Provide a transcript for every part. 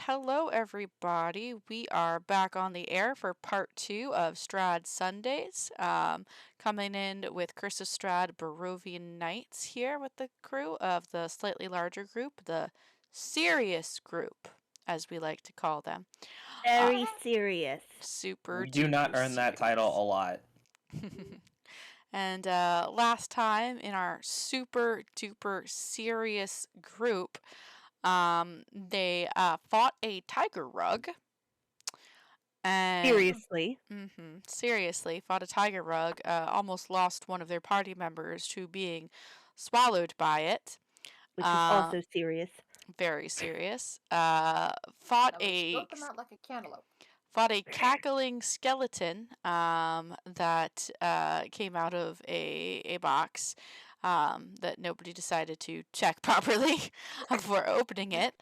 hello everybody. We are back on the air for part 2 of Strahd Sundays. Coming in with Curse of Strahd Barovian Knights here with the crew of the slightly larger group, the serious group, as we like to call them. Very serious. Super We do not duper earn that title a lot. And last time in our super duper serious group, they fought a tiger rug. And seriously, fought a tiger rug. Almost lost one of their party members to being swallowed by it. Which is also serious. Very serious. Fought them out like a cantaloupe. Fought a cackling skeleton that came out of a box that nobody decided to check properly before opening it.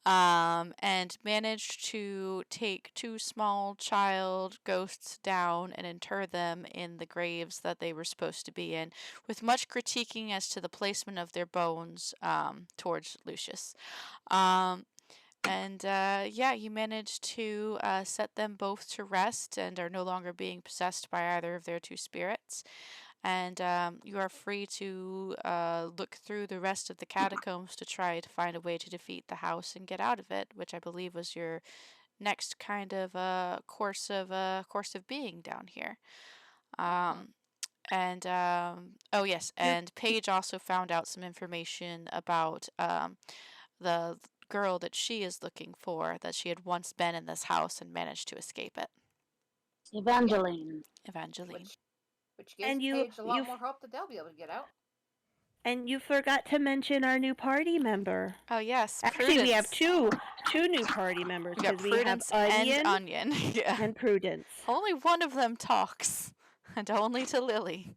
And managed to take 2 small child ghosts down and inter them in the graves that they were supposed to be in, with much critiquing as to the placement of their bones towards Lucius. You managed to set them both to rest and are no longer being possessed by either of their 2 spirits. And you are free to look through the rest of the catacombs to try to find a way to defeat the house and get out of it, which I believe was your next kind of course of being down here. Oh yes, and Paige also found out some information about the girl that she is looking for, that she had once been in this house and managed to escape it. Evangeline. Which gives Paige a lot more hope that they'll be able to get out. And you forgot to mention our new party member. Oh yes, actually, Prudence. we have two new party members because we have Onion yeah. and Prudence. Only one of them talks, and only to Lily.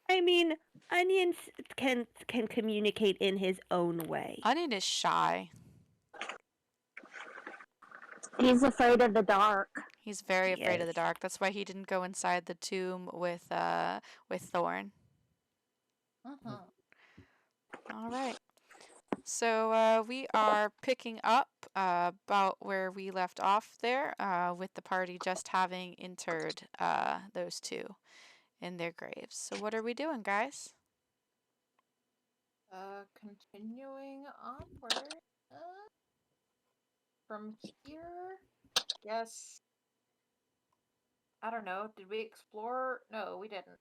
I mean, Onion can communicate in his own way. Onion is shy. He's afraid of the dark. He's very afraid of the dark. That's why he didn't go inside the tomb with Thorn. Uh-huh. All right. So we are picking up about where we left off there, with the party just having interred those 2 in their graves. So what are we doing, guys? Continuing onward. From here, yes. I don't know. Did we explore? No, we didn't.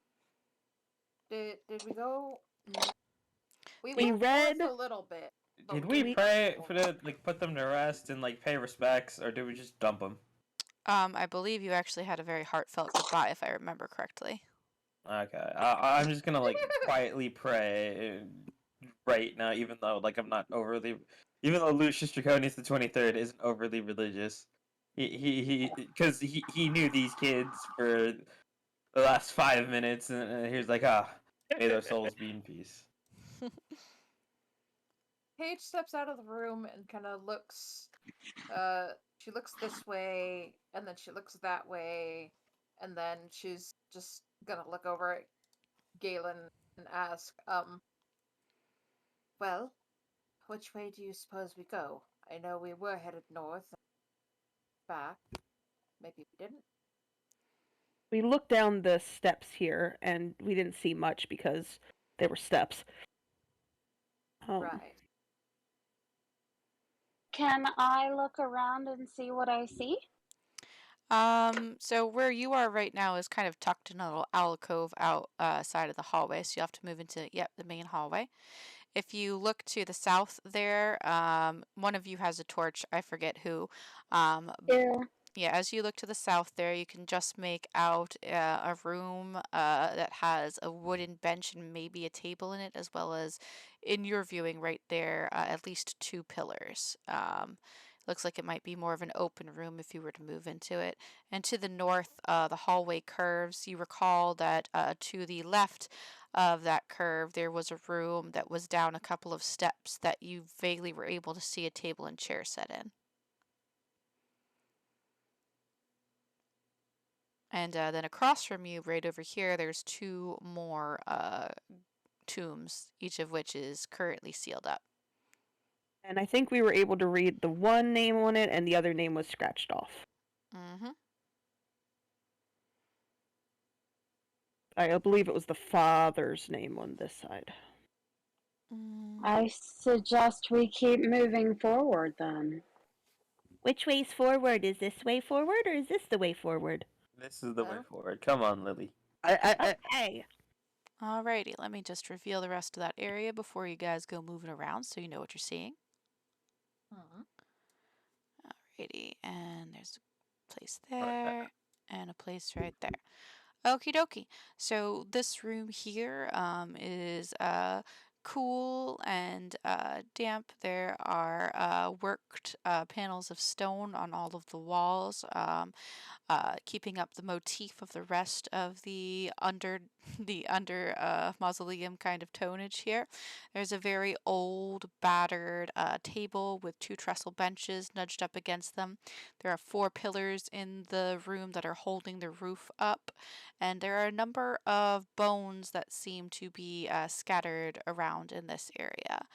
Did we go? We read a little bit. Did we pray for the put them to rest and pay respects, or did we just dump them? I believe you actually had a very heartfelt goodbye, if I remember correctly. Okay, I'm just gonna quietly pray right now, even though I'm not overly, even though Lucius Draconius the 23rd isn't overly religious. Because he knew these kids for the last 5 minutes, and he was like, may their souls be in peace. Paige steps out of the room and kind of looks. She looks this way, and then she looks that way, and then she's just gonna look over at Galen and ask, well, which way do you suppose we go? I know we were headed north, back. Maybe we didn't. We looked down the steps here, and we didn't see much because there were steps. Right. Can I look around and see what I see? So where you are right now is kind of tucked in a little alcove outside of the hallway, so you have to move into, the main hallway. If you look to the south there, one of you has a torch, I forget who. Yeah, as you look to the south there, you can just make out a room that has a wooden bench and maybe a table in it, as well as, in your viewing right there, at least 2 pillars. Looks like it might be more of an open room if you were to move into it. And to the north, the hallway curves. You recall that to the left of that curve, there was a room that was down a couple of steps that you vaguely were able to see a table and chair set in. And then across from you, right over here, there's 2 more tombs, each of which is currently sealed up. And I think we were able to read the one name on it, and the other name was scratched off. Mm-hmm. I believe it was the father's name on this side. I suggest we keep moving forward then. Which way's forward? Is this way forward, or is this the way forward? This is the way Oh. forward. Come on, Lily. Okay. Alrighty, let me just reveal the rest of that area before you guys go moving around so you know what you're seeing. Mhm. Alrighty, and there's a place Right. there and a place right there. Okie dokie. So this room here is cool and damp. There are worked panels of stone on all of the walls, keeping up the motif of the rest of the under mausoleum kind of tonage here. There's a very old, battered table with two trestle benches nudged up against them. There are 4 pillars in the room that are holding the roof up, and there are a number of bones that seem to be scattered around in this area.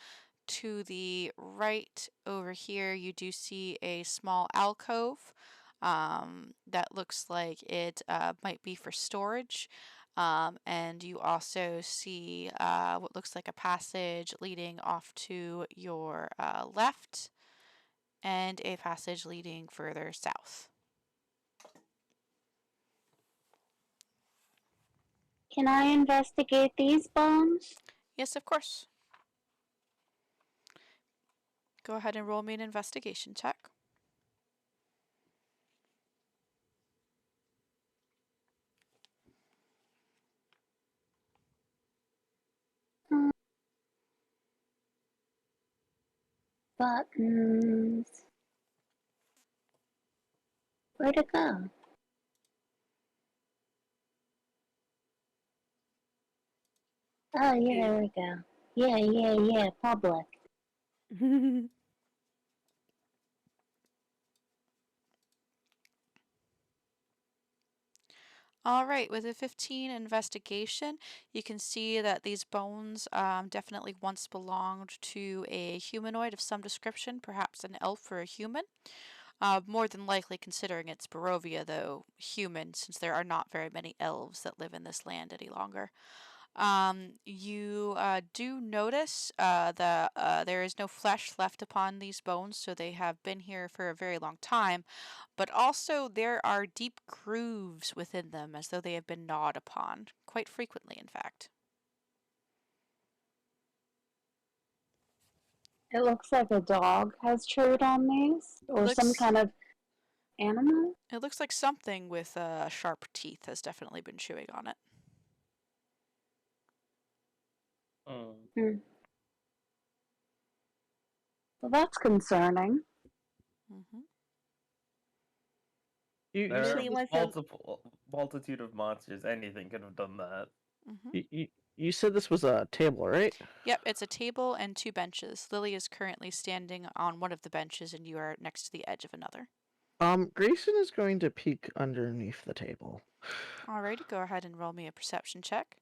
To the right over here, you do see a small alcove that looks like it might be for storage. And you also see what looks like a passage leading off to your left and a passage leading further south. Can I investigate these bones? Yes, of course. Go ahead and roll me an investigation check. Hmm. Buttons. Where'd it go? Oh, yeah, there we go. Yeah, public. All right, with a 15 investigation, you can see that these bones definitely once belonged to a humanoid of some description, perhaps an elf or a human. More than likely, considering it's Barovia, though human, since there are not very many elves that live in this land any longer. You do notice that there is no flesh left upon these bones, so they have been here for a very long time. But also, there are deep grooves within them, as though they have been gnawed upon, quite frequently, in fact. It looks like a dog has chewed on these, or some Looks, kind of animal. it looks like something with sharp teeth has definitely been chewing on it. Hmm. Well, that's concerning. Hmm. You There are usually want to. multitude of monsters. Anything could have done that. Hmm. You said this was a table, right? Yep, it's a table and 2 benches. Lily is currently standing on one of the benches, and you are next to the edge of another. Grayson is going to peek underneath the table. Alrighty, go ahead and roll me a perception check.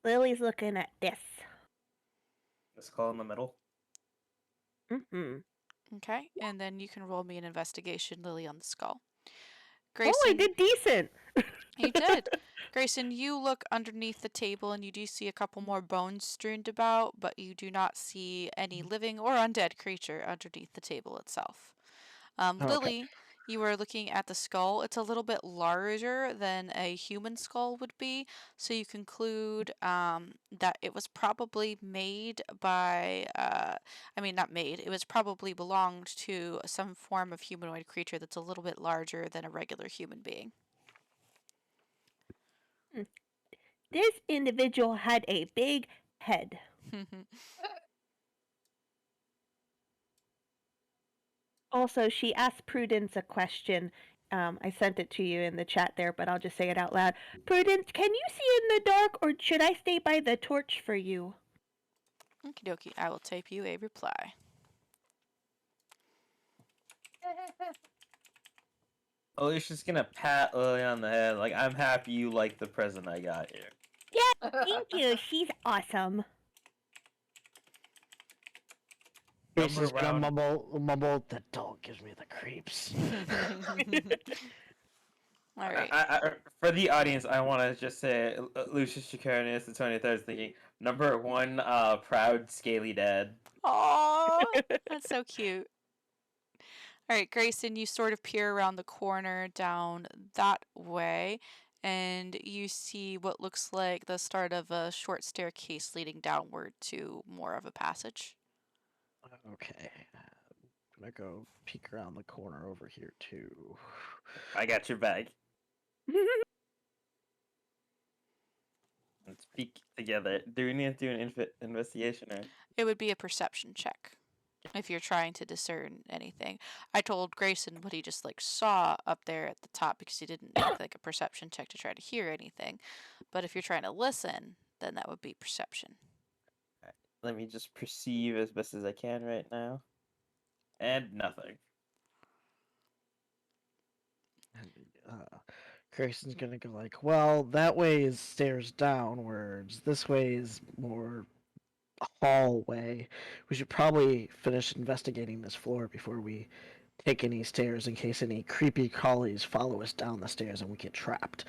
Lily's looking at this. The skull in the middle. Mm-hmm. Okay, and then you can roll me an investigation, Lily, on the skull. Oh, I Grayson, did decent. you did. Grayson, you look underneath the table and you do see a couple more bones strewn about, but you do not see any living or undead creature underneath the table itself. Okay. Lily, you are looking at the skull. It's a little bit larger than a human skull would be, so you conclude that it was probably made by, not made, it was probably belonged to some form of humanoid creature that's a little bit larger than a regular human being. This individual had a big head. Also, she asked Prudence a question. I sent it to you in the chat there, but I'll just say it out loud. Prudence, can you see in the dark, or should I stay by the torch for you? Okie dokie, I will type you a reply. Alicia's gonna pat Lily on the head. Like, I'm happy you like the present I got here. Yeah, thank you. She's awesome. Grayson's Number gonna round. mumble. That dog gives me the creeps. All right. For the audience, I want to just say Lucius Draconis, the 23rd, is thinking number one, proud scaly dad. Aw, that's so cute. All right, Grayson, you sort of peer around the corner down that way, and you see what looks like the start of a short staircase leading downward to more of a passage. Okay. I'm gonna go peek around the corner over here too. I got your bag. Let's peek together. Do we need to do an investigation or? It would be a perception check if you're trying to discern anything. I told Grayson what he just like saw up there at the top because he didn't make like a perception check to try to hear anything. But if you're trying to listen, then that would be perception. Let me just perceive as best as I can right now. And nothing. Grayson's gonna go like, well, that way is stairs downwards. This way is more hallway. We should probably finish investigating this floor before we take any stairs in case any creepy crawlies follow us down the stairs and we get trapped.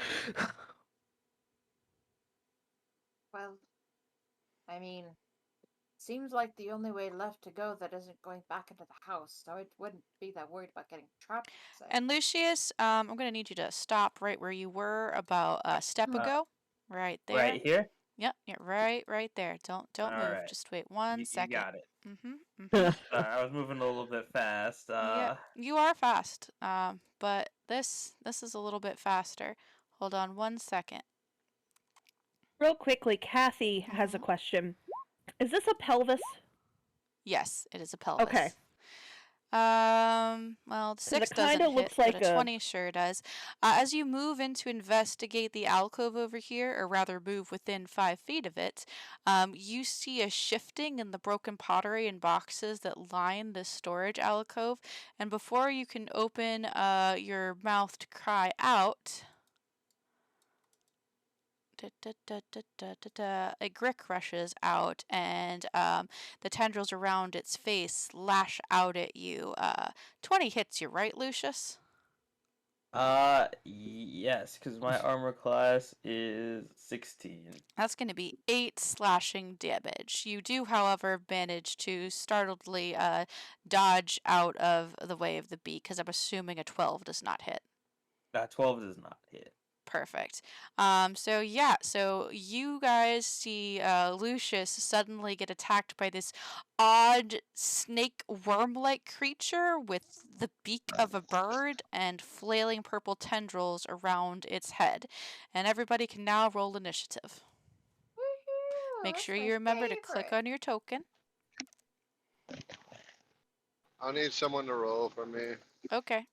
Well, I mean, seems like the only way left to go that isn't going back into the house, so I wouldn't be that worried about getting trapped. So. And Lucius, I'm going to need you to stop right where you were about a step ago. Right there. Right here? Yep, yeah, right there. Don't All move. right. Just wait one second. You got it. Mm-hmm. I was moving a little bit fast. Yeah, you are fast. But this is a little bit faster. Hold on one second. Real quickly, Kathy has a question. Is this a pelvis? Yes, it is a pelvis. Okay. Well, the 6 doesn't hit, looks but like a 20 sure does. As you move in to investigate the alcove over here, or rather move within 5 feet of it, you see a shifting in the broken pottery and boxes that line this storage alcove. And before you can open your mouth to cry out, a grick rushes out, and the tendrils around its face lash out at you. 20 hits you, right, Lucius? Yes, because my armor class is 16. That's going to be 8 slashing damage. You do, however, manage to startledly dodge out of the way of the beak, because I'm assuming a 12 does not hit. 12 does not hit. Perfect. So you guys see Lucius suddenly get attacked by this odd snake worm-like creature with the beak of a bird and flailing purple tendrils around its head. And everybody can now roll initiative. Woohoo! Make That's sure my you remember to click favorite. on your token. I'll need someone to roll for me. Okay.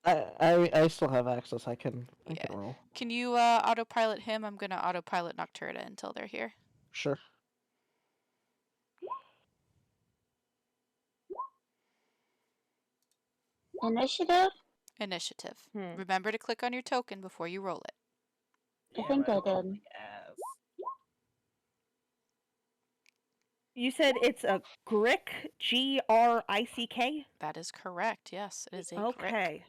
I still have access. I can Yeah. roll. Can you autopilot him? I'm gonna autopilot Nocturna until they're here. Sure. Initiative? Initiative. Hmm. Remember to click on your token before you roll it. I think I did. Yes. You said it's a Grick, Grick? That is correct. Yes, it is a Grick. Okay.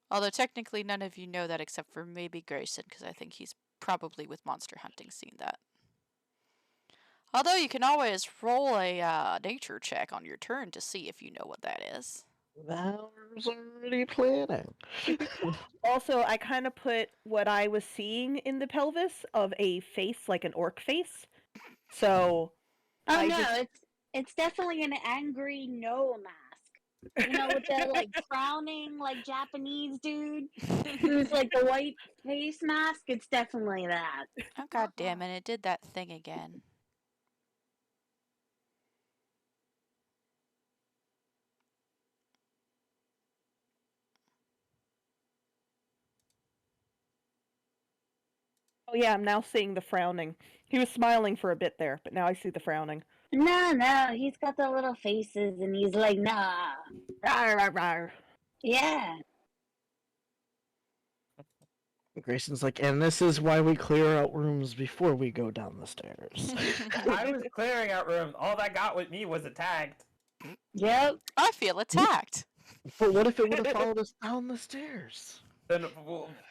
Although technically none of you know that except for maybe Grayson, because I think he's probably with monster hunting seen that. Although you can always roll a nature check on your turn to see if you know what that is. I was already planning. Also, I kind of put what I was seeing in the pelvis of a face, like an orc face. So, Oh I no, just- it's definitely an angry no mask. You know, with the like frowning like Japanese dude who's like the white face mask. It's definitely that. Oh god damn it, it did that thing again. oh yeah, I'm now seeing the frowning. He was smiling for a bit there, but now I see the frowning. No, he's got the little faces and he's like, nah. Rawr, rawr, rawr. Yeah. Grayson's like, and this is why we clear out rooms before we go down the stairs. I was clearing out rooms. All that got with me was attacked. Yep. I feel attacked. But what if it would have followed us down the stairs? Then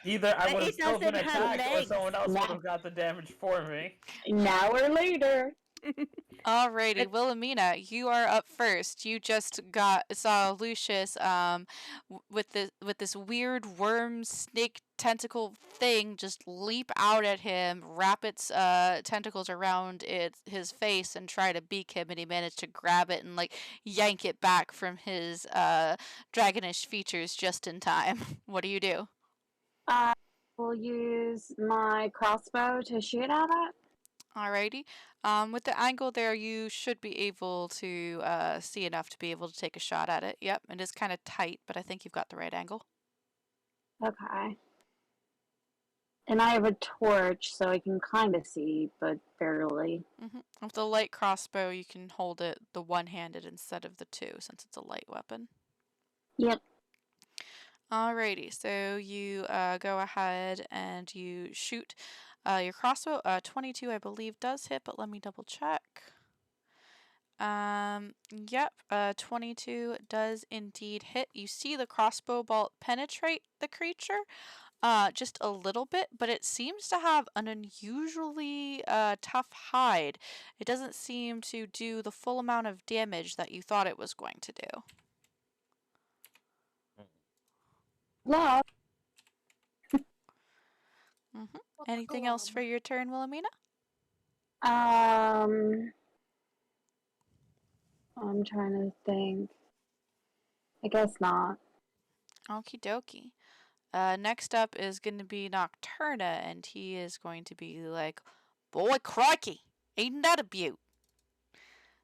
either I But would have it still been doesn't have attacked, or legs. someone else No. would have got the damage for me. Now or later. Alrighty, Wilhelmina, you are up first. You just saw Lucius with this weird worm snake tentacle thing just leap out at him, wrap its tentacles around his face and try to beak him, and he managed to grab it and like yank it back from his dragonish features just in time. What do you do? I will use my crossbow to shoot at it. Alrighty. With the angle there, you should be able to see enough to be able to take a shot at it. Yep, it is kind of tight, but I think you've got the right angle. Okay. And I have a torch, so I can kind of see, but barely. With the light crossbow, you can hold it the one-handed instead of the two, since it's a light weapon. Yep. Alrighty, so you go ahead and you shoot your crossbow. 22, I believe, does hit, but let me double check. Yep, 22 does indeed hit. You see the crossbow bolt penetrate the creature, just a little bit, but it seems to have an unusually tough hide. It doesn't seem to do the full amount of damage that you thought it was going to do. Love. Anything else for your turn, Wilhelmina? I'm trying to think. I guess not. Okie dokie. Next up is going to be Nocturna, and he is going to be like, "Boy, crikey, ain't that a beaut?"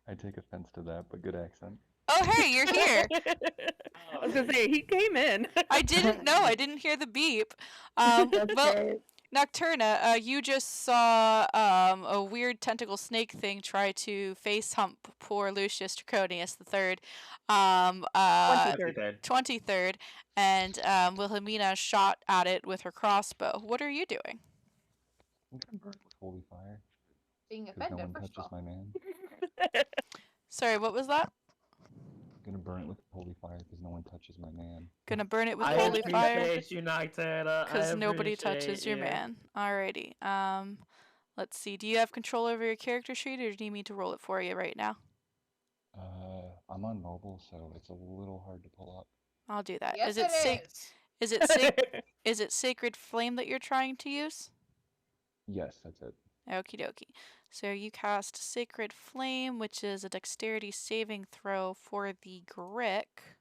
I take offense to that, but good accent. Oh, hey, you're here. I was gonna say he came in. I didn't know. I didn't hear the beep. Well, Okay. Nocturna, you just saw a weird tentacle snake thing try to face hump poor Lucius Draconius III. 23rd. 23rd, and Wilhelmina shot at it with her crossbow. What are you doing? I'm gonna burn with holy fire, Being because no offended, one first touches of all. my man. Sorry, what was that? I'm gonna burn it with holy fire, because no one touches my man. Gonna burn it with I holy fire? appreciate you, Nocturna. Because nobody touches your man. Alrighty. Let's see. Do you have control over your character sheet, or do you need me to roll it for you right now? I'm on mobile, so it's a little hard to pull up. I'll do that. Yes, Is it Is it Sacred Flame that you're trying to use? Yes, that's it. Okie dokie. So you cast Sacred Flame, which is a dexterity saving throw for the Grick.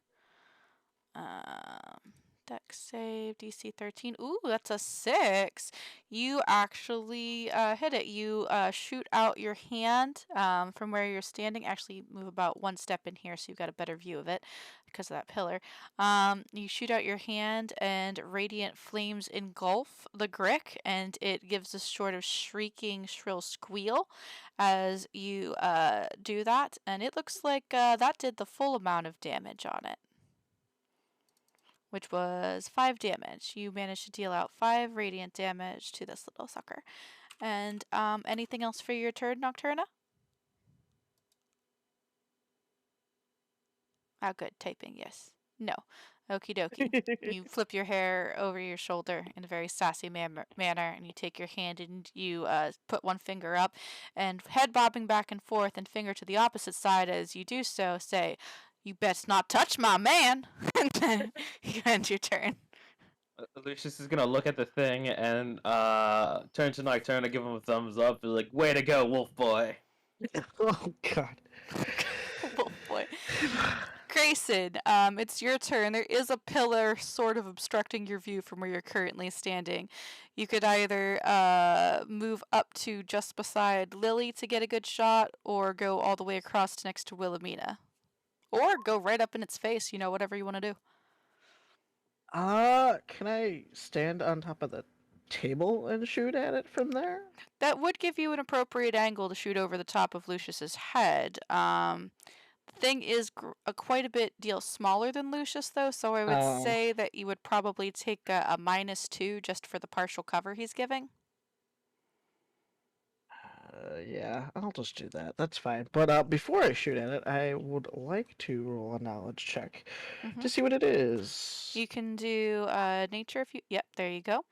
Dex save, DC 13. Ooh, that's a 6. You actually hit it. You shoot out your hand from where you're standing. Actually, move about one step in here so you've got a better view of it because of that pillar. You shoot out your hand and radiant flames engulf the Grick, and it gives a sort of shrieking, shrill squeal as you do that. And it looks like that did the full amount of damage on it, which was 5 damage. You managed to deal out 5 radiant damage to this little sucker. And anything else for your turn, Nocturna? Oh, good. Typing, yes. No. Okie dokie. You flip your hair over your shoulder in a very sassy manner, and you take your hand and you put one finger up, and head bobbing back and forth and finger to the opposite side as you do so, say, "You best not touch my man." And then you end your turn. Lucius is gonna look at the thing and turn to Nocturna, give him a thumbs up, be like, "Way to go, Wolf Boy." Oh god. Oh boy. Grayson, it's your turn. There is a pillar sort of obstructing your view from where you're currently standing. You could either move up to just beside Lily to get a good shot, or go all the way across to next to Wilhelmina. Or go right up in its face, whatever you want to do. Can I stand on top of the table and shoot at it from there? That would give you an appropriate angle to shoot over the top of Lucius's head. The thing is quite a bit deal smaller than Lucius, though, so I would Oh. say that you would probably take a -2 just for the partial cover he's giving. Yeah, I'll just do that. That's fine. But before I shoot at it, I would like to roll a knowledge check hmm to see what it is. You can do nature if you. Yep, there you go.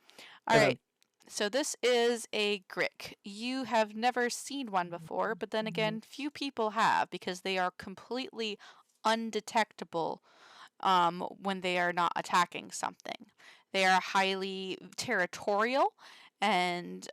All And right. So this is a Grick. You have never seen one before, but then again, few people have because they are completely undetectable when they are not attacking something. They are highly territorial and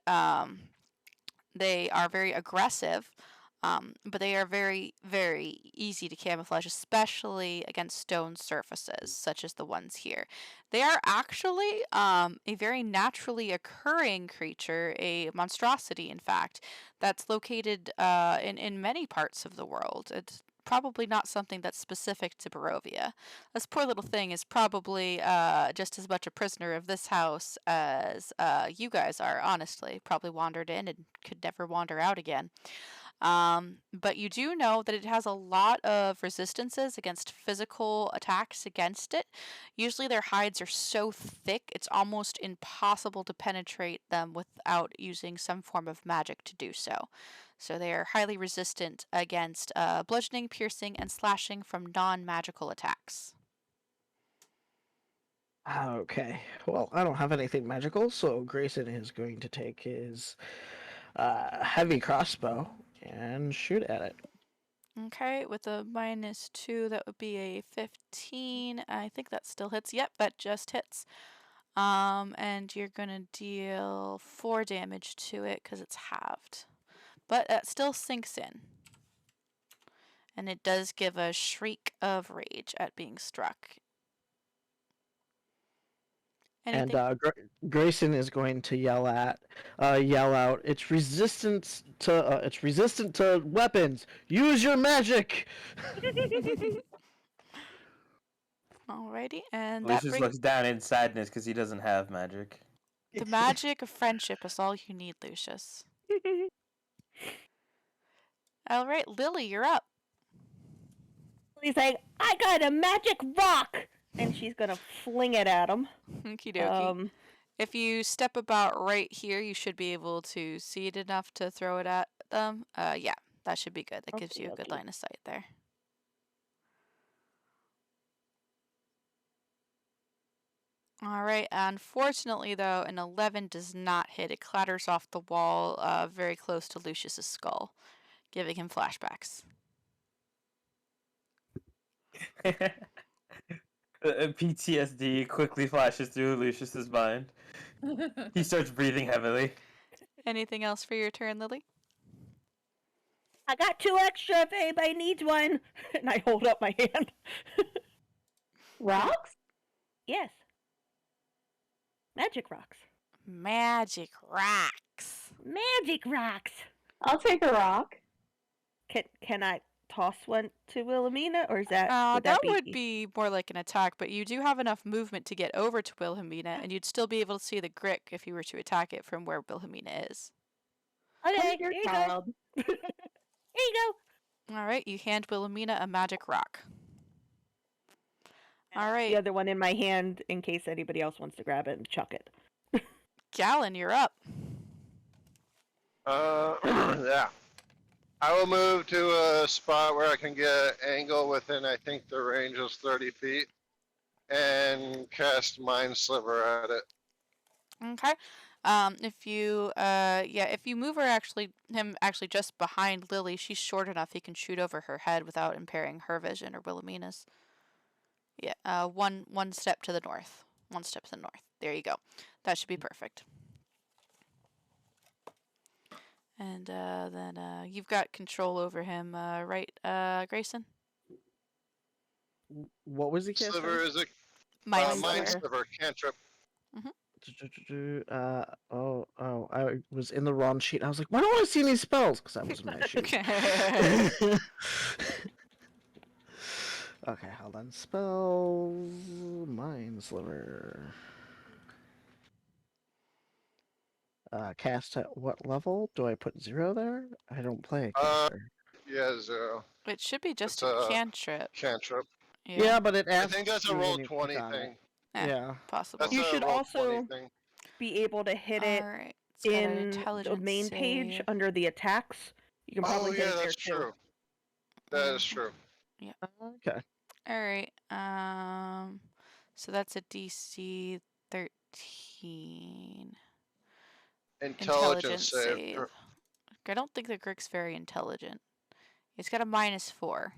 they are very aggressive, but they are very, very easy to camouflage, especially against stone surfaces, such as the ones here. They are actually a very naturally occurring creature, a monstrosity, in fact, that's located in many parts of the world. It's probably not something that's specific to Barovia. This poor little thing is probably just as much a prisoner of this house as you guys are, honestly. Probably wandered in and could never wander out again. But you do know that it has a lot of resistances against physical attacks against it. Usually their hides are so thick, it's almost impossible to penetrate them without using some form of magic to do so. So they are highly resistant against bludgeoning, piercing, and slashing from non-magical attacks. Okay. Well, I don't have anything magical, so Grayson is going to take his heavy crossbow and shoot at it. Okay, with a -2, that would be a 15. I think that still hits. Yep, that just hits. And you're gonna deal 4 damage to it because it's halved. But that still sinks in. And it does give a shriek of rage at being struck. Anything? And Grayson is going to yell out, "It's resistant to weapons. Use your magic!" Alrighty, and that Lucius brings looks down in sadness because he doesn't have magic. the magic of friendship is all you need, Lucius. Alright, Lily, you're up. He's like, I got a magic rock! And she's gonna fling it at him. Okie dokie. If you step about right here, you should be able to see it enough to throw it at them. Yeah, that should be good. That gives you a good line of sight there. Alright, unfortunately though, an 11 does not hit. It clatters off the wall very close to Lucius's skull, giving him flashbacks. PTSD quickly flashes through Lucius's mind. He starts breathing heavily. Anything else for your turn, Lily? I got 2 extra if anybody needs one. And I hold up my hand. Rocks? Yes. Magic rocks. Magic rocks. Magic rocks. I'll take a rock. Can I toss one to Wilhelmina, or is that would that be... would be more like an attack, but you do have enough movement to get over to Wilhelmina, and you'd still be able to see the Grick if you were to attack it from where Wilhelmina is. Okay, I'm your here you go. child. Here you go. Alright, you hand Wilhelmina a magic rock. Alright. The other one in my hand in case anybody else wants to grab it and chuck it. Gallon, you're up. Yeah. I will move to a spot where I can get an angle within, I think the range is 30 feet, and cast Mind Sliver at it. Okay. If you move him actually just behind Lily, she's short enough he can shoot over her head without impairing her vision or Wilhelmina's. Yeah, one step to the north. One step to the north. There you go. That should be perfect. And then you've got control over him, right, Grayson? What was the cast? Sliver is a Mind Mind Sliver. Sliver cantrip. I was in the wrong sheet. I was like, why don't I see any spells? Because that was my sheet. Okay, hold on. Spells. Mind Sliver. Cast at what level? Do I put 0 there? I don't play a caster. Yeah, 0. It should be just It's a a cantrip. cantrip. Yeah, but it I asks think that's a you roll when you click 20 on it. thing. Yeah. Possible. That's You a should roll 20 also thing. be able to hit it Alright. It's got an in the intelligence main page save. under the attacks. You can Oh probably hit yeah, it there that's too. true. That is Mhm. true. Okay. Alright. So that's a DC 13. Intelligence save. I don't think the Grick's very intelligent. It's got a -4.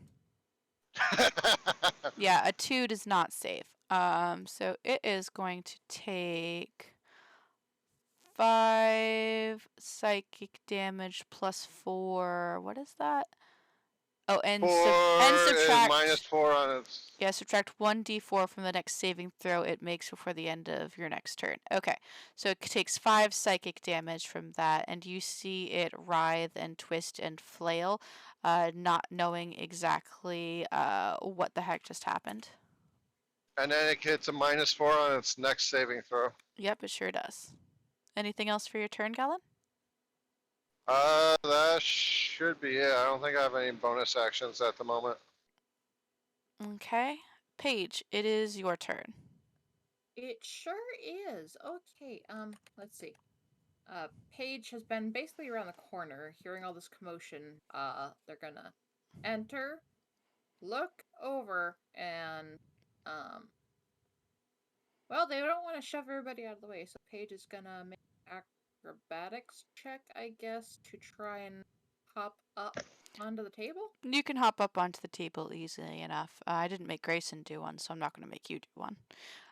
Yeah, a 2 does not save. So it is going to take 5 psychic damage plus 4. What is that? Oh, and 4 subtract and -4 on its. Yeah, subtract 1d4 from the next saving throw it makes before the end of your next turn. Okay, so it takes 5 psychic damage from that, and you see it writhe and twist and flail, not knowing exactly what the heck just happened. And then it gets a -4 on its next saving throw. Yep, it sure does. Anything else for your turn, Galen? That should be it. I don't think I have any bonus actions at the moment. Okay. Paige, it is your turn. It sure is. Okay, let's see. Paige has been basically around the corner, hearing all this commotion. They're gonna enter, look over, and, well, they don't want to shove everybody out of the way, so Paige is gonna make an acrobatics check, I guess, to try and hop up onto the table. You can hop up onto the table easily enough. I didn't make Grayson do one, so I'm not going to make you do one.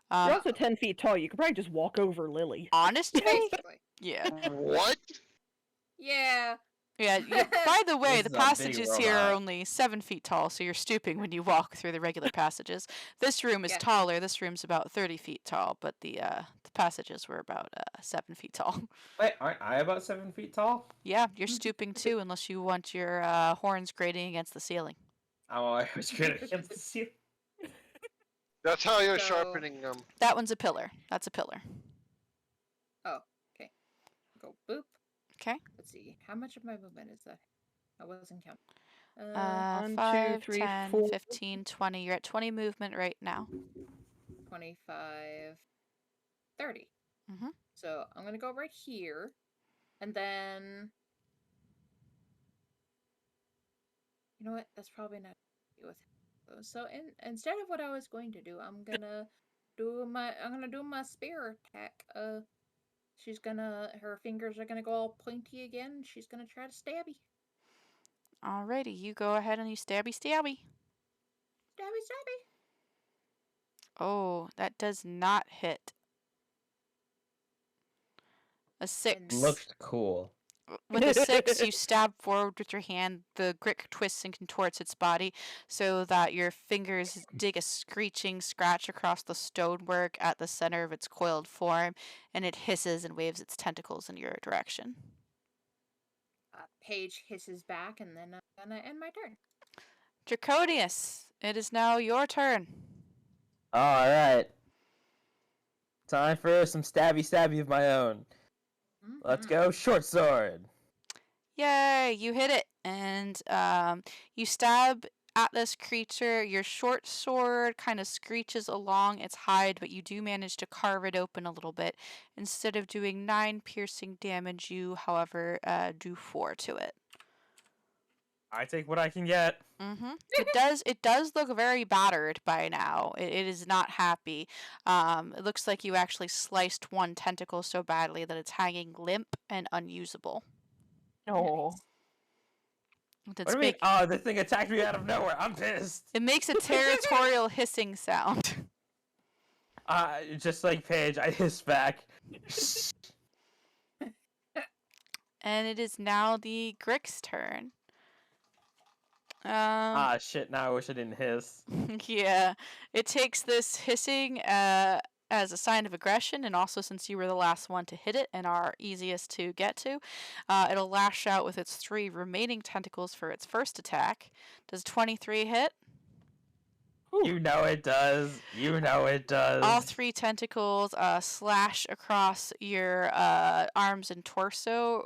You're also 10 feet tall. You could probably just walk over Lily. Honestly? Basically. Yeah. What? Yeah. Yeah. By the way, This the is a big passages here are robot. only 7 feet tall, so you're stooping when you walk through the regular passages. This room is Yeah. taller. This room's about 30 feet tall, but the passages were about 7 feet tall. Wait, aren't I about 7 feet tall? Yeah, you're stooping too, unless you want your horns grating against the ceiling. Oh, I was good against the ceiling. That's how you're So- sharpening them. That one's a pillar. That's a pillar. Oh, okay. Go boop. Okay. Let's see. How much of my movement is that? I wasn't counting. 1, 2, 5, 3, 10, 4. 15, 20. You're at 20 movement right now. 25, 30. Mhm. So I'm gonna go right here, and then you know what? That's probably not with. So instead of what I was going to do, I'm gonna do my spear attack. Her fingers are gonna go all pointy again. She's gonna try to stabby. Alrighty, you go ahead and you stabby. Stabby. Oh, that does not hit. A 6. Looks cool. With a 6, you stab forward with your hand. The Grick twists and contorts its body so that your fingers dig a screeching scratch across the stonework at the center of its coiled form, and it hisses and waves its tentacles in your direction. Paige hisses back, and then I'm gonna end my turn. Draconius, it is now your turn. Alright. Time for some stabby of my own. Let's go, short sword. Yay, you hit it, and you stab at this creature. Your short sword kind of screeches along its hide, but you do manage to carve it open a little bit. Instead of doing 9 piercing damage, you, however, do 4 to it. I take what I can get. It does look very battered by now. It is not happy. It looks like you actually sliced one tentacle so badly that it's hanging limp and unusable. Oh. What do you mean? Oh, this thing attacked me out of nowhere. I'm pissed. It makes a territorial hissing sound. Just like Paige, I hiss back. And it is now the Grick's turn. Shit, now I wish I didn't hiss. Yeah. It takes this hissing as a sign of aggression, and also since you were the last one to hit it and are easiest to get to, it'll lash out with its 3 remaining tentacles for its first attack. Does 23 hit? You know it does. You know it does. All 3 tentacles slash across your arms and torso,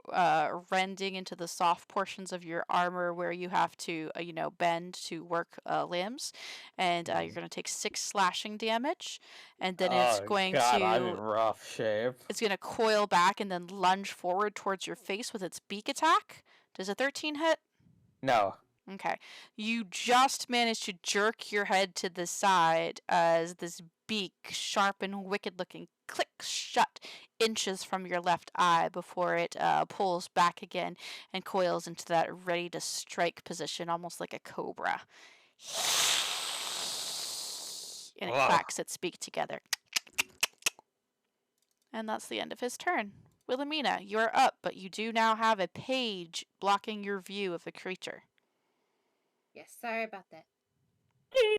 rending into the soft portions of your armor where you have to, bend to work limbs. And you're going to take 6 slashing damage. And then it's going God, I'm in to rough shape. it's going to coil back and then lunge forward towards your face with its beak attack. Does a 13 hit? No. Okay. You just managed to jerk your head to the side as this beak, sharp and wicked looking, clicks shut inches from your left eye before it pulls back again and coils into that ready to strike position, almost like a cobra. And it clacks its beak together. And that's the end of his turn. Wilhelmina, you're up, but you do now have a page blocking your view of the creature. Yes, sorry about that. I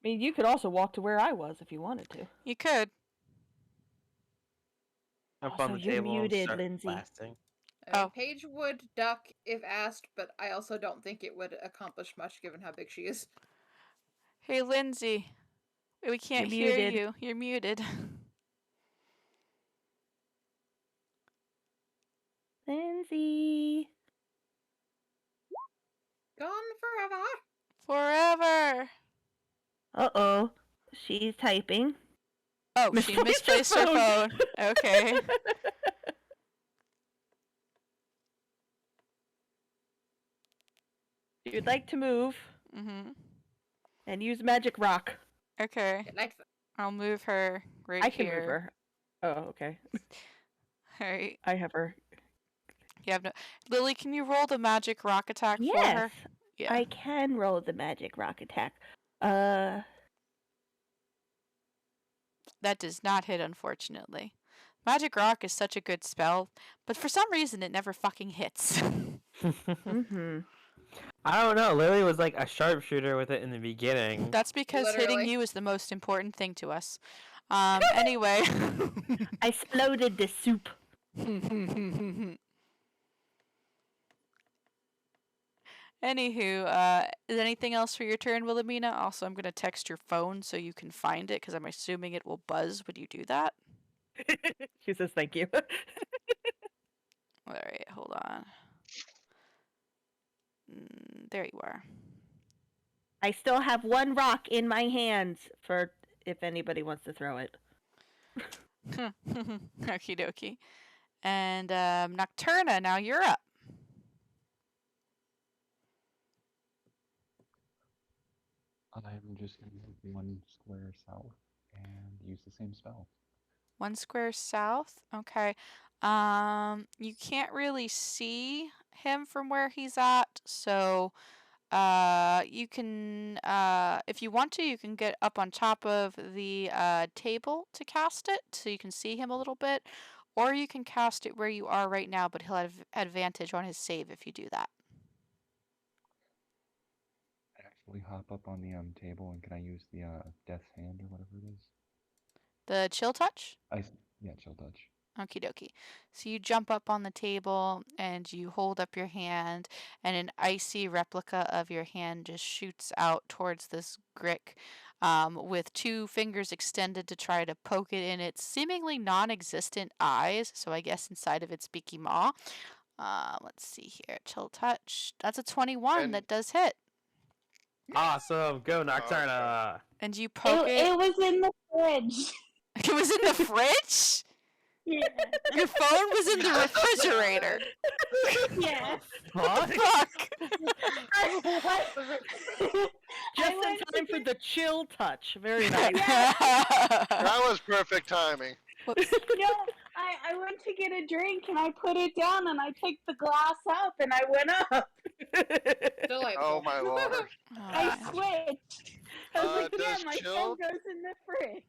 mean, you could also walk to where I was if you wanted to. You could. Up Also, on the you're table and muted, start Lindsay. blasting. I mean, Oh. Paige would duck if asked, but I also don't think it would accomplish much given how big she is. Hey, Lindsay. We can't You're hear muted. you. You're muted. Lindsay. Gone forever. Forever. Uh-oh. She's typing. Oh, she misplaced her phone. Okay. You'd like to move Mm-hmm. and use magic rock. Okay. Good night. I'll move her right I can here. move her. Oh, okay. Alright. I have her. You have no... Lily, can you roll the magic rock attack for her? Yes, Yeah. I can roll the magic rock attack. Uh, That does not hit, unfortunately. Magic rock is such a good spell, but for some reason it never fucking hits. mm-hmm. I don't know. Lily was like a sharpshooter with it in the beginning. That's because hitting Literally. you is the most important thing to us. Anyway. I exploded the soup. Anywho, is anything else for your turn, Wilhelmina? Also, I'm going to text your phone so you can find it, because I'm assuming it will buzz when you do that. She says thank you. Alright, hold on. There you are. I still have one rock in my hands for if anybody wants to throw it. Okie dokie. And Nocturna, now you're up. I'm just going to move 1 square south and use the same spell. 1 square south. Okay. You can't really see him from where he's at, so you can, if you want to, you can get up on top of the table to cast it, so you can see him a little bit, or you can cast it where you are right now, but he'll have advantage on his save if you do that. I actually hop up on the table, and can I use the Death's Hand or whatever it is? The chill touch? Yeah, Chill Touch. Okie dokie. So you jump up on the table and you hold up your hand, and an icy replica of your hand just shoots out towards this Grick, with 2 fingers extended to try to poke it in its seemingly non-existent eyes. So I guess inside of its beaky maw. Let's see here. Chill touch. That's a 21. And- That does hit. Awesome. Go Nocturna. And you poke it. It was in the fridge. It was in the fridge? Yeah. Your phone was in the refrigerator. Yeah. Fuck. Fuck. Just in went time to for get- the chill touch. Very nice. That was perfect timing. Whoops. No, I went to get a drink and I put it down and I picked the glass up and I went up. Delightful. Oh my lord. I switched. I was like, yeah, Does my chill- phone goes in the fridge.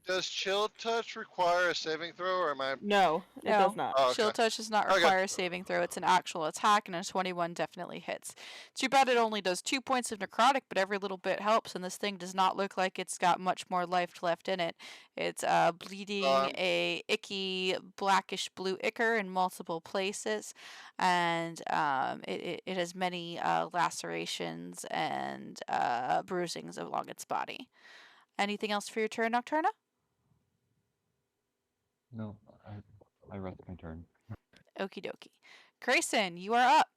Does chill touch require a saving throw, or am I? No, it does not. Oh, Chill okay. touch does not Okay. require a saving throw. It's an actual attack, and a 21 definitely hits. Too bad it only does 2 points of necrotic, but every little bit helps, and this thing does not look like it's got much more life left in it. It's bleeding a icky blackish blue ichor in multiple places, and it has many lacerations and bruisings along its body. Anything else for your turn, Nocturna? No, I rest my turn. Okie dokie. Grayson, you are up.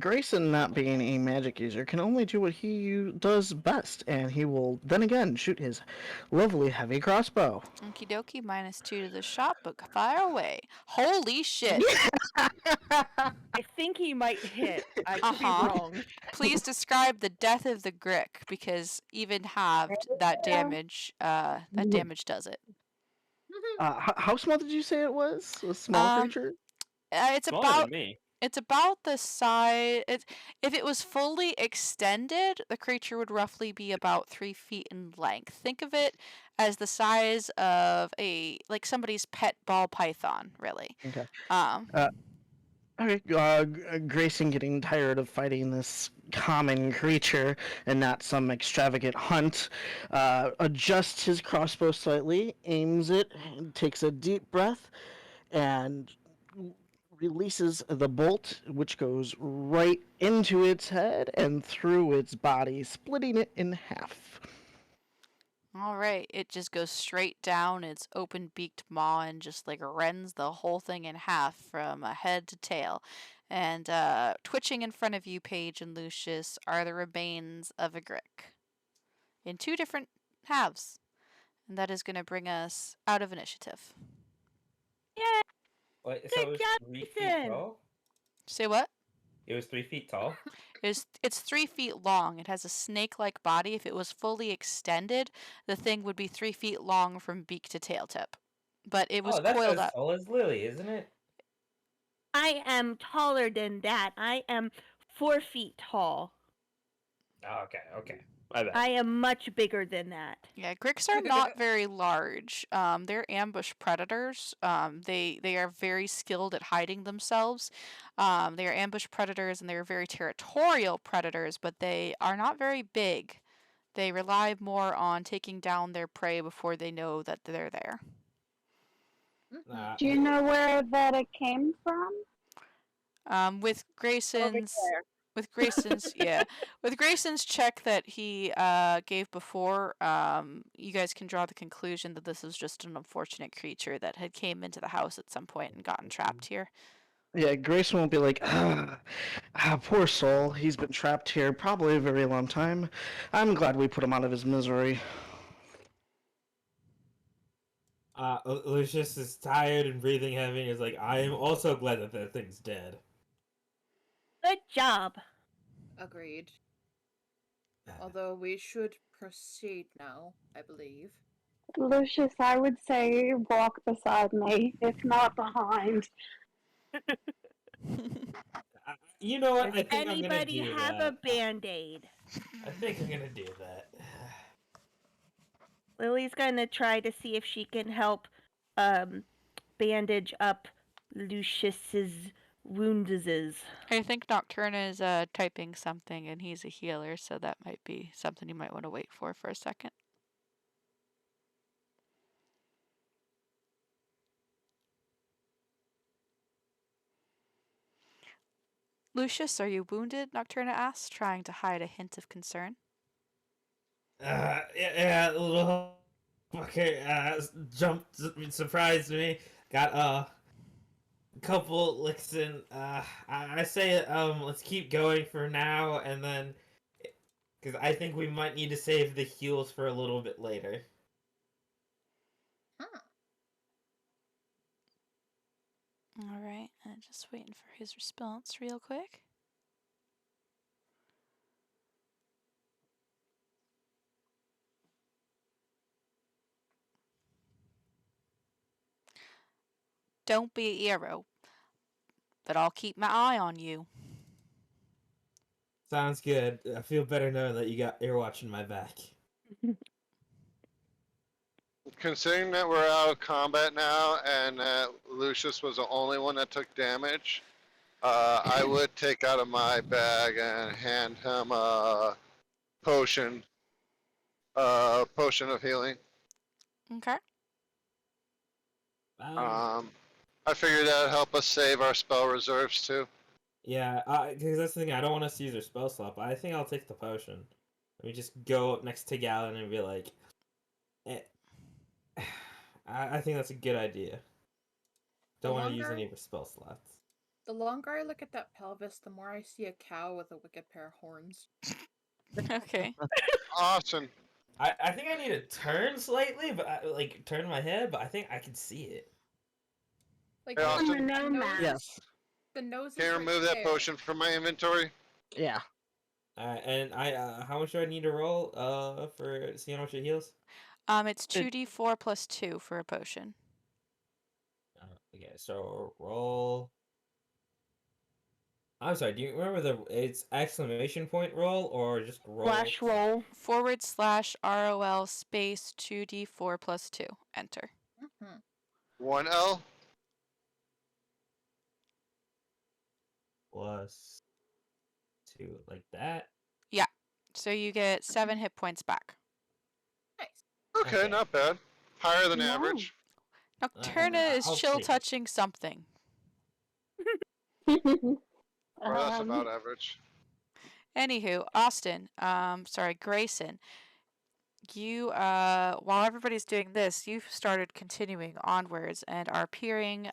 Grayson, not being a magic user, can only do what he does best, and he will then again shoot his lovely heavy crossbow. Okie dokie, -2 to the shot, but fire away. Holy shit. I think he might hit. I could be Uh-huh. wrong. Please describe the death of the Grick, because even halved, that damage does it. How small did you say it was? A small creature? It's Smaller about than me. It's about the size. If it was fully extended, the creature would roughly be about 3 feet in length. Think of it as the size of somebody's pet ball python, really. Okay. Um, Okay, Grayson, getting tired of fighting this common creature and not some extravagant hunt, adjusts his crossbow slightly, aims it, and takes a deep breath, and releases the bolt, which goes right into its head and through its body, splitting it in half. all right, it just goes straight down its open-beaked maw and just rends the whole thing in half from head to tail. And twitching in front of you, Paige and Lucius, are the remains of a Grick in 2 different halves. And that is going to bring us out of initiative. Yeah, Wait, good so it was job, 3 feet Ethan. tall? Say what? It was 3 feet tall? It's 3 feet long. It has a snake-like body. If it was fully extended, the thing would be 3 feet long from beak to tail tip. But it was Oh, that's coiled as up. tall as Lily, isn't it? I am taller than that. I am 4 feet tall. Oh, okay. I am much bigger than that. Yeah, Gricks are not very large. They're ambush predators. They are very skilled at hiding themselves. They are ambush predators and they are very territorial predators, but they are not very big. They rely more on taking down their prey before they know that they're there. Do you know where that it came from? With Grayson's there. with Grayson's check that he gave before, you guys can draw the conclusion that this was just an unfortunate creature that had came into the house at some point and gotten trapped here. Yeah, Grayson won't be like, poor soul. He's been trapped here probably a very long time. I'm glad we put him out of his misery. Lucius is tired and breathing heavy and is like, I am also glad that that thing's dead. Good job. Agreed. Although we should proceed now, I believe. Lucius, I would say walk beside me, if not behind. You know what? Does I think I'm gonna anybody do have that. a band-aid? I think I'm gonna do that. Lily's gonna try to see if she can help bandage up Lucius's wounds. I think Nocturna is typing something and he's a healer, so that might be something you might want to wait for a second. Lucius, are you wounded? Nocturna asks, trying to hide a hint of concern. Yeah, a little fucker jumped, surprised me. Got a couple licks in. I say let's keep going for now, and then because I think we might need to save the heals for a little bit later. All right, just waiting for his response real quick. Don't be a hero, but I'll keep my eye on you. Sounds good. I feel better knowing that you're watching my back. considering that we're out of combat now and Lucius was the only one that took damage, I would take out of my bag and hand him a potion, potion of healing. Okay. I figured that'd help us save our spell reserves too. Yeah, because that's the thing. I don't want us to use our spell slot, but I think I'll take the potion. Let me just go up next to Galen and be like, eh. I think that's a good idea. Don't want to use any of our spell slots. The longer I look at that pelvis, the more I see a cow with a wicked pair of horns. Okay. Awesome. I think I need to turn slightly, but like turn my head, but I think I can see it. Like Hey, On the Austin, gnome mask. Yes. the nose. can you is remove right that there. potion from my inventory? Yeah. And how much do I need to roll for seeing how much it heals? It's 2d4 plus 2 for a potion. Okay, so roll. I'm sorry. Do you remember it's exclamation point roll or just roll? Flash roll. /ROL space 2d4 plus 2. Enter. 1L? Plus 2, like that. Yeah. So you get 7 hit points back. Nice. Okay, Okay. not bad. Higher than No. average. Nocturna is I'll chill take it. touching something. Or that's about Um, average. Anywho, Austin, Grayson, you, while everybody's doing this, you've started continuing onwards and are peering,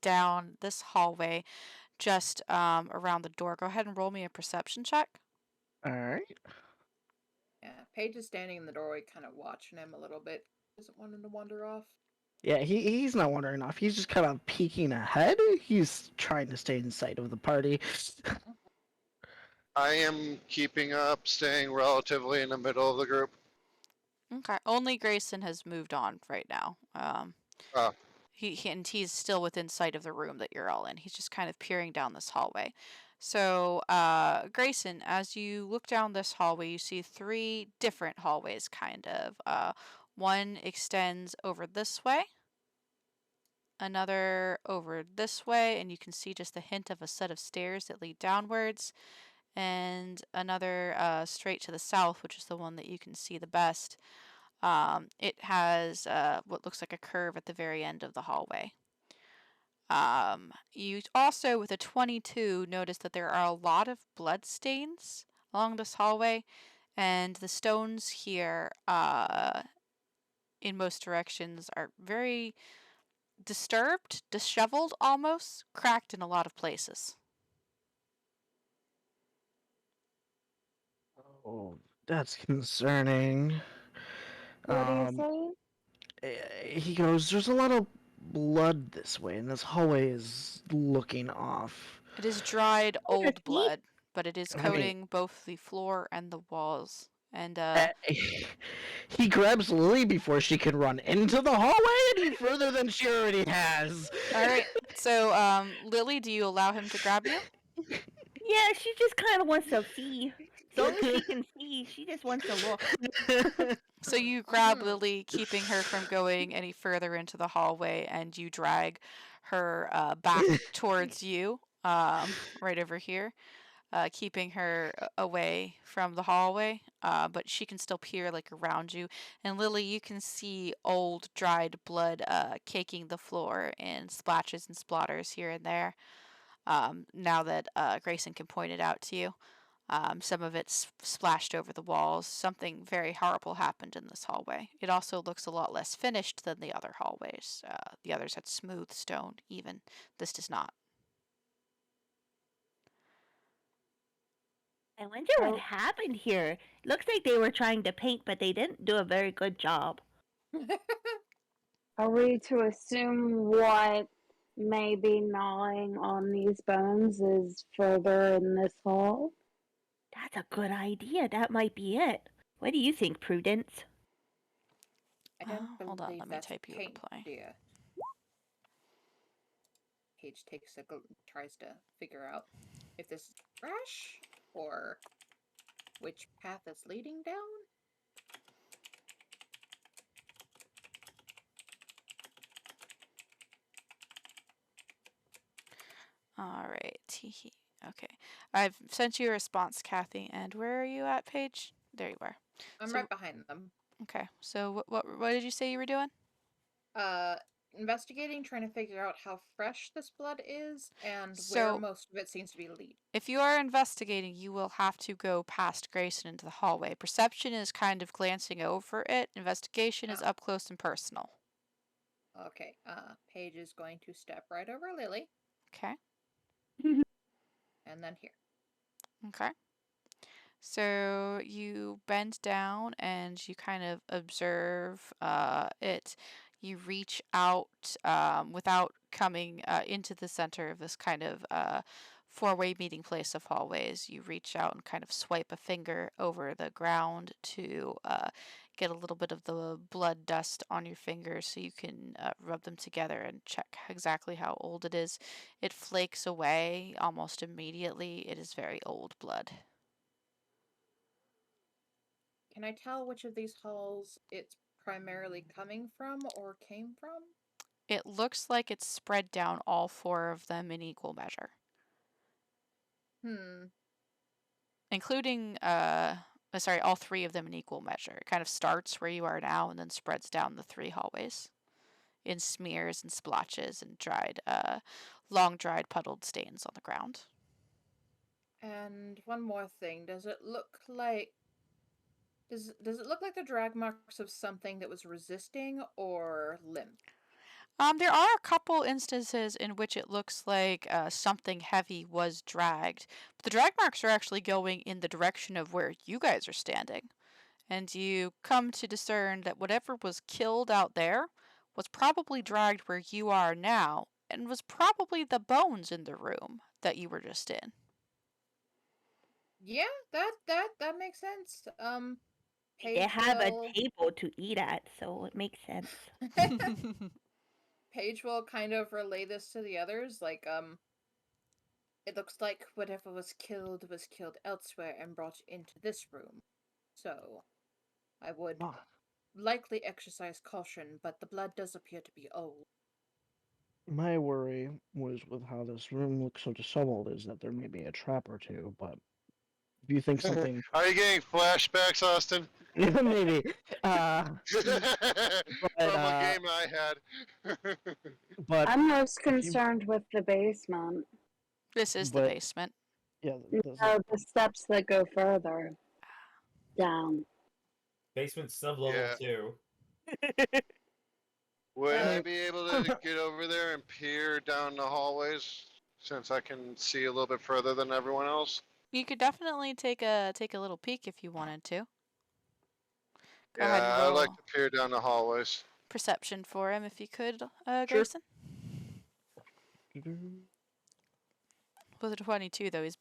down this hallway just, around the door. Go ahead and roll me a perception check. All right. Yeah, Paige is standing in the doorway, kind of watching him a little bit. Doesn't want him to wander off. Yeah, he's not wandering off. He's just kind of peeking ahead. He's trying to stay in sight of the party. I am keeping up, staying relatively in the middle of the group. Okay. Only Grayson has moved on right now. Oh. He's still within sight of the room that you're all in. He's just kind of peering down this hallway. So, Grayson, as you look down this hallway, you see 3 different hallways, kind of. One extends over this way, another over this way, and you can see just a hint of a set of stairs that lead downwards, and another straight to the south, which is the one that you can see the best. It has what looks like a curve at the very end of the hallway. You also, with a 22, notice that there are a lot of blood stains along this hallway, and the stones here, in most directions, are very disturbed, disheveled almost, cracked in a lot of places. Oh, that's concerning. what do you say? He goes, there's a lot of blood this way, and this hallway is looking off. It is dried Oh, old that's neat. blood, but it is I mean- coating both the floor and the walls. And He grabs Lily before she can run into the hallway any further than she already has. all right. So, Lily, do you allow him to grab you? Yeah, she just kind of wants to see. So long as she can see, she just wants to look. So you grab Lily, keeping her from going any further into the hallway, and you drag her back towards you, right over here, keeping her away from the hallway. But she can still peer like around you. And Lily, you can see old dried blood caking the floor in splashes and splatters here and there. Now that Grayson can point it out to you. Some of it's splashed over the walls. Something very horrible happened in this hallway. It also looks a lot less finished than the other hallways. The others had smooth stone, even. This does not. I wonder what happened here. Looks like they were trying to paint, but they didn't do a very good job. Are we to assume what may be gnawing on these bones is further in this hall? That's a good idea. That might be it. What do you think, Prudence? I don't Hold on, believe let me that's type you a paint, reply. dear. Paige takes a tries to figure out if this is trash or which path it's leading down. All right. Teehee. Okay. I've sent you a response, Kathy. And where are you at, Paige? There you are. I'm So- right behind them. Okay. So what did you say you were doing? Investigating, trying to figure out how fresh this blood is and where So most of it seems to be lead. if you are investigating, you will have to go past Grayson into the hallway. Perception is kind of glancing over it. Investigation is Oh. up close and personal. Okay. Paige is going to step right over Lily, Okay. and then here. Okay. So you bend down and you kind of observe it. You reach out without coming into the center of this kind of four-way meeting place of hallways. You reach out and kind of swipe a finger over the ground to get a little bit of the blood dust on your fingers so you can rub them together and check exactly how old it is. It flakes away almost immediately. It is very old blood. Can I tell which of these halls it's primarily coming from or came from? It looks like it's spread down all four of them in equal measure, Hmm. including sorry, all three of them in equal measure. It kind of starts where you are now and then spreads down the three hallways in smears and splotches and long dried puddled stains on the ground. And one more thing. Does it look like the drag marks of something that was resisting or limp? There are a couple instances in which it looks like something heavy was dragged, but the drag marks are actually going in the direction of where you guys are standing. And you come to discern that whatever was killed out there was probably dragged where you are now, and was probably the bones in the room that you were just in. Yeah, that makes sense. They Paige have will a table to eat at, so it makes sense. Paige will kind of relay this to the others, like, it looks like whatever was killed elsewhere and brought into this room. So, I would Ah, likely exercise caution, but the blood does appear to be old. my worry was with how this room looks so disheveled is that there may be a trap or two, but if you think something Are you getting flashbacks, Austin? maybe From but a game I had. but I'm most if you concerned with the basement. This is the but basement. yeah, The steps that go further down. Basement sublevel Yeah. 2. Would I Uh, be able to get over there and peer down the hallways since I can see a little bit further than everyone else? You could definitely take a little peek if you wanted to. Go ahead and Yeah, I'd like roll to peer down the hallways. perception for him if you could, Sure. Grayson. With a 22, though, he's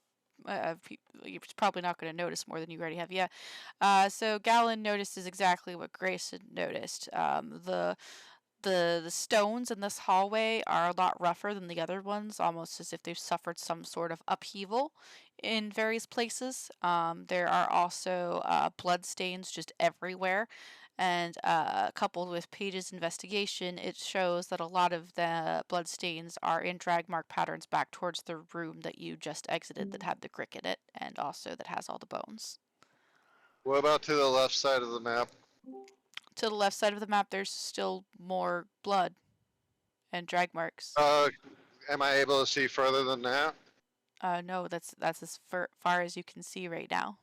probably not going to notice more than you already have. Yeah. So Gallon notices exactly what Grayson noticed. The stones in this hallway are a lot rougher than the other ones, almost as if they've suffered some sort of upheaval in various places. There are also blood stains just everywhere. And coupled with Paige's investigation, it shows that a lot of the blood stains are in drag mark patterns back towards the room that you just exited that had the crick in it, and also that has all the bones. What about to the left side of the map? To the left side of the map, there's still more blood and drag marks. Am I able to see further than that? No, that's as far as you can see right now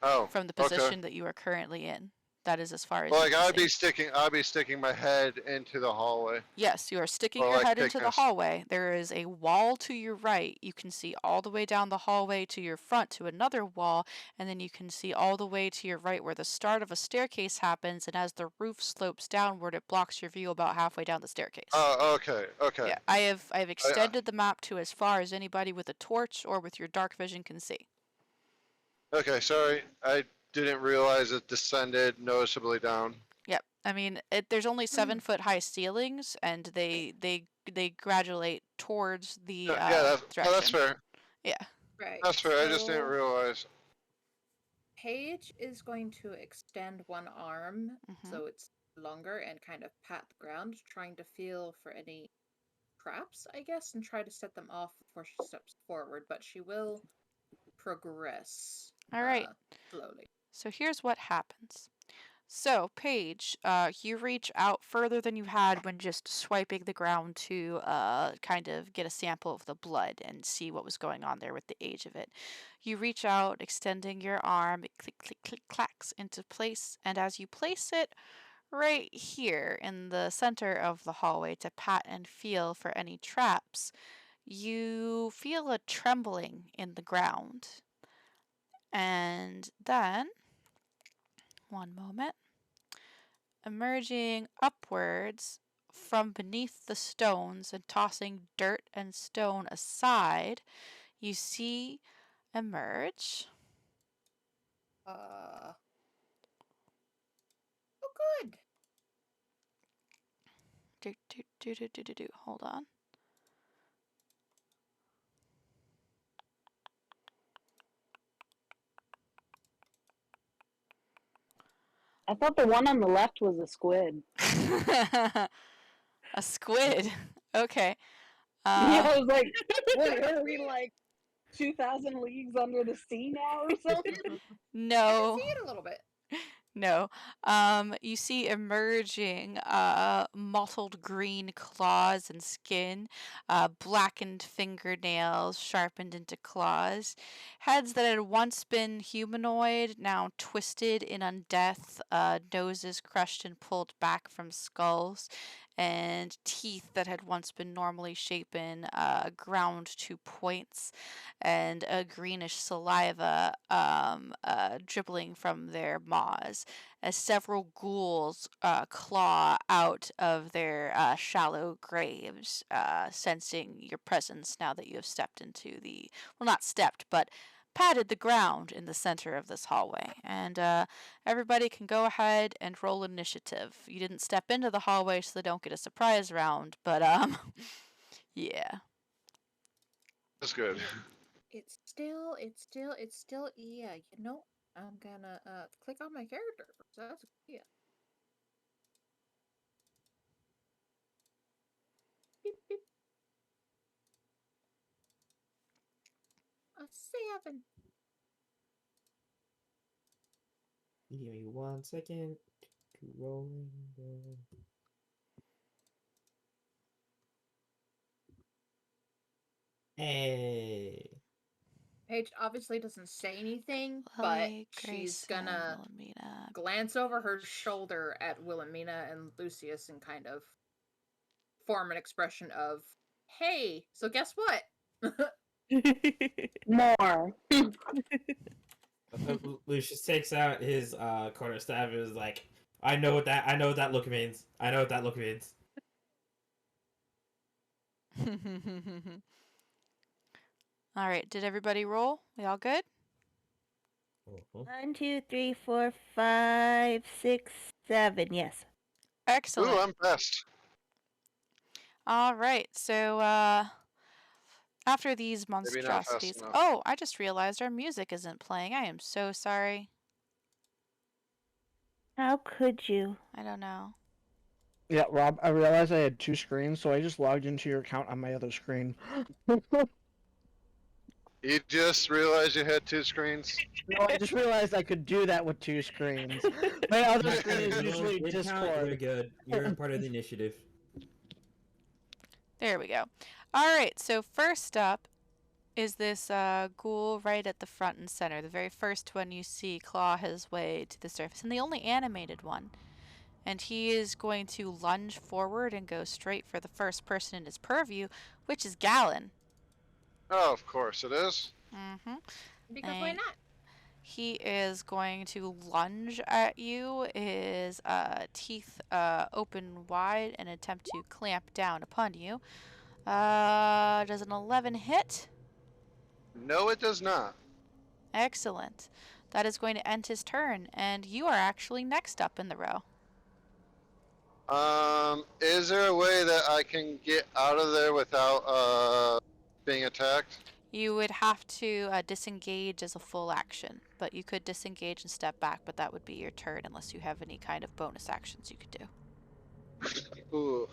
Oh, from the okay. position that you are currently in. That is as far as Well, you like can see. I'd be sticking my head into the hallway. Yes, you are sticking Or your like head into the thickness. hallway. There is a wall to your right. You can see all the way down the hallway to your front to another wall, and then you can see all the way to your right where the start of a staircase happens, and as the roof slopes downward, it blocks your view about halfway down the staircase. Oh, okay, okay. Yeah, I have extended the map to as far as anybody with a torch or with your dark vision can see. Okay, sorry. I didn't realize it descended noticeably down. Yep. I mean, there's only 7-foot high ceilings, and they graduate towards the Yeah, direction. that's fair. Yeah. right. That's fair. I just didn't So realize. Paige is going to extend one arm Mhm. so it's longer and kind of pat the ground, trying to feel for any traps, I guess, and try to set them off before she steps forward, but she will progress All right. slowly. So here's what happens. So, Paige, you reach out further than you had when just swiping the ground to kind of get a sample of the blood and see what was going on there with the age of it. You reach out, extending your arm, it click, click, click, clacks into place, and as you place it right here in the center of the hallway to pat and feel for any traps, you feel a trembling in the ground. And then, one moment. Emerging upwards from beneath the stones and tossing dirt and stone aside, you see emerge. Oh, good. Hold on. I thought the one on the left was a squid. A squid. Okay. Yeah, I was like, what, are we like 2,000 leagues under the sea now or something? I can No. see it a little bit. No. You see emerging mottled green claws and skin, blackened fingernails sharpened into claws, heads that had once been humanoid, now twisted in undeath, noses crushed and pulled back from skulls, and teeth that had once been normally shapen, ground to points, and a greenish saliva dribbling from their maws as several ghouls claw out of their shallow graves, sensing your presence now that you have stepped into the, well, not stepped, but patted the ground in the center of this hallway. And everybody can go ahead and roll initiative. You didn't step into the hallway, so they don't get a surprise round, but yeah. That's good. It's still yeah. You know, I'm gonna click on my character. So that's yeah. Beep beep. A 7. Give me 1 second. Rolling. Hey. Paige obviously doesn't say anything, but Lily, she's Grace, and gonna Wilhelmina. glance over her shoulder at Wilhelmina and Lucius and kind of form an expression of, "Hey, so guess what?" More. Lucius takes out his quarterstaff and is like, I know what that look means. I know what that look means. All right, did everybody roll? We all good? 1, 2, 3, 4, 5, 6, 7. Yes. Excellent. Ooh, I'm best. All right, so after these Maybe not fast monstrosities. enough. Oh, I just realized our music isn't playing. I am so sorry. How could you? I don't know. Yeah, Rob, I realized I had 2 screens, so I just logged into your account on my other screen. You just realized you had 2 screens? No, I just realized I could do that with 2 screens. My other screen is You're usually Discord. good. You're a part of the initiative. There we go. All right, so first up is this ghoul right at the front and center. The very first one you see claw his way to the surface, and the only animated one. And he is going to lunge forward and go straight for the first person in his purview, which is Gallon. Oh, of course it is. Mm-hmm. Because why not? He is going to lunge at you, his teeth open wide, and attempt to clamp down upon you. Does an 11 hit? No, it does not. Excellent. That is going to end his turn, and you are actually next up in the row. Is there a way that I can get out of there without being attacked? You would have to disengage as a full action, but you could disengage and step back, but that would be your turn unless you have any kind of bonus actions you could do. Ooh.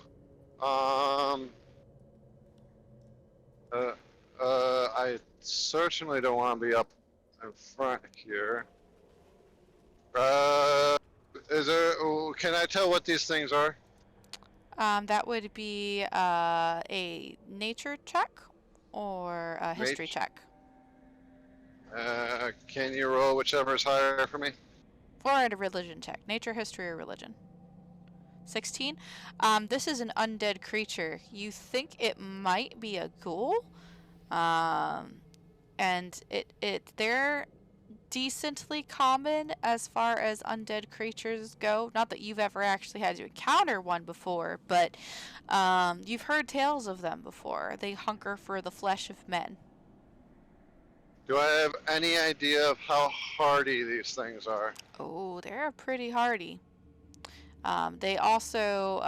certainly don't want to be up in front here. Is there? Can I tell what these things are? That would be a nature check or a history Nat- check. Can you roll whichever is higher for me? Or a religion check. Nature, history, or religion. 16. This is an undead creature. You think it might be a ghoul. And they're decently common as far as undead creatures go. Not that you've ever actually had to encounter one before, but you've heard tales of them before. They hunker for the flesh of men. Do I have any idea of how hardy these things are? Oh, they're pretty hardy. They also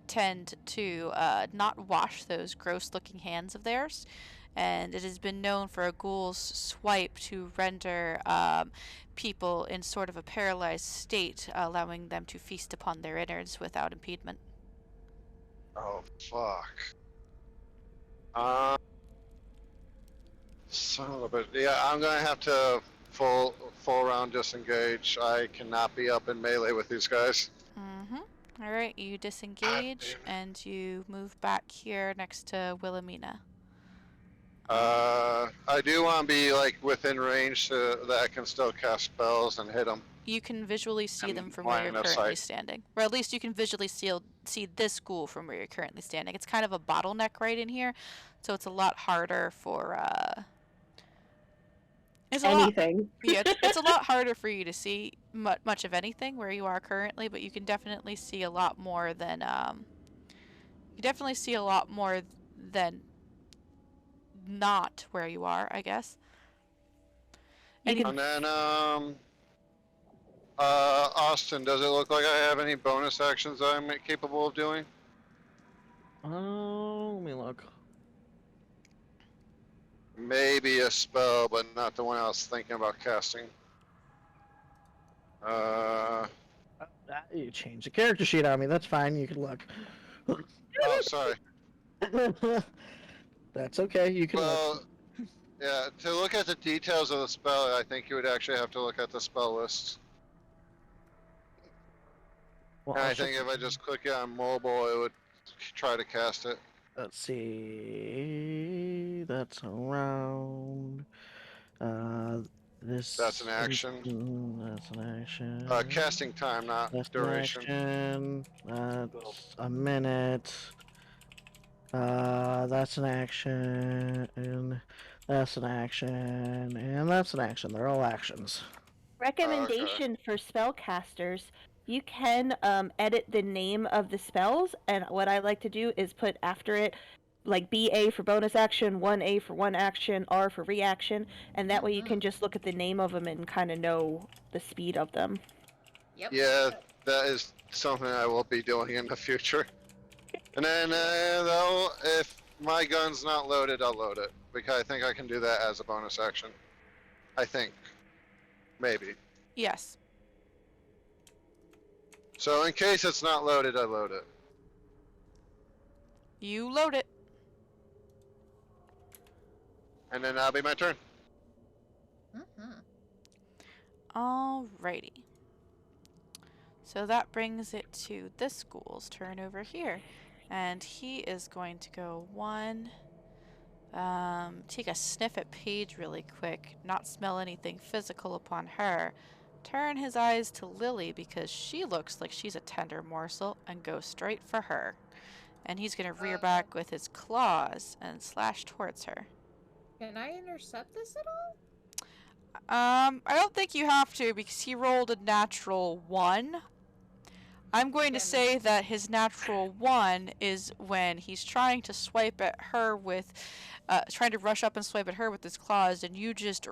tend to not wash those gross-looking hands of theirs, and it has been known for a ghoul's swipe to render people in sort of a paralyzed state, allowing them to feast upon their innards without impediment. Oh fuck. Son of a bitch. Yeah, I'm gonna have to full round disengage. I cannot be up in melee with these guys. Mm-hmm. Alright, you disengage, and you move back here next to Wilhelmina. I do want to be like within range so that I can still cast spells and hit them. You can visually see And them from where you're line of currently sight. standing. Or at least you can visually see this ghoul from where you're currently standing. It's kind of a bottleneck right in here, so it's a lot harder for, Anything. it's a lot harder for you to see much of anything where you are currently, but you can definitely see a lot more than, not where you are, I guess. You can And then, Austin, does it look like I have any bonus actions I'm capable of doing? Oh, let me look. Maybe a spell, but not the one I was thinking about casting. You changed the character sheet on me. That's fine. You can look. Oh, sorry. That's okay. You can look. Well, yeah, to look at the details of the spell, I think you would actually have to look at the spell list. Well, And I'll I think if I just click it on mobile, it would try to cast it. Let's see. That's around. This. That's an action. That's an action. Casting time, not That's duration. an action. That's a minute. That's an action. That's an action. And that's an action. They're all actions. recommendation for spellcasters. You can edit the name of the spells, and what I like to do is put after it like BA for bonus action, 1A for one action, R for reaction, and that way you can just look at the name of them and kind of know the speed of them. Yep. Yeah, that is something I will be doing in the future. And then, though, if my gun's not loaded, I'll load it. Because I think I can do that as a bonus action. I think. Maybe. Yes. So in case it's not loaded, I load it. You load it. And then that'll be my turn. Alrighty. So that brings it to this ghoul's turn over here. And he is going to go take a sniff at Paige really quick, not smell anything physical upon her, turn his eyes to Lily because she looks like she's a tender morsel, and go straight for her. And he's going to rear back with his claws and slash towards her. Can I intercept this at all? I don't think you have to because he rolled a natural 1. I'm going to say that his natural 1 is when he's trying to swipe at her with, trying to rush up and swipe at her with his claws, and you just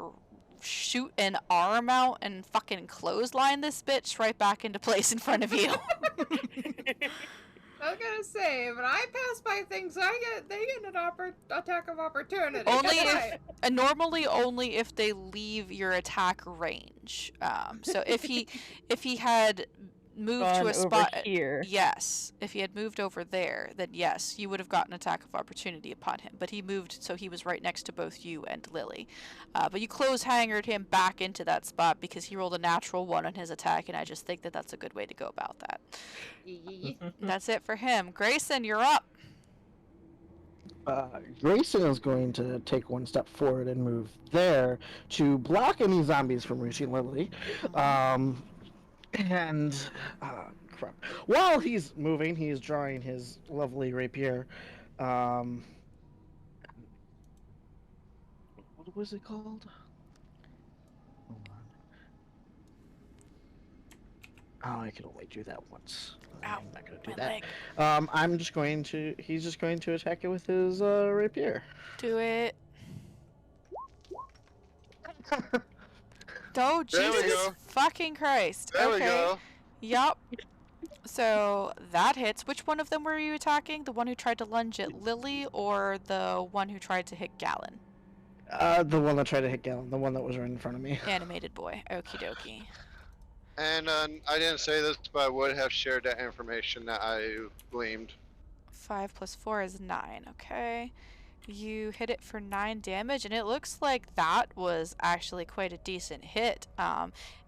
shoot an arm out and fucking clothesline this bitch right back into place in front of you. I was gonna say, when I pass by things, they get an attack of opportunity. Normally only if they leave your attack range. So if he had moved to Gone a over spot. here. Yes, if he had moved over there, then yes, you would have gotten attack of opportunity upon him. But he moved, so he was right next to both you and Lily. But you close hangered him back into that spot because he rolled a natural 1 on his attack, and I just think that that's a good way to go about that. That's it for him. Grayson, you're up. Grayson is going to take one step forward and move there to block any zombies from reaching Lily. And crap. While he's moving, he's drawing his lovely rapier. What was it called? Hold on. Oh, I can only do that once. Ow, I'm not going to my do that. leg. I'm just going to. He's just going to attack it with his rapier. Do it. Oh, There we Jesus go. fucking Christ. There we Okay. go. Yup. So that hits. Which one of them were you attacking? The one who tried to lunge at Lily or the one who tried to hit Gallon? The one that tried to hit Gallon, the one that was right in front of me. Animated boy. Okie dokie. And I didn't say this, but I would have shared that information that I gleaned. 5 plus 4 is 9. Okay. You hit it for 9 damage, and it looks like that was actually quite a decent hit.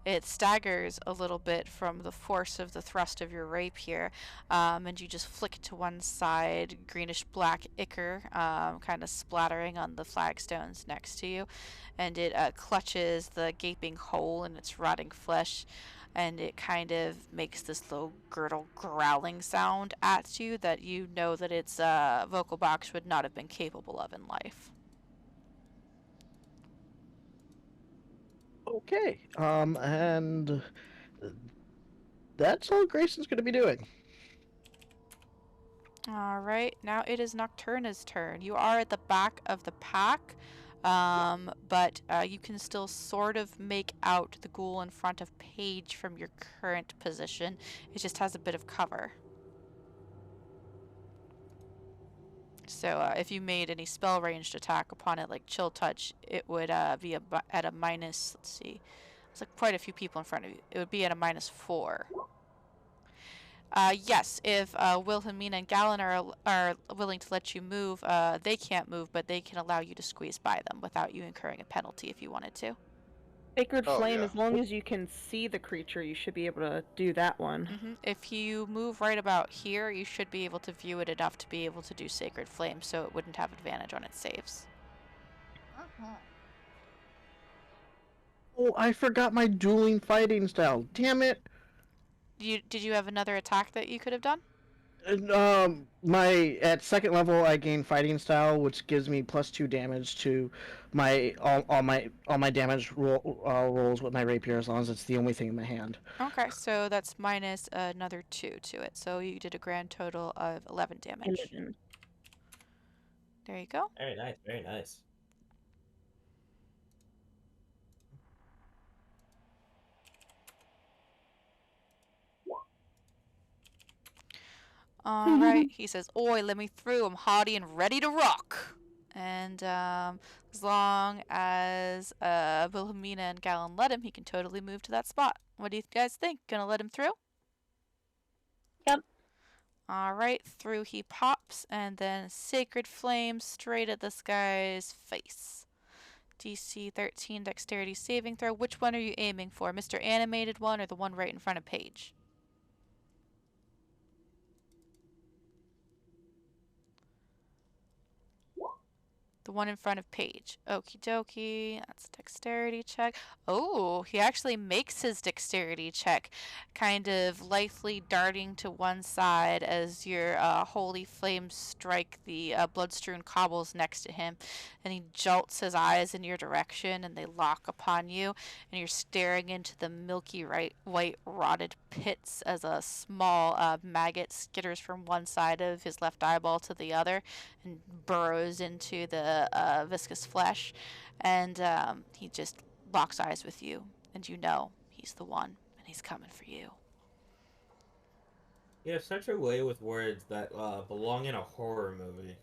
It staggers a little bit from the force of the thrust of your rapier, and you just flick it to one side, greenish black ichor, kind of splattering on the flagstones next to you, and it clutches the gaping hole in its rotting flesh, and it kind of makes this low gurgle growling sound at you that you know that its vocal box would not have been capable of in life. Okay. And that's all Grayson's going to be doing. Alright, now it is Nocturna's turn. You are at the back of the pack, but you can still sort of make out the ghoul in front of Paige from your current position. It just has a bit of cover. So if you made any spell ranged attack upon it, like Chill Touch, it would be at a minus, let's see, there's like quite a few people in front of you. It would be at a -4. Yes, if Wilhelmina and Gallon are willing to let you move, they can't move, but they can allow you to squeeze by them without you incurring a penalty if you wanted to. Sacred Oh, Flame, yeah. as long as you can see the creature, you should be able to do that one. If you move right about here, you should be able to view it enough to be able to do Sacred Flame, so it wouldn't have advantage on its saves. Oh, I forgot my dueling fighting style. Damn it. Did you have another attack that you could have done? My at second level I gain fighting style, which gives me +2 damage to my all my damage rolls with my rapier, as long as it's the only thing in my hand. Okay, so that's minus another 2 to it, so you did a grand total of 11 damage. 11. There you go. Very nice, very nice. All right, he says, "Oi, let me through. I'm hardy and ready to rock." And as long as Wilhelmina and Gallon let him, he can totally move to that spot. What do you guys think? Gonna let him through? Yep. All right, through he pops, and then Sacred Flame straight at this guy's face. DC 13 Dexterity saving throw. Which one are you aiming for, Mr. Animated one or the one right in front of Paige? The one in front of Paige. Okie dokie. That's a dexterity check. Oh, he actually makes his dexterity check, kind of lightly darting to one side as your holy flames strike the blood-strewn cobbles next to him. And he jolts his eyes in your direction, and they lock upon you. And you're staring into the milky white rotted pits as a small maggot skitters from one side of his left eyeball to the other and burrows into the viscous flesh, and he just locks eyes with you, and you know he's the one, and he's coming for you. You have such a way with words that belong in a horror movie.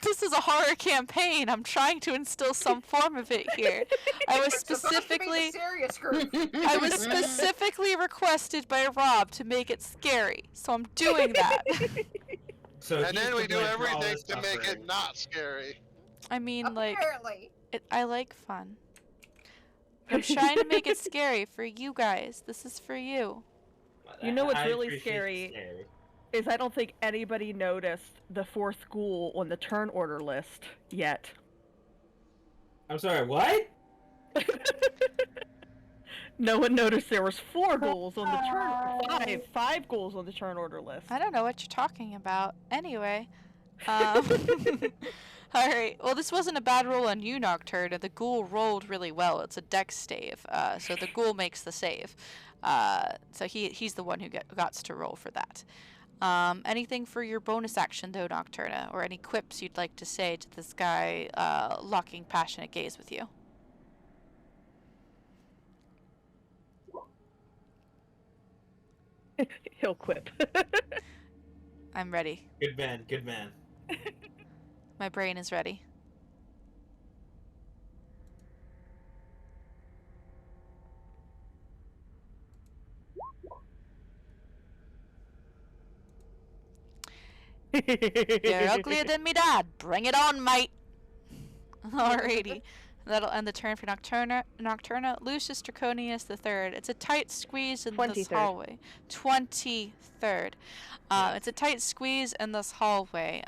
This is a horror campaign. I'm trying to instill some form of it here. I was It's supposed to be the specifically serious group. I was specifically requested by Rob to make it scary, so I'm doing that. So And he's then to we do blame for all everything this to make it suffering. not scary. I mean, like, Apparently. I like fun. I'm trying to make it scary for you guys. This is for you. You know what's I really appreciate the scary? Is I don't think anybody noticed the 4th ghoul on the turn order list yet. I'm sorry, what? No one noticed there was 4 ghouls on the turn. Five ghouls on the turn order list. I don't know what you're talking about. Anyway, all right. Well, this wasn't a bad roll on you, Nocturna. The ghoul rolled really well. It's a dex save, so the ghoul makes the save. So he's the one who got to roll for that. Anything for your bonus action, though, Nocturna, or any quips you'd like to say to this guy locking passionate gaze with you? He'll quip. I'm ready. Good man, good man. My brain is ready. You're uglier than me dad. Bring it on, mate. Alrighty. That'll end the turn for Nocturna. Lucius Draconius the Third. It's a tight squeeze in this 23rd. hallway. 23rd. It's a tight squeeze in this hallway.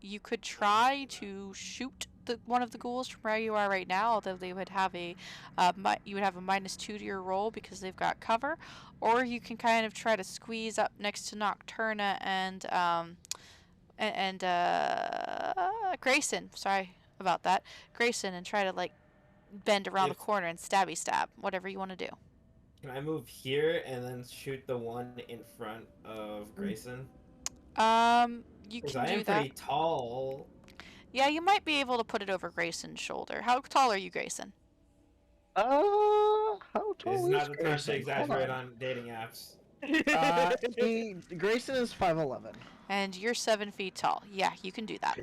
You could try to shoot one of the ghouls from where you are right now, although they would have you would have a -2 to your roll because they've got cover, or you can kind of try to squeeze up next to Nocturna and Grayson. Sorry about that, Grayson, and try to like bend around the corner and stabby stab, whatever you want to do. Can I move here and then shoot the one in front of Grayson? You Because can I do am that. pretty tall. Yeah, you might be able to put it over Grayson's shoulder. How tall are you, Grayson? How This tall is not is the time to Grayson? exaggerate on dating apps. Grayson is 5'11". And you're 7 feet tall. Yeah, you can do that.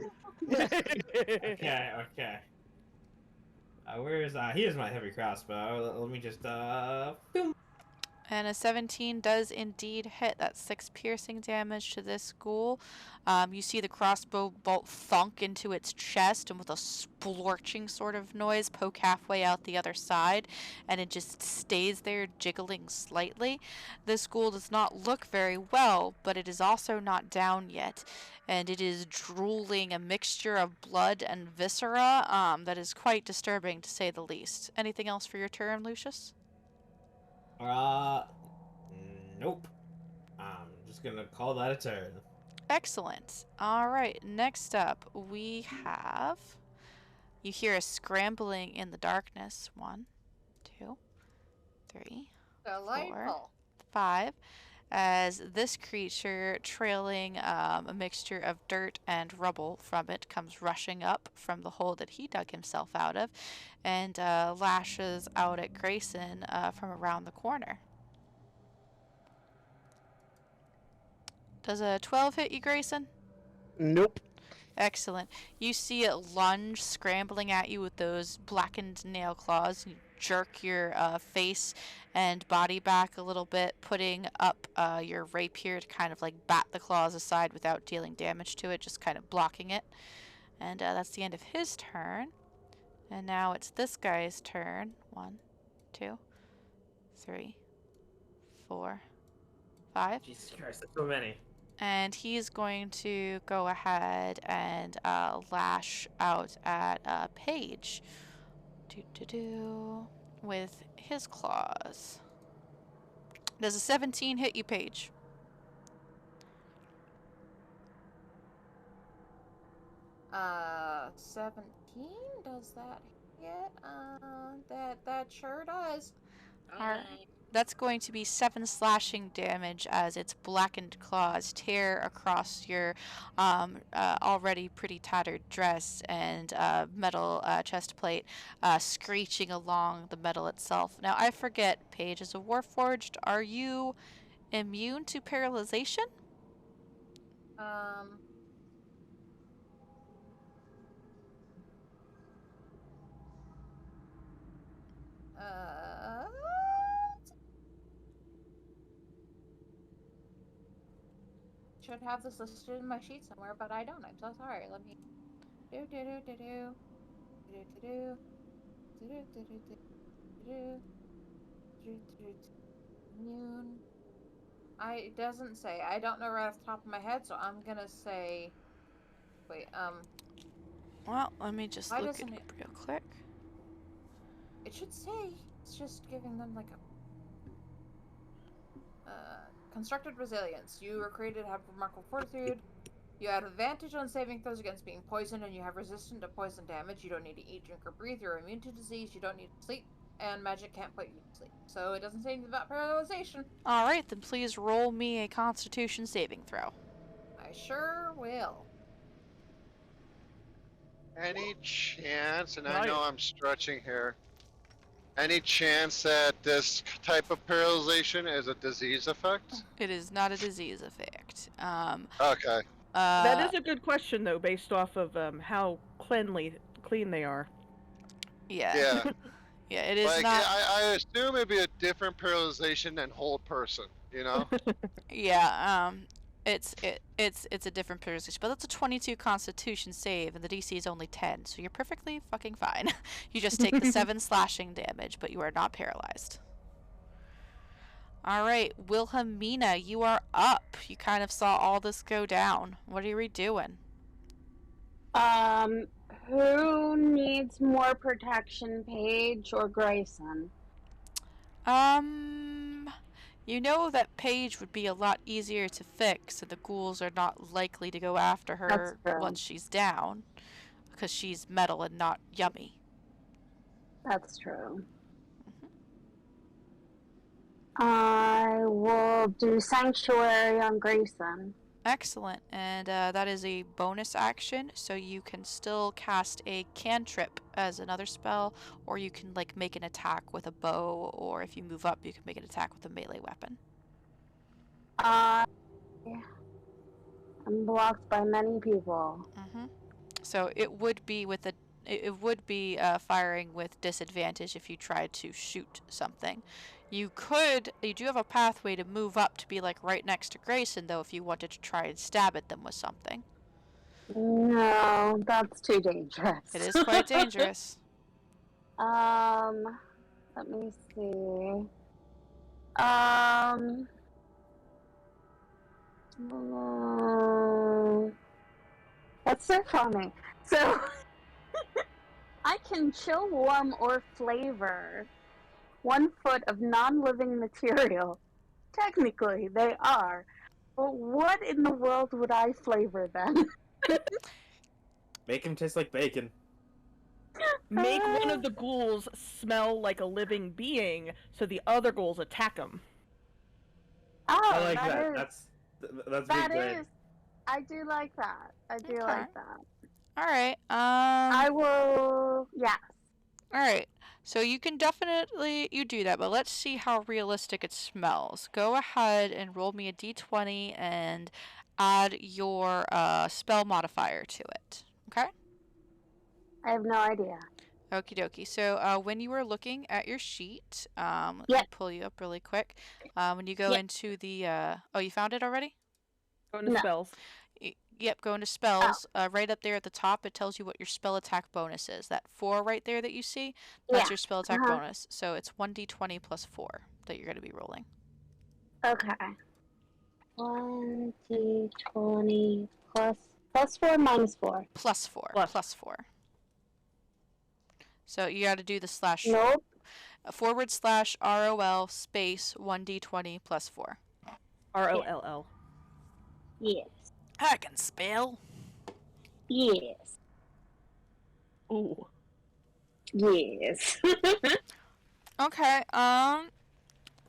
Okay. Where is here's my heavy crossbow. Let me just boom. And a 17 does indeed hit. That's 6 piercing damage to this ghoul. You see the crossbow bolt thunk into its chest and with a splorching sort of noise poke halfway out the other side, and it just stays there jiggling slightly. This ghoul does not look very well, but it is also not down yet, and it is drooling a mixture of blood and viscera that is quite disturbing to say the least. Anything else for your turn, Lucius? Nope. I'm just gonna call that a turn. Excellent. All right, next up we have. You hear a scrambling in the darkness. 1, 2, 3, Delightful. 5. As this creature, trailing a mixture of dirt and rubble from it, comes rushing up from the hole that he dug himself out of and lashes out at Grayson from around the corner. Does a 12 hit you, Grayson? Nope. Excellent. You see it lunge, scrambling at you with those blackened nail claws. You jerk your face and body back a little bit, putting up your rapier to kind of like bat the claws aside without dealing damage to it, just kind of blocking it. And that's the end of his turn. And now it's this guy's turn. 1, 2, 3, 4, 5. Jesus Christ, that's so many. And he's going to go ahead and lash out at Paige. With his claws. Does a 17 hit you, Paige? Uh, 17? Does that hit? That sure does. Alright. That's going to be 7 slashing damage as its blackened claws tear across your already pretty tattered dress and metal chest plate, screeching along the metal itself. Now, I forget, Paige, as a Warforged, are you immune to paralyzation? should have this listed in my sheet somewhere, but I don't. I'm so sorry. Let me do do do do do do do do do do do do do do do immune. It doesn't say. I don't know right off the top of my head, so I'm gonna say. Wait. Well, let me just Why look doesn't it it? up real quick. It should say. It's just giving them like a constructed resilience. You were created to have remarkable fortitude. You have advantage on saving throws against being poisoned, and you have resistant to poison damage. You don't need to eat, drink, or breathe. You're immune to disease. You don't need to sleep, and magic can't put you to sleep. So it doesn't say anything about paralyzation. Alright, then please roll me a Constitution saving throw. I sure will. Any chance, and I Right. know I'm stretching here, any chance that this type of paralyzation is a disease effect? It is not a disease effect. Okay. That is a good question, though, based off of how clean they are. Yeah. Yeah. Yeah, it is Like, not. I assume it'd be a different paralyzation than whole person, you know? Yeah, it's a different position, but that's a 22 Constitution save, and the DC is only 10, so you're perfectly fucking fine. You just take the 7 slashing damage, but you are not paralyzed. All right, Wilhelmina, you are up. You kind of saw all this go down. What are we doing? Who needs more protection, Paige or Grayson? You know that Paige would be a lot easier to fix, and the ghouls are not likely to go after That's her true. once she's down, because she's metal and not yummy. That's true. I will do Sanctuary on Grayson. Excellent, and that is a bonus action, so you can still cast a cantrip as another spell, or you can like make an attack with a bow, or if you move up, you can make an attack with a melee weapon. I'm blocked by many people. So it would be with firing with disadvantage if you tried to shoot something. You do have a pathway to move up to be like right next to Grayson, though, if you wanted to try and stab at them with something. No, that's too dangerous. It is quite dangerous. Let me see. That's so funny. So, I can chill, warm, or flavor 1 foot of non-living material. Technically, they are. But what in the world would I flavor them? Make him taste like bacon. Make one of the ghouls smell like a living being, so the other ghouls attack them. Oh, I like that. Is, That's that big brain. is. I do like that. I do Okay. like that. All right. I will. Yes. All right. So you can definitely do that, but let's see how realistic it smells. Go ahead and roll me a d20 and add your spell modifier to it. Okay? I have no idea. Okie dokie. So when you were looking at your sheet, let me Yep. pull you up really quick. When you go Yep. into the oh, you found it already? Go into No. spells. Yep, go into spells. Right up there at the top, it tells you what your spell attack bonus is. That 4 right there that you see, that's your spell attack bonus. So it's 1d20 plus 4 that you're going to be rolling. Okay. 1d20 plus 4 minus 4. Plus 4. Plus. Plus 4. So you got to do the slash. Nope. /ROL space 1d20 plus 4. ROLL. Yes. I can spell. Yes. Ooh. Yes. Okay.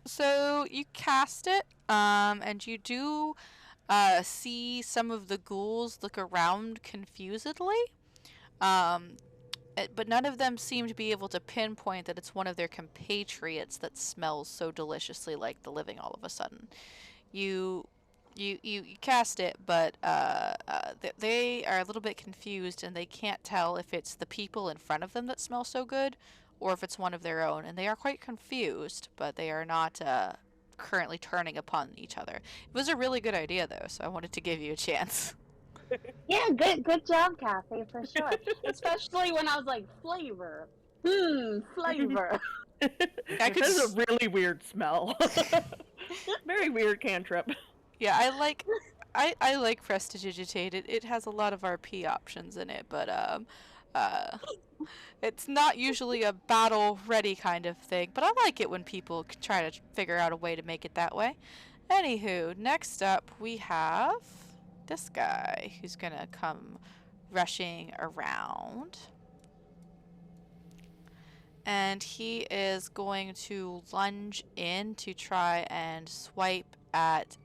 So you cast it. And you do see some of the ghouls look around confusedly. But none of them seem to be able to pinpoint that it's one of their compatriots that smells so deliciously like the living all of a sudden. You cast it, but they are a little bit confused, and they can't tell if it's the people in front of them that smell so good or if it's one of their own. And they are quite confused, but they are not currently turning upon each other. It was a really good idea, though, so I wanted to give you a chance. Yeah, good job, Kathy, for sure. Especially when I was like, flavor. Flavor. I could That is a really weird smell. Very weird cantrip. Yeah, I like Prestidigitate. It has a lot of RP options in it, but uh it's not usually a battle ready kind of thing, but I like it when people try to figure out a way to make it that way. Anywho, next up we have this guy who's gonna come rushing around. And he is going to lunge in to try and swipe at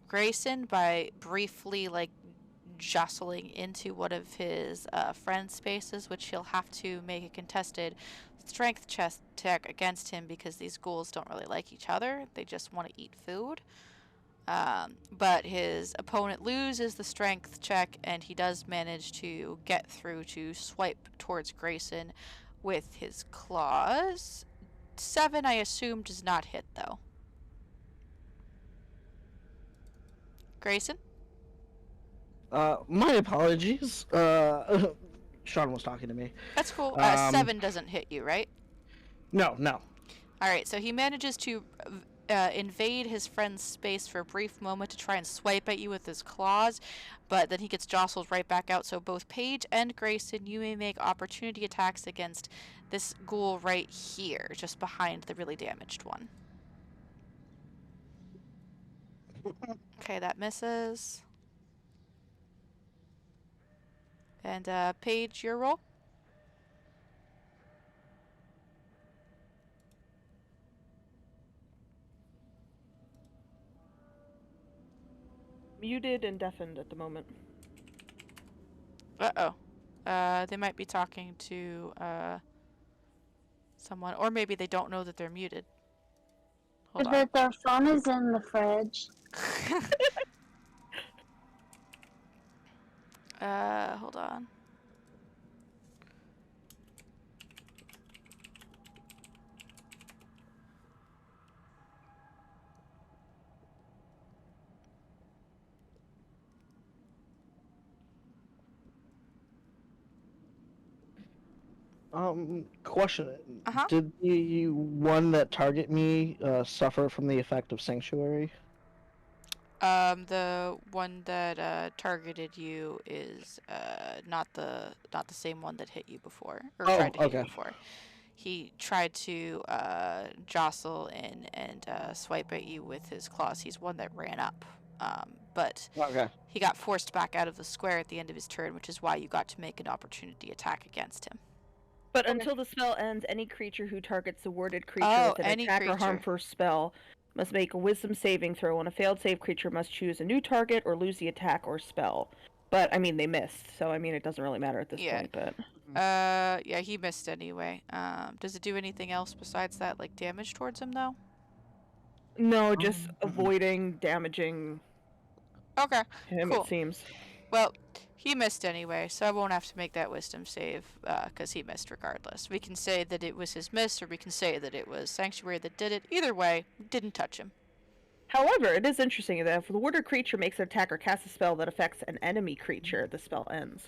Grayson by briefly like jostling into one of his friend spaces, which he'll have to make a contested strength check against him because these ghouls don't really like each other. They just want to eat food. But his opponent loses the strength check, and he does manage to get through to swipe towards Grayson with his claws. 7, I assume, does not hit, though. Grayson? My apologies. Sean was talking to me. That's cool. 7 doesn't hit you, right? No, no. Alright, so he manages to invade his friend's space for a brief moment to try and swipe at you with his claws, but then he gets jostled right back out. So both Paige and Grayson, you may make opportunity attacks against this ghoul right here, just behind the really damaged one. Okay, that misses. And Paige, your roll? Muted and deafened at the moment. Uh-oh. They might be talking to someone, or maybe they don't know that they're muted. Hold on. Their phone is in the fridge. Hold on. Question. Uh-huh. Did the one that target me suffer from the effect of Sanctuary? The one that targeted you is not the same one that hit you before, or tried to hit you before. He tried to jostle in and swipe at you with his claws. He's one that ran up, but he got forced back out of the square at the end of his turn, which is why you got to make an opportunity attack against him. But until the spell ends, any creature who targets the warded creature with an attack or harm first spell must make a wisdom saving throw. On a failed save, creature must choose a new target or lose the attack or spell. But, I mean, they missed, so, I mean, it doesn't really matter at this point, but... Yeah, he missed anyway. Does it do anything else besides that, like, damage towards him, though? No, just avoiding damaging him, cool. it seems. Well, he missed anyway, so I won't have to make that wisdom save, because he missed regardless. We can say that it was his miss, or we can say that it was Sanctuary that did it. Either way, didn't touch him. However, it is interesting that if the warded creature makes an attack or casts a spell that affects an enemy creature, the spell ends.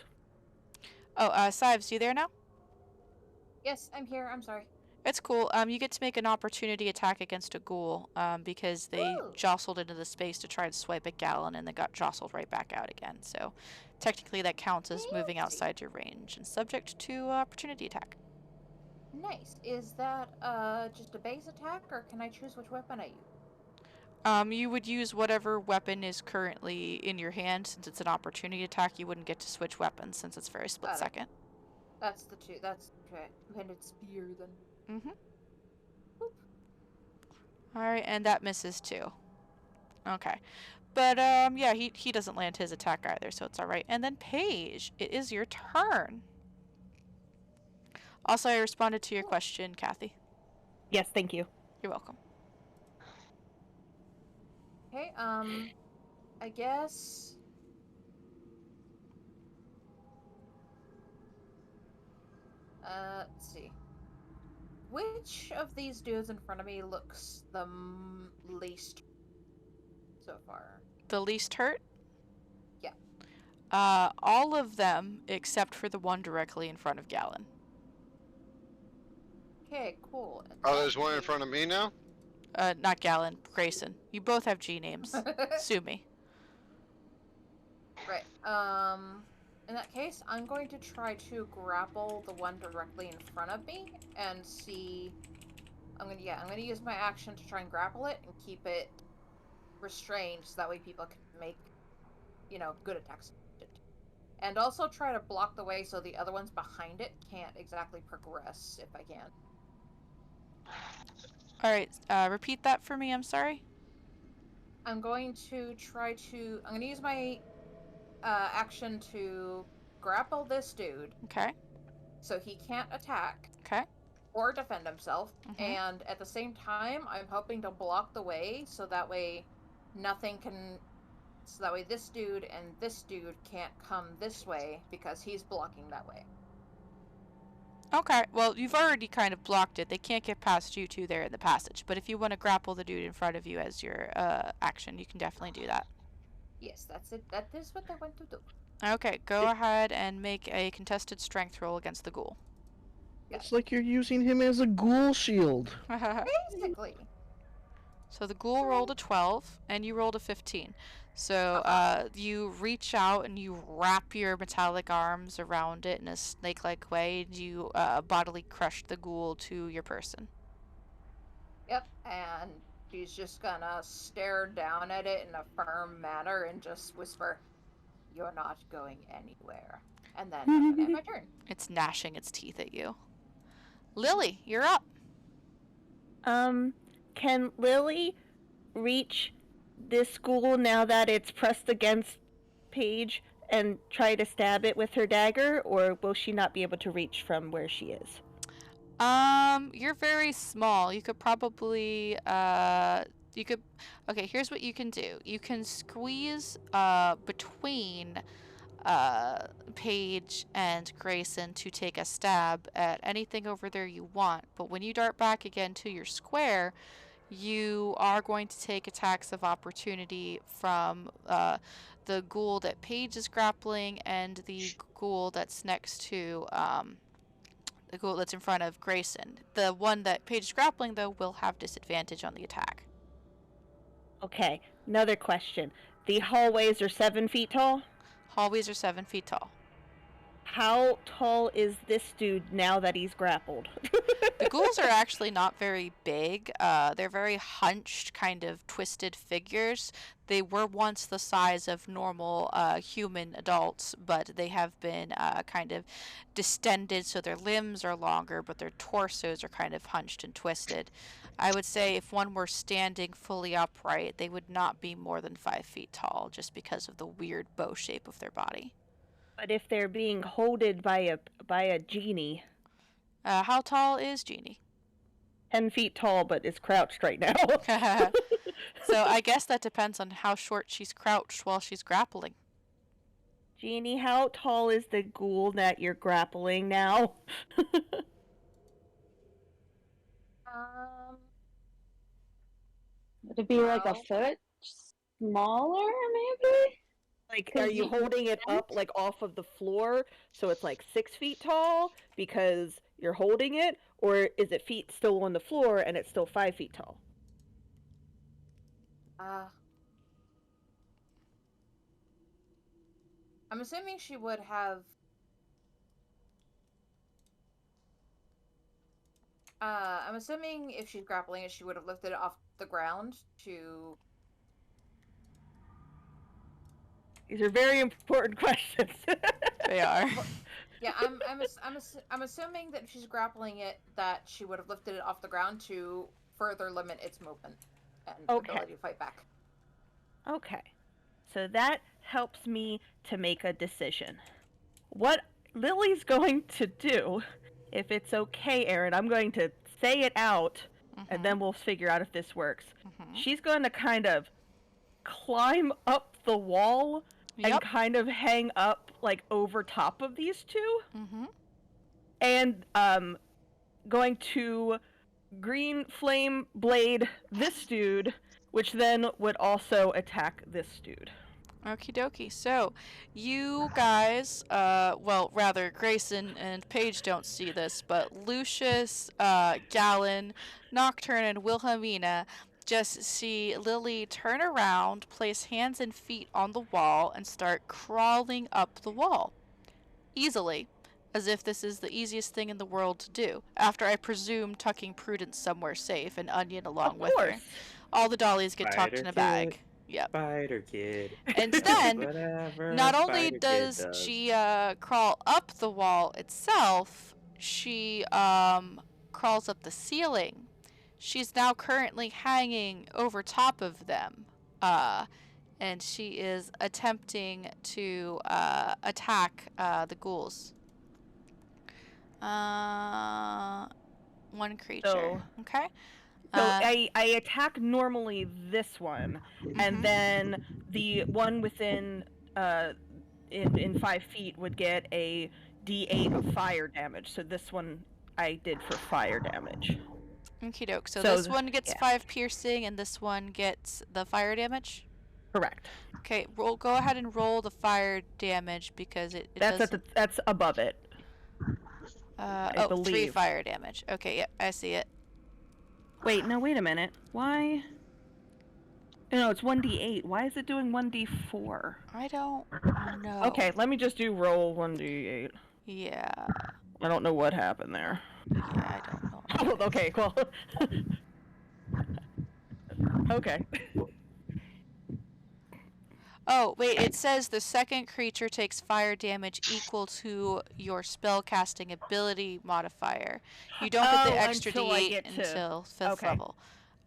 Oh, Sives, you there now? Yes, I'm here. I'm sorry. It's cool. You get to make an opportunity attack against a ghoul, because they jostled into the space to try and swipe at Gallon, and they got jostled right back out again. So, technically, that counts as moving outside your range and subject to opportunity attack. Nice. Is that just a base attack, or can I choose which weapon I use? You would use whatever weapon is currently in your hand. Since it's an opportunity attack, you wouldn't get to switch weapons since it's very split second. That's the two. That's okay. And it's spear then. Alright, and that misses too. Okay. But, yeah, he doesn't land his attack either, so it's alright. And then Paige, it is your turn. Also, I responded to your question, Kathy. Yes, thank you. You're welcome. Okay, I guess... let's see. Which of these dudes in front of me looks the least so far? The least hurt? Yeah. All of them except for the one directly in front of Gallon. Okay, cool. Oh, there's one in front of me now? Not Gallon, Grayson. You both have G names. Sue me. Right. In that case, I'm going to try to grapple the one directly in front of me and see. I'm gonna use my action to try and grapple it and keep it restrained, so that way people can make, good attacks. And also try to block the way so the other ones behind it can't exactly progress if I can. Alright, repeat that for me, I'm sorry. I'm going to use my action to grapple this dude. Okay. So he can't attack. Okay. Or defend himself. Mhm. And at the same time, I'm hoping to block the way so that way nothing can. So that way this dude and this dude can't come this way because he's blocking that way. Okay, well, you've already kind of blocked it. They can't get past you two there in the passage. But if you want to grapple the dude in front of you as your action, you can definitely do that. Yes, that's it. That is what I want to do. Okay, go ahead and make a contested strength roll against the ghoul. It's like you're using him as a ghoul shield. Basically. So the ghoul rolled a 12, and you rolled a 15. So you reach out and you wrap your metallic arms around it in a snake-like way, and you bodily crush the ghoul to your person. Yep, and she's just gonna stare down at it in a firm manner and just whisper, "You're not going anywhere." And then I'm gonna end my turn. It's gnashing its teeth at you. Lily, you're up. Can Lily reach this ghoul now that it's pressed against Paige and try to stab it with her dagger, or will she not be able to reach from where she is? You're very small. You could probably, okay, here's what you can do. You can squeeze, between, Paige and Grayson to take a stab at anything over there you want. But when you dart back again to your square, you are going to take attacks of opportunity from, the ghoul that Paige is grappling and the ghoul that's next to, the ghoul that's in front of Grayson. The one that Paige is grappling, though, will have disadvantage on the attack. Okay, another question. The hallways are 7 feet tall? Hallways are 7 feet tall. How tall is this dude now that he's grappled? The ghouls are actually not very big. They're very hunched, kind of twisted figures. They were once the size of normal human adults, but they have been kind of distended, so their limbs are longer, but their torsos are kind of hunched and twisted. I would say if one were standing fully upright, they would not be more than 5 feet tall, just because of the weird bow shape of their body. But if they're being holded by a genie, How tall is Jeannie? 10 feet tall, but is crouched right now. So I guess that depends on how short she's crouched while she's grappling. Jeannie, how tall is the ghoul that you're grappling now? Would it be like a foot smaller, maybe? Like, are you holding it up, like, off of the floor, so it's, like, 6 feet tall because you're holding it? Or is it feet still on the floor and it's still 5 feet tall? I'm assuming she would have. I'm assuming if she's grappling it, she would have lifted it off the ground to. These are very important questions. They are. Yeah, I'm assuming that if she's grappling it, that she would have lifted it off the ground to further limit its movement and ability to fight back. Okay. So that helps me to make a decision. What Lily's going to do, if it's okay, Aaron, I'm going to say it out, and then we'll figure out if this works. She's going to kind of climb up the wall and kind of hang up, like, over top of these two. And going to green flame blade this dude, which then would also attack this dude. Okie dokie. So, you guys, well, rather, Grayson and Paige don't see this, but Lucius, Gallon, Nocturne, and Wilhelmina just see Lily turn around, place hands and feet on the wall, and start crawling up the wall. Easily. As if this is the easiest thing in the world to do, after I presume tucking Prudence somewhere safe and Onion along Of with her. course. All the dollies get tucked Spider in a Kid. bag. Yep. Spider Kid. And Does then, whatever not a only Spider Kid does she crawl up the wall itself, she crawls up the ceiling. She's now currently hanging over top of them. And she is attempting to attack the ghouls. One creature. So- Okay. So I attack normally this one, and Mhm. then the one within in 5 feet would get a D8 of fire damage. So this one I did for fire damage. Okie doke. So So this one gets yeah. 5 piercing, and this one gets the fire damage. Correct. Okay, go ahead and roll the fire damage because it That's does. that's above it. I 3 believe. fire damage. Okay, yep, I see it. Wait, no, wait a minute. Why? No, it's 1d8. Why is it doing 1d4? I don't know. Okay, let me just do roll 1d8. Yeah. I don't know what happened there. Yeah, I don't know. Oh, okay, well. Okay. Oh, wait, it says the second creature takes fire damage equal to your spellcasting ability modifier. You don't get the extra until I D8 get to- until 5th okay. level.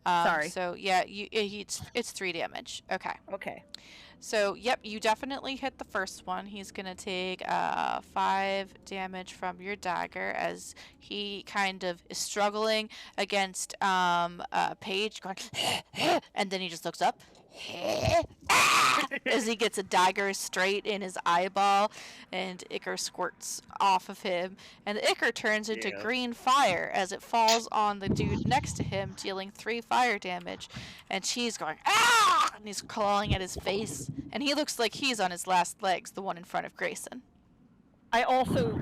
Sorry. So, yeah, it's 3 damage. Okay. Okay. So, yep, you definitely hit the first one. He's going to take 5 damage from your dagger as he kind of is struggling against Paige, going, and then he just looks up as he gets a dagger straight in his eyeball, and ichor squirts off of him, and the ichor turns into green fire as it falls on the dude next to him, dealing 3 fire damage, and she's going, ah! And he's clawing at his face, and he looks like he's on his last legs, the one in front of Grayson. I also,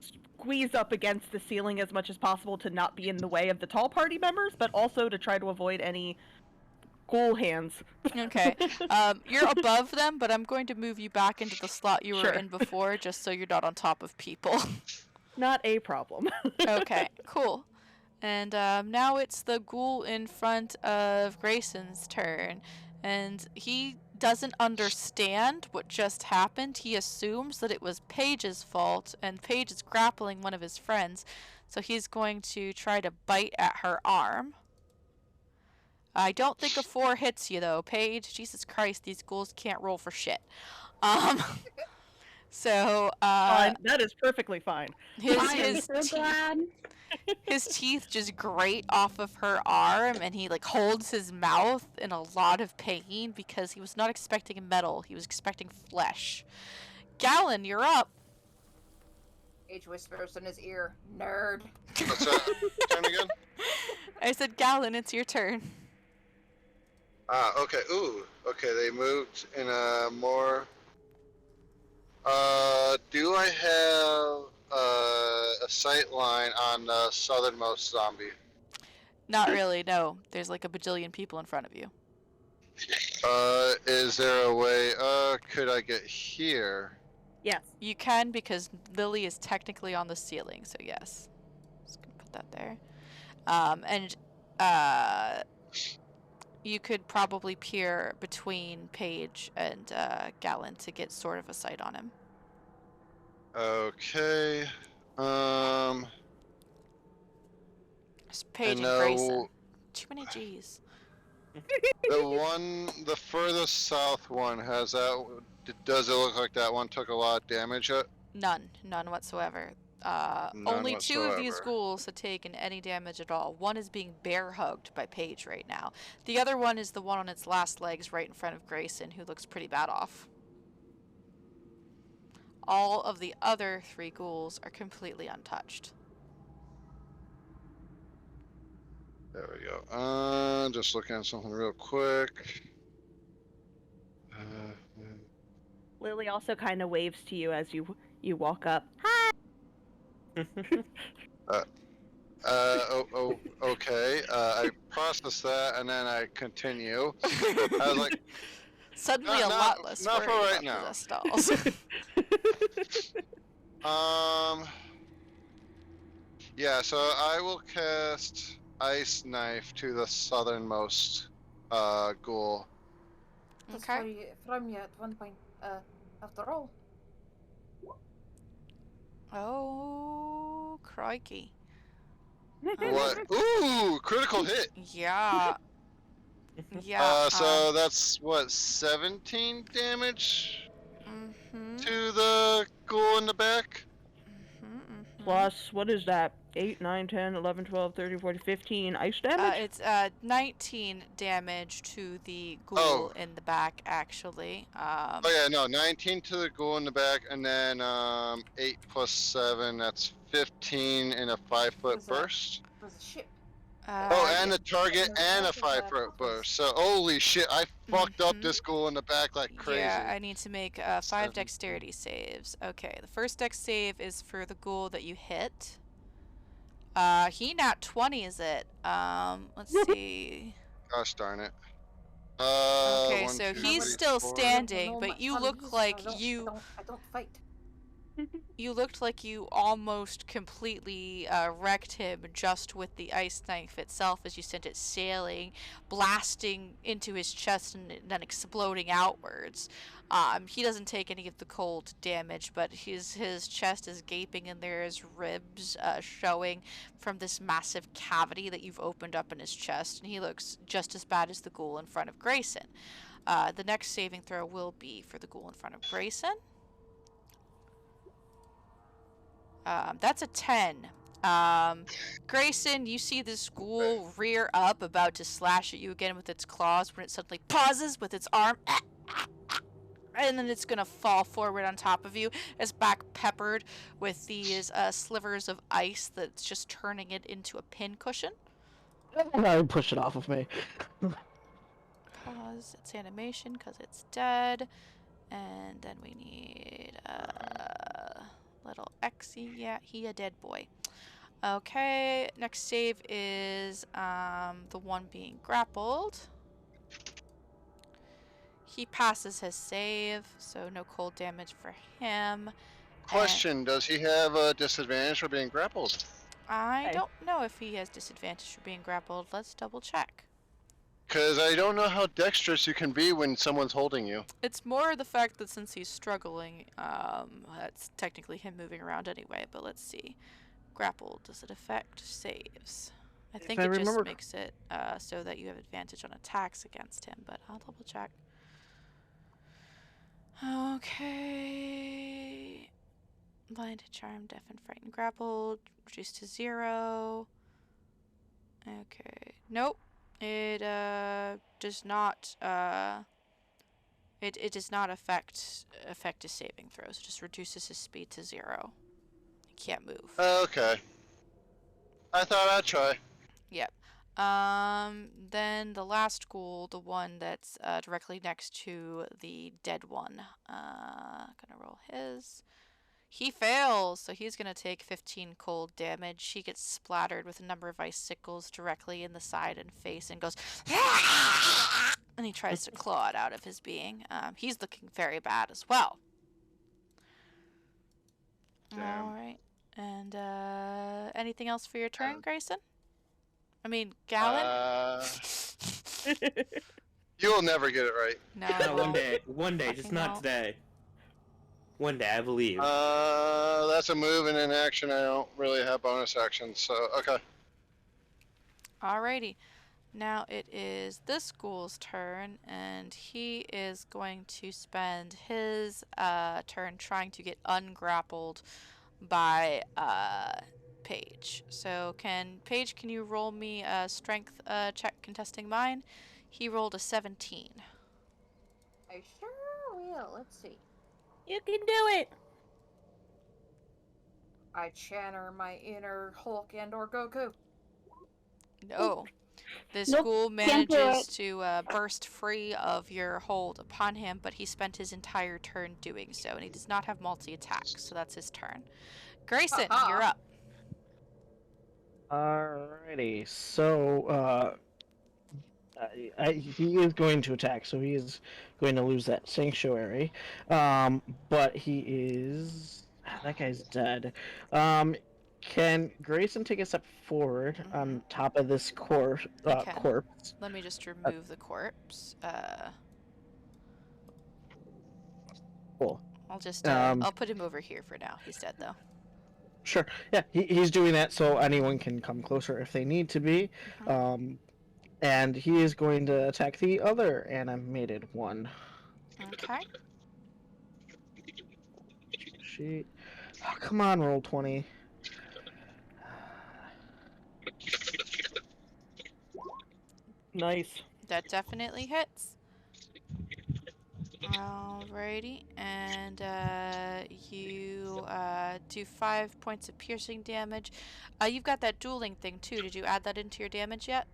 squeeze up against the ceiling as much as possible to not be in the way of the tall party members, but also to try to avoid any ghoul hands. Okay. You're above them, but I'm going to move you back into the slot you were Sure. in before, just so you're not on top of people. Not a problem. Okay, cool. And now it's the ghoul in front of Grayson's turn, and he doesn't understand what just happened. He assumes that it was Paige's fault, and Paige is grappling one of his friends, so he's going to try to bite at her arm. I don't think a 4 hits you, though, Paige. Jesus Christ, these ghouls can't roll for shit. So, Fine. That is perfectly fine. I am so glad. his teeth just grate off of her arm, and he holds his mouth in a lot of pain because he was not expecting metal. He was expecting flesh. Gallon, you're up. Paige whispers in his ear, "Nerd." What's that? Turn again? I said, Gallon, it's your turn. Okay. Ooh. Okay, they moved in a more... do I have a sight line on the southernmost zombie? Not really, no. There's like a bajillion people in front of you. Is there a way, could I get here? Yes. You can, because Lily is technically on the ceiling, so yes. Just gonna put that there. You could probably peer between Paige and Gallon to get sort of a sight on him. Okay. It's Paige and no- Grayson. Too many G's. The furthest south one, does it look like that one took a lot of damage yet? None whatsoever. None Only 2 of these whatsoever. ghouls have taken any damage at all. One is being bear hugged by Paige right now. The other one is the one on its last legs right in front of Grayson, who looks pretty bad off. All of the other 3 ghouls are completely untouched. There we go. Just looking at something real quick. Lily also kind of waves to you as you walk up. Okay. I process that and then I continue. I was like, Suddenly not, a not, lot less not for worried right about now. possessed dolls. Yeah. So I will cast Ice Knife to the southernmost ghoul. That's Okay. from you at one point. After all. Oh, crikey. What? Ooh, critical hit. Yeah. Yeah. So that's what, 17 damage Mm-hmm. to the ghoul in the back. Plus, what is that? 8, 9, 10, 11, 12, 13, 14, 15 ice damage? It's 19 damage to the Oh. ghoul in the back, actually. Oh yeah, no, 19 to the ghoul in the back, and then 8 plus 7, that's 15 in a 5-foot burst. Was a ship. Oh, and Yeah. the target and a 5-foot burst. So holy shit, I fucked up this ghoul in the back like crazy. Yeah, I need to make 5 7. dexterity saves. Okay, the first dex save is for the ghoul that you hit. He nat 20 is it? Let's see. Gosh darn it. Okay, 1, so 2, he's 3, still 4. standing, but you look like I don't fight. you looked like you almost completely wrecked him just with the ice knife itself as you sent it sailing, blasting into his chest and then exploding outwards. He doesn't take any of the cold damage, but his chest is gaping and there is ribs showing from this massive cavity that you've opened up in his chest, and he looks just as bad as the ghoul in front of Grayson. The next saving throw will be for the ghoul in front of Grayson. That's a 10. Grayson, you see this ghoul rear up, about to slash at you again with its claws, when it suddenly pauses with its arm, and then it's gonna fall forward on top of you, its back peppered with these slivers of ice that's just turning it into a pincushion. No, push it off of me. Pause its animation because it's dead. And then we need little Xy. Yeah, he a dead boy. Okay, next save is the one being grappled. He passes his save, so no cold damage for him. Question, does he have a disadvantage for being grappled? I don't know if he has disadvantage for being grappled. Let's double check. Because I don't know how dexterous you can be when someone's holding you. It's more the fact that since he's struggling, that's technically him moving around anyway, but let's see. Grappled, does it affect saves? I think it just makes it so that you have advantage on attacks against him, but I'll double check. Okay. Blinded, charmed, deafened, frightened, grappled, reduced to 0. Okay. Nope. It does not it does not affect his saving throws. It just reduces his speed to 0. He can't move. Okay. I thought I'd try. Yep. Then the last ghoul, the one that's directly next to the dead one. Gonna roll his. He fails, so he's gonna take 15 cold damage. He gets splattered with a number of icicles directly in the side and face and goes, and he tries to claw it out of his being. He's looking very bad as well. Damn. All right. And anything else for your turn, Grayson? I mean, Gallon? You'll never get it right. No, I won't. One day, just not won't. today. One day, I believe. That's a move and an action. I don't really have bonus actions, so okay. Alrighty. Now it is this ghoul's turn, and he is going to spend his turn trying to get ungrappled by Paige. So Paige, can you roll me a strength check contesting mine? He rolled a 17. I sure will. Let's see. You can do it! I channel my inner Hulk and or Goku. No. This Nope, ghoul can't do manages it. to burst free of your hold upon him, but he spent his entire turn doing so, and he does not have multi-attacks, so that's his turn. Grayson, you're Haha. up. Alrighty, so he is going to attack, so he is going to lose that sanctuary. But he is that guy's dead. Can Grayson take a step forward on top of this He can. corpse? Let me just remove the corpse. Cool. I'll just I'll put him over here for now. He's dead though. Sure. Yeah, he's doing that so anyone can come closer if they need to be. And he is going to attack the other animated one. Okay. She. Oh, come on, roll 20. Nice. That definitely hits. Alrighty, and you do 5 points of piercing damage. You've got that dueling thing too. Did you add that into your damage yet?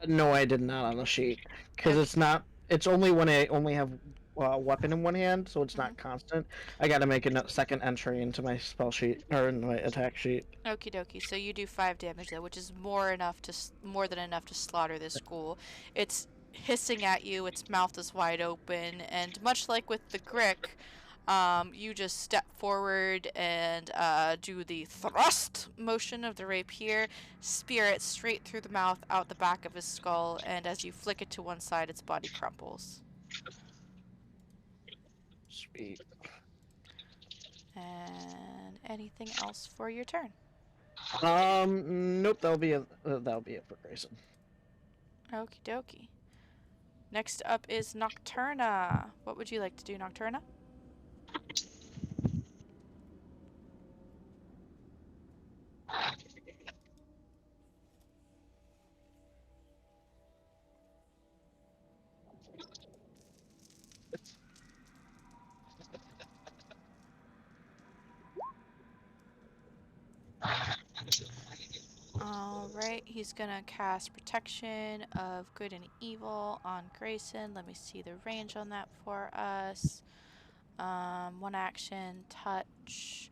No, I did not on the sheet because Okay. it's not. It's only when I only have weapon in one hand, so it's not constant. I got to make a second entry into my spell sheet or in my attack sheet. Okie dokie. So you do 5 damage though, which is more than enough to slaughter this ghoul. It's hissing at you. Its mouth is wide open, and much like with the Grick, you just step forward and do the thrust motion of the rapier, spear it straight through the mouth, out the back of his skull, and as you flick it to one side, its body crumples. Sweet. And anything else for your turn? Nope. That'll be it for Grayson. Okie dokie. Next up is Nocturna. What would you like to do, Nocturna? Alright, he's gonna cast Protection of Good and Evil on Grayson. Let me see the range on that for us. One action, touch.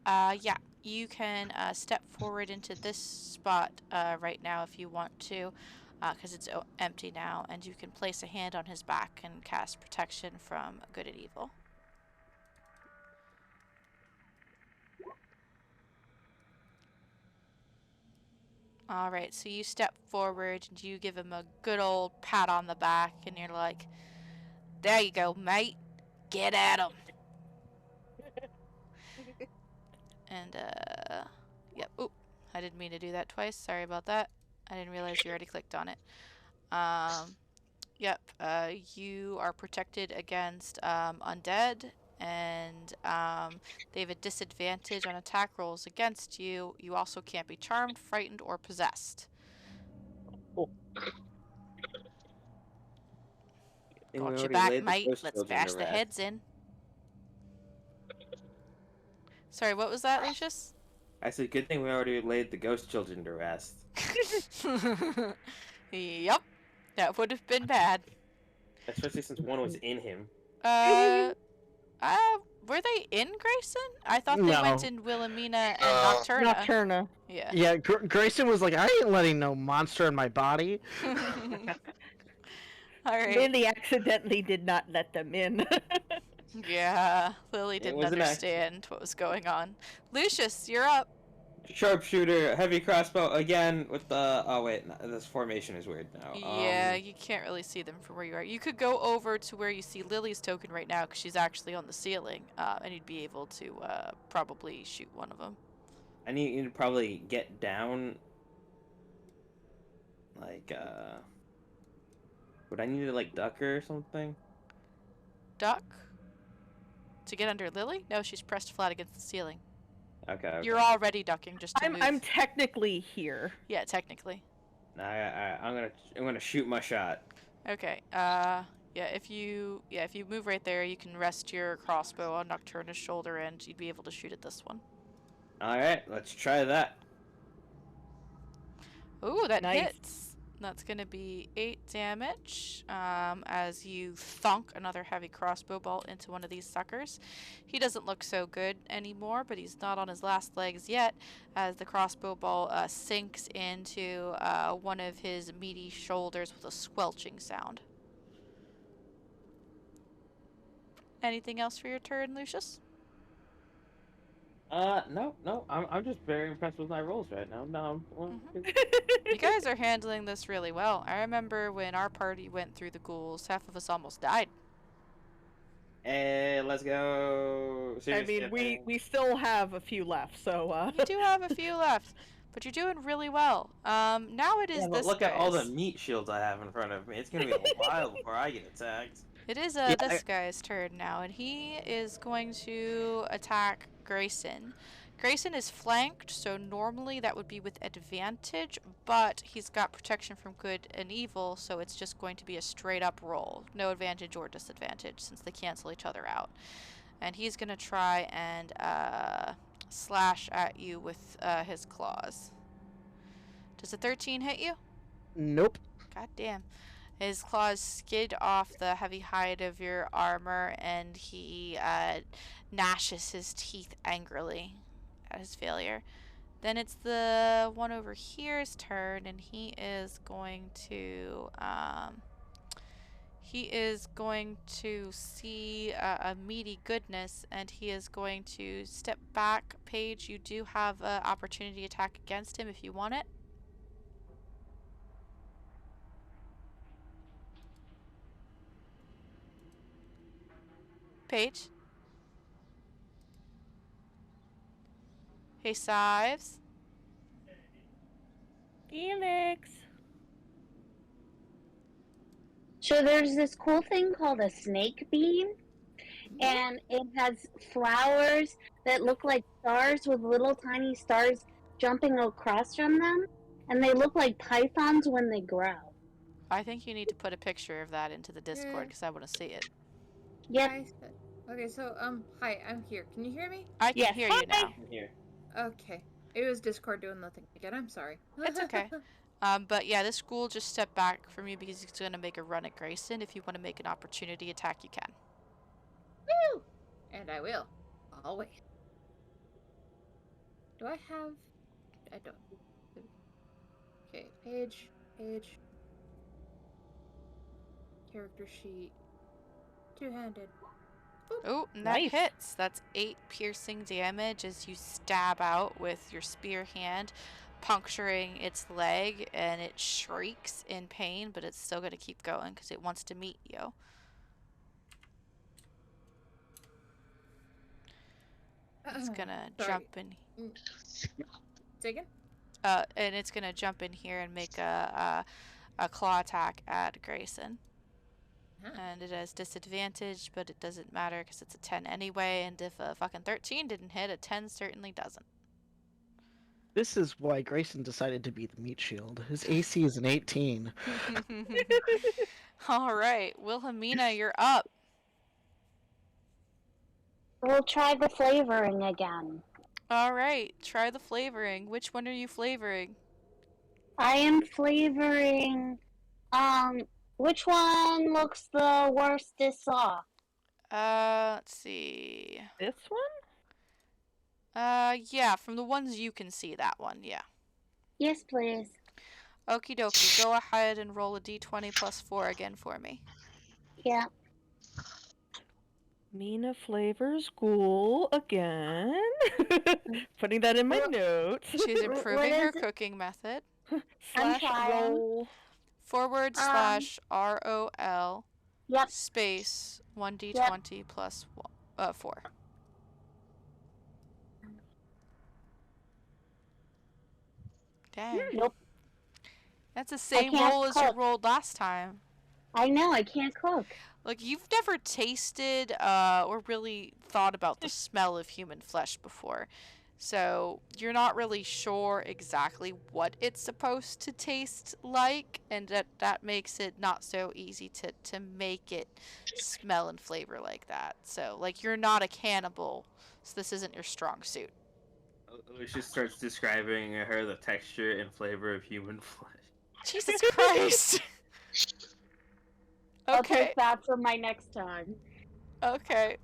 Yeah, you can step forward into this spot right now if you want to, because it's empty now, and you can place a hand on his back and cast Protection from Good and Evil. Alright, so you step forward and you give him a good old pat on the back, and you're like, there you go, mate. Get at him. And, yep. Oop. I didn't mean to do that twice. Sorry about that. I didn't realize you already clicked on it. Yep. You are protected against undead, and they have a disadvantage on attack rolls against you. You also can't be charmed, frightened, or possessed. Cool. Got your back, mate. Let's bash the heads in. Sorry, what was that, Lucius? I said, good thing we already laid the ghost children to rest. Yep. That would have been bad. Especially since one was in him. Were they in Grayson? I thought they No. went in Wilhelmina and Nocturna. Nocturna. Yeah. Yeah, Grayson was like, I ain't letting no monster in my body. Alright. Lily accidentally did not let them in. Yeah, Lily didn't was an understand what was going on. Lucius, you're up. Sharpshooter, heavy crossbow again with the. Oh wait, no, this formation is weird now. Yeah, you can't really see them from where you are. You could go over to where you see Lily's token right now, because she's actually on the ceiling, and you'd be able to probably shoot one of them. I need you to probably get down. Like, would I need to like duck her or something? Duck? To get under Lily? No, she's pressed flat against the ceiling. Okay. You're already ducking just to move. I'm technically here. Yeah, technically. I'm gonna shoot my shot. Okay. Yeah, if you move right there, you can rest your crossbow on Nocturna's shoulder, and you'd be able to shoot at this one. All right, let's try that. Ooh, that Nice. hits. That's going to be 8 damage as you thunk another heavy crossbow bolt into one of these suckers. He doesn't look so good anymore, but he's not on his last legs yet as the crossbow bolt sinks into one of his meaty shoulders with a squelching sound. Anything else for your turn, Lucius? No. I'm just very impressed with my rolls right now. No, You guys are handling this really well. I remember when our party went through the ghouls, half of us almost died. Hey, let's go. I Seriously, mean, we still have a few left, so You do have a few left, but you're doing really well. Now it is yeah, but this look at all the guy's. meat shields I have in front of me. It's gonna be a while before I get attacked. It is Yeah, this guy's turn now, and he is going to attack Grayson. Grayson is flanked, so normally that would be with advantage, but he's got protection from good and evil, so it's just going to be a straight up roll. No advantage or disadvantage, since they cancel each other out. And he's going to try and slash at you with his claws. Does a 13 hit you? Nope. God damn. His claws skid off the heavy hide of your armor, and he gnashes his teeth angrily at his failure. Then it's the one over here's turn, and he is going to see a meaty goodness, and he is going to step back. Paige, you do have an opportunity attack against him if you want it. Paige. Hey, Sives. Felix. So there's this cool thing called a snake bean, and it has flowers that look like stars with little tiny stars jumping across from them, and they look like pythons when they grow. I think you need to put a picture of that into the Discord because I want to see it. Yep. Okay, so hi, I'm here. Can you hear me? I can hear you now. I'm here. Okay. It was Discord doing nothing again. I'm sorry. It's okay. But yeah, this ghoul just stepped back from you because he's going to make a run at Grayson. If you want to make an opportunity attack, you can. Woo! And I will. Always. Do I have... I don't. Okay, page. Character sheet. Two-handed. Oh, and that Nice. hits. That's 8 piercing damage as you stab out with your spear hand, puncturing its leg, and it shrieks in pain, but it's still going to keep going because it wants to meet you. It's going to jump in. Say again? And it's going to jump in here and make a claw attack at Grayson. And it has disadvantage, but it doesn't matter because it's a 10 anyway, and if a fucking 13 didn't hit, a 10 certainly doesn't. This is why Grayson decided to be the meat shield. His AC is an 18. Alright, Wilhelmina, you're up. We'll try the flavoring again. Alright, try the flavoring. Which one are you flavoring? I am flavoring, which one looks the worstest off? Let's see. This one? Yeah, from the ones you can see, that one, yeah. Yes, please. Okie dokie, go ahead and roll a d20 plus 4 again for me. Yeah. Mina flavors ghoul again. Putting that in my notes. She's improving her is it? cooking method. Slash trying. roll. Forward slash ROL Yep. space 1d20 plus 4. Dang. Nope. That's the same can't roll as you cook. rolled last time. I know, I can't cook. Like, you've never tasted or really thought about the smell of human flesh before. So, you're not really sure exactly what it's supposed to taste like, and that makes it not so easy to make it smell and flavor like that. So, like, you're not a cannibal, so this isn't your strong suit. Lucius starts describing her the texture and flavor of human flesh. Jesus Christ. I'll Okay. take that for my next time. Okay.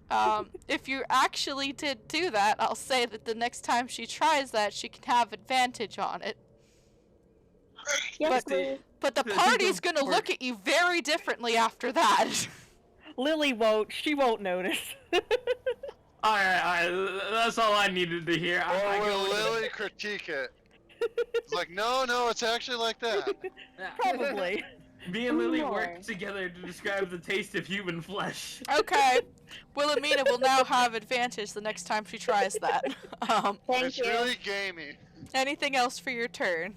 If you actually did do that, I'll say that the next time she tries that, she can have advantage on it. Yes, But- please. But the I think party's the gonna look at you very differently after that. Lily won't. She won't notice. Alright, that's all I needed to hear. I Or go will into the- Lily critique it? It's like, no, it's actually like that. Probably. Me and Lily More. work together to describe the taste of human flesh. Okay. Wilhelmina will now have advantage the next time she tries that. Thank It's you. really gamey. Anything else for your turn?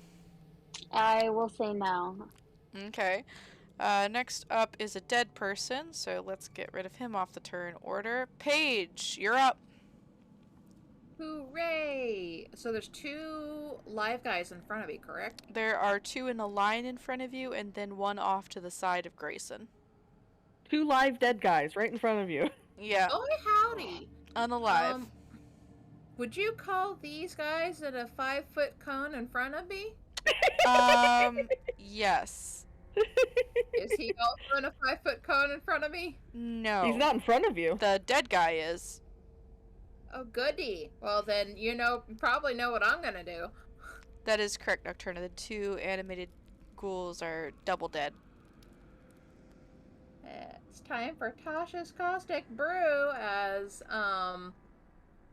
I will say no. Okay. Next up is a dead person, so let's get rid of him off the turn order. Paige, you're up. Hooray! So there's 2 live guys in front of me, correct? There are 2 in a line in front of you, and then 1 off to the side of Grayson. 2 live dead guys right in front of you. Yeah, Oh, howdy! unalive. Would you call these guys at a 5-foot cone in front of me? Yes. Is he also in a 5-foot cone in front of me? No. He's not in front of you. The dead guy is. Oh, goody. Well, then you probably know what I'm gonna do. That is correct, Nocturna. The 2 animated ghouls are double dead. It's time for Tasha's Caustic Brew as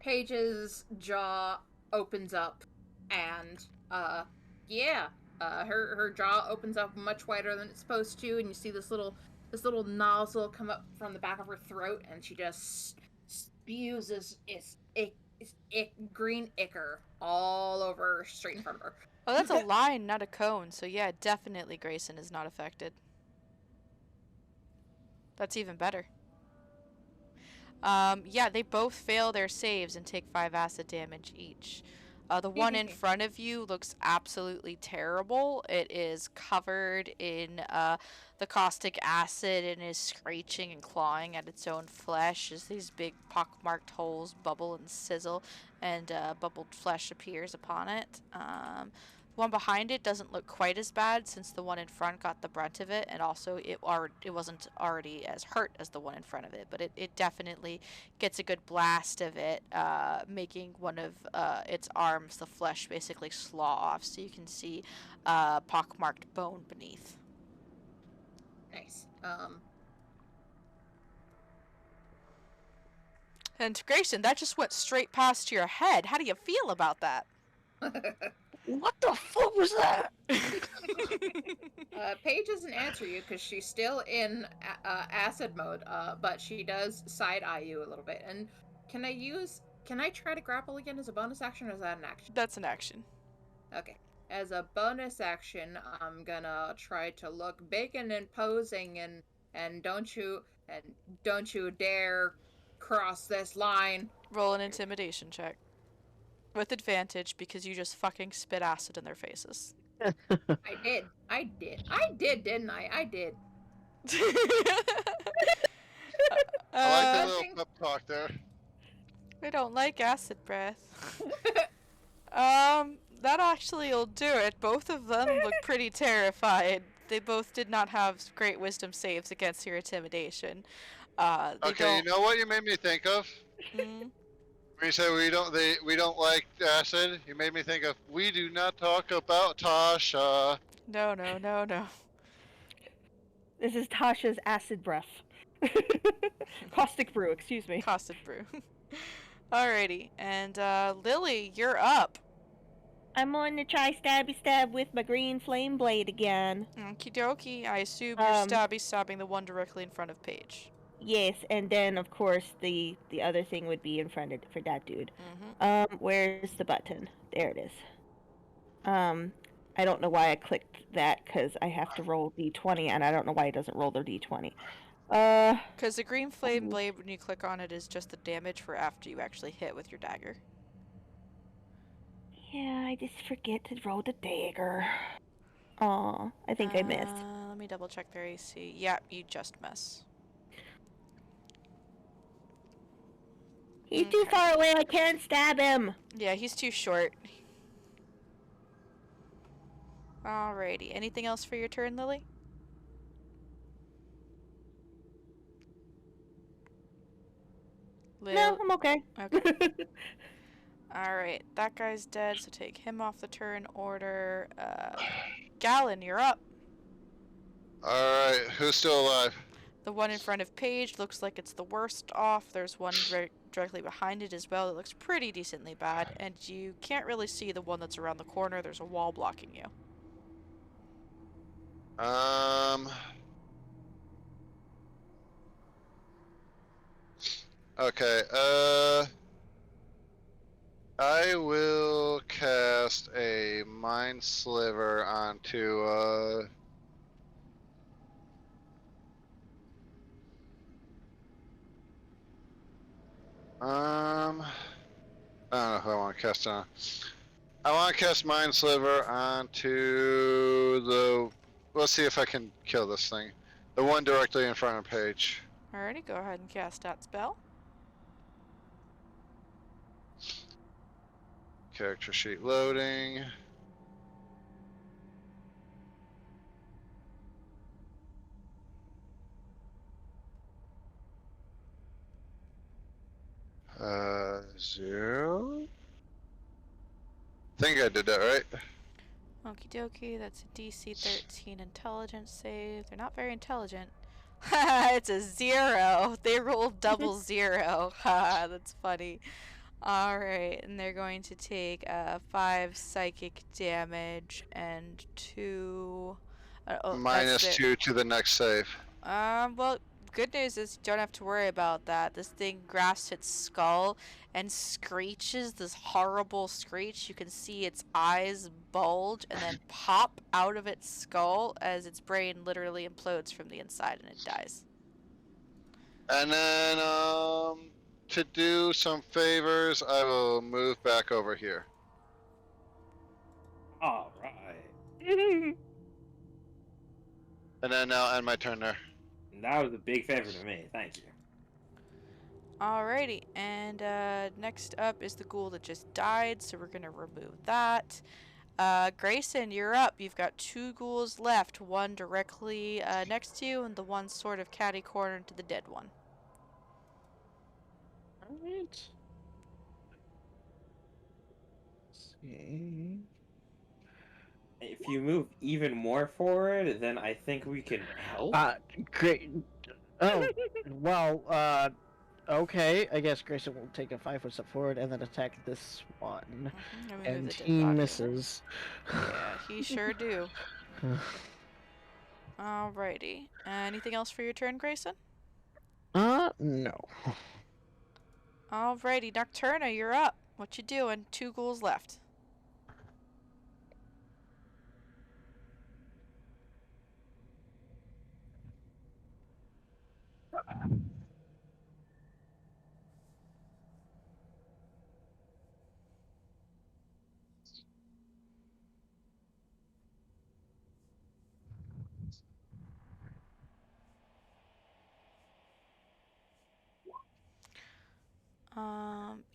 Paige's jaw opens up and her jaw opens up much wider than it's supposed to, and you see this little nozzle come up from the back of her throat, and she just spews this green ichor all over straight in front of her. Oh, that's a line, not a cone. So yeah, definitely Grayson is not affected. That's even better. Yeah, they both fail their saves and take 5 acid damage each. The one in front of you looks absolutely terrible. It is covered in the caustic acid and is scratching and clawing at its own flesh as these big pockmarked holes bubble and sizzle, and bubbled flesh appears upon it. The one behind it doesn't look quite as bad since the one in front got the brunt of it, and also it wasn't already as hurt as the one in front of it, but it definitely gets a good blast of it, making one of its arms, the flesh, basically slaw off, so you can see pockmarked bone beneath. Nice. And Grayson, that just went straight past your head. How do you feel about that? What the fuck was that? Paige doesn't answer you because she's still in acid mode, but she does side eye you a little bit. And can I try to grapple again as a bonus action, or is that an action? That's an action. Okay. As a bonus action, I'm gonna try to look big and imposing, and don't you dare cross this line. Roll an intimidation check. With advantage, because you just fucking spit acid in their faces. I did, didn't I? I did. I like the Uh, little pep talk there. we don't like acid breath. That actually will do it. Both of them look pretty terrified. They both did not have great wisdom saves against your intimidation. Okay, you know what you made me think of? Mm, When you say we don't like acid, you made me think of we do not talk about Tasha. no. This is Tasha's acid breath. Caustic brew, excuse me. Caustic brew. Alrighty, and Lily, you're up. I'm going to try stabby stab with my green flame blade again. Okie dokie. I assume you're stabbing the one directly in front of Paige. Yes, and then of course the other thing would be in front of for that dude. Mm-hmm. Where's the button? There it is. I don't know why I clicked that because I have to roll d20, and I don't know why it doesn't roll the d20. Because the green flame blade, when you click on it, is just the damage for after you actually hit with your dagger. Yeah, I just forget to roll the dagger. Aw, I think I missed. Let me double check their AC. Yeah, you just miss. He's too far away. I can't stab him. Yeah, he's too short. Alrighty. Anything else for your turn, Lily? No, I'm okay. Okay. Alright, that guy's dead, so take him off the turn order. Gallon, you're up. Alright, who's still alive? The one in front of Paige looks like it's the worst off. There's one directly behind it as well that looks pretty decently bad. And you can't really see the one that's around the corner. There's a wall blocking you. Okay, I will cast a Mind Sliver onto, I don't know who I want to cast on. I want to cast Mind Sliver onto the, let's see if I can kill this thing. The one directly in front of Paige. Alrighty, go ahead and cast that spell. Character sheet loading. Zero. Think I did that right. Okie dokie, that's a DC 13 intelligence save. They're not very intelligent. It's a 0. They rolled double 0. Haha, that's funny. Alright, and they're going to take 5 psychic damage and 2... Minus 2 to the next save. Well, good news is you don't have to worry about that. This thing grasps its skull and screeches this horrible screech. You can see its eyes bulge and then pop out of its skull as its brain literally implodes from the inside and it dies. And then, to do some favors, I will move back over here. All right. And then I'll end my turn there. That was a big favor to me. Thank you. Alrighty, and next up is the ghoul that just died, so we're gonna remove that. Grayson, you're up. You've got 2 ghouls left, one directly next to you, and the one sort of catty-cornered to the dead one. Alright. See. If you move even more forward, then I think we can help. Great. Oh, well, okay. I guess Grayson will take a 5-foot step forward and then attack this one. And he misses. Yeah, he sure do. Alrighty. Anything else for your turn, Grayson? No. Alrighty, Nocturna, you're up. What you doing? 2 ghouls left.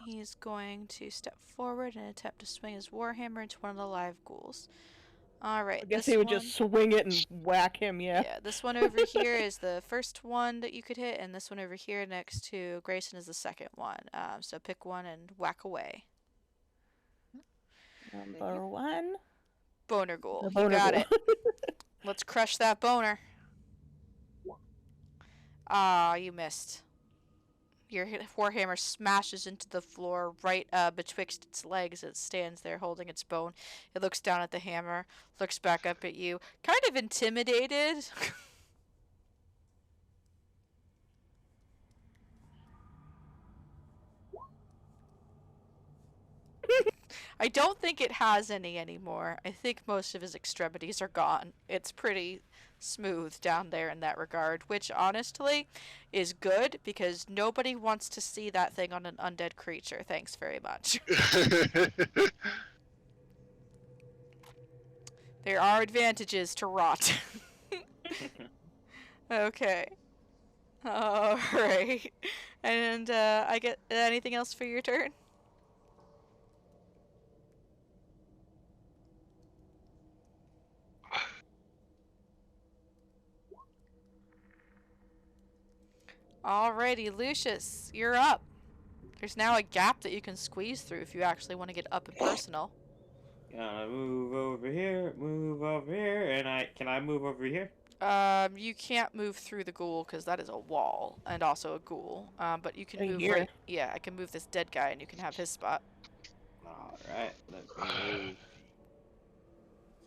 He's going to step forward and attempt to swing his warhammer into one of the live ghouls. Alright, I guess he would just swing it and whack him, yeah. Yeah, this one over here is the first one that you could hit, and this one over here next to Grayson is the second one. So pick one and whack away. Number 1. Boner ghoul. The boner You got ghoul. it. Let's crush that boner. Ah, you missed. Your warhammer smashes into the floor right betwixt its legs. It stands there holding its bone. It looks down at the hammer, looks back up at you, kind of intimidated. I don't think it has any anymore. I think most of his extremities are gone. It's pretty smooth down there in that regard, which honestly is good because nobody wants to see that thing on an undead creature. Thanks very much. There are advantages to rot. Okay. Alright. And I get anything else for your turn? Alrighty, Lucius, you're up. There's now a gap that you can squeeze through if you actually want to get up and personal. Move over here, and can I move over here? You can't move through the ghoul because that is a wall and also a ghoul. But you can move Here. right. Yeah, I can move this dead guy and you can have his spot. All right, let me move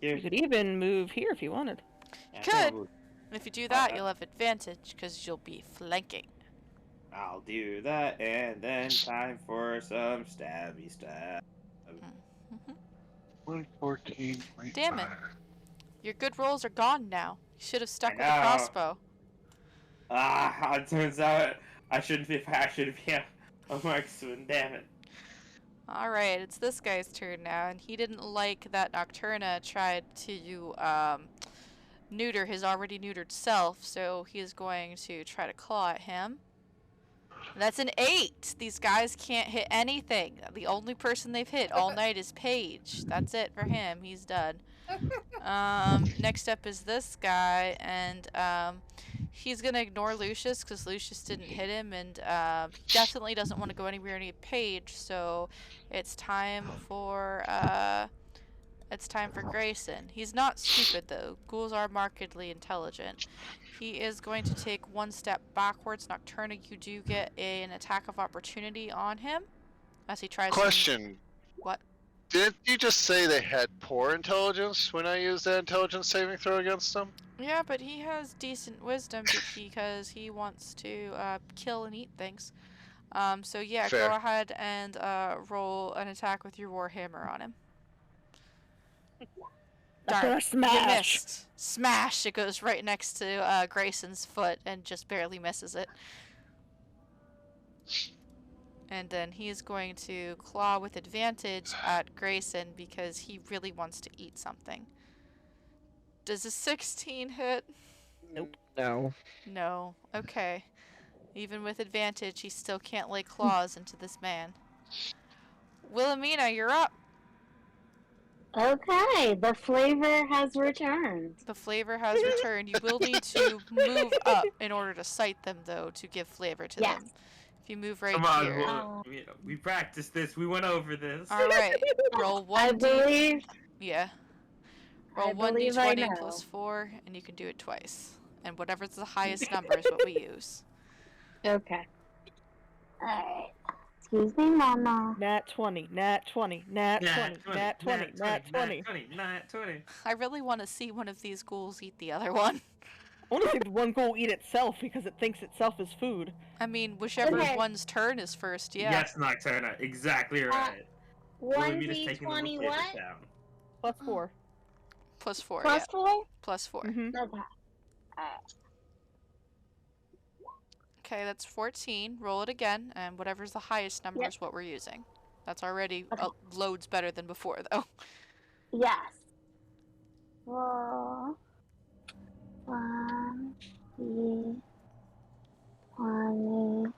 here. You could even move here if you wanted. You Yeah, I think I'll could. move- And if you do that, Alright. you'll have advantage because you'll be flanking. I'll do that, and then time for some stabby stab. Mhm. 114. Damn it. Your good rolls are gone now. You should have stuck I with the know. crossbow. It turns out I shouldn't be a marksman. Damn it. Alright, it's this guy's turn now, and he didn't like that Nocturna tried to neuter his already neutered self, so he is going to try to claw at him. That's an 8! These guys can't hit anything. The only person they've hit all night is Paige. That's it for him. He's done. Next up is this guy, and he's gonna ignore Lucius because Lucius didn't hit him, and he definitely doesn't want to go anywhere near Paige. So it's time for Grayson. He's not stupid though. Ghouls are markedly intelligent. He is going to take one step backwards. Nocturna, you do get an attack of opportunity on him as he tries to... Question. What? Didn't you just say they had poor intelligence when I used that intelligence saving throw against them? Yeah, but he has decent wisdom because he wants to kill and eat things. So yeah, Fair. go ahead and roll an attack with your warhammer on him. That's Darn, gonna smash. you missed. Smash! It goes right next to Grayson's foot and just barely misses it. And then he's going to claw with advantage at Grayson because he really wants to eat something. Does a 16 hit? Nope. No. No. Okay. Even with advantage, he still can't lay claws into this man. Wilhelmina, you're up. Okay, the flavor has returned. The flavor has returned. You will need to move up in order to sight them, though, to give flavor to Yes. them. If you move right Come on, here. we practiced this. We went over this. All right. Roll I 1d. believe. Yeah. I Roll believe I 1d20 know. plus 4, and you can do it twice. And whatever's the highest number is what we use. Okay. Alright. Excuse me, Mama. Nat 20, nat 20, nat 20, nat 20, nat 20. Nat 20. I really want to see one of these ghouls eat the other one. I want to see the one ghoul eat itself because it thinks itself is food. I mean, whichever Okay. one's turn is first, yeah. Yes, Nocturna. Exactly right. Wilhelmina's taking the 1d20 flavors what? down. Plus 4. Plus 4, Plus yeah. 4? Plus 4. Mm-hmm. Okay. Okay, that's 14. Roll it again, and whatever's the highest number is what we're using. That's already Okay. loads better than before, though. Yes. Roll. 1, 3, 20.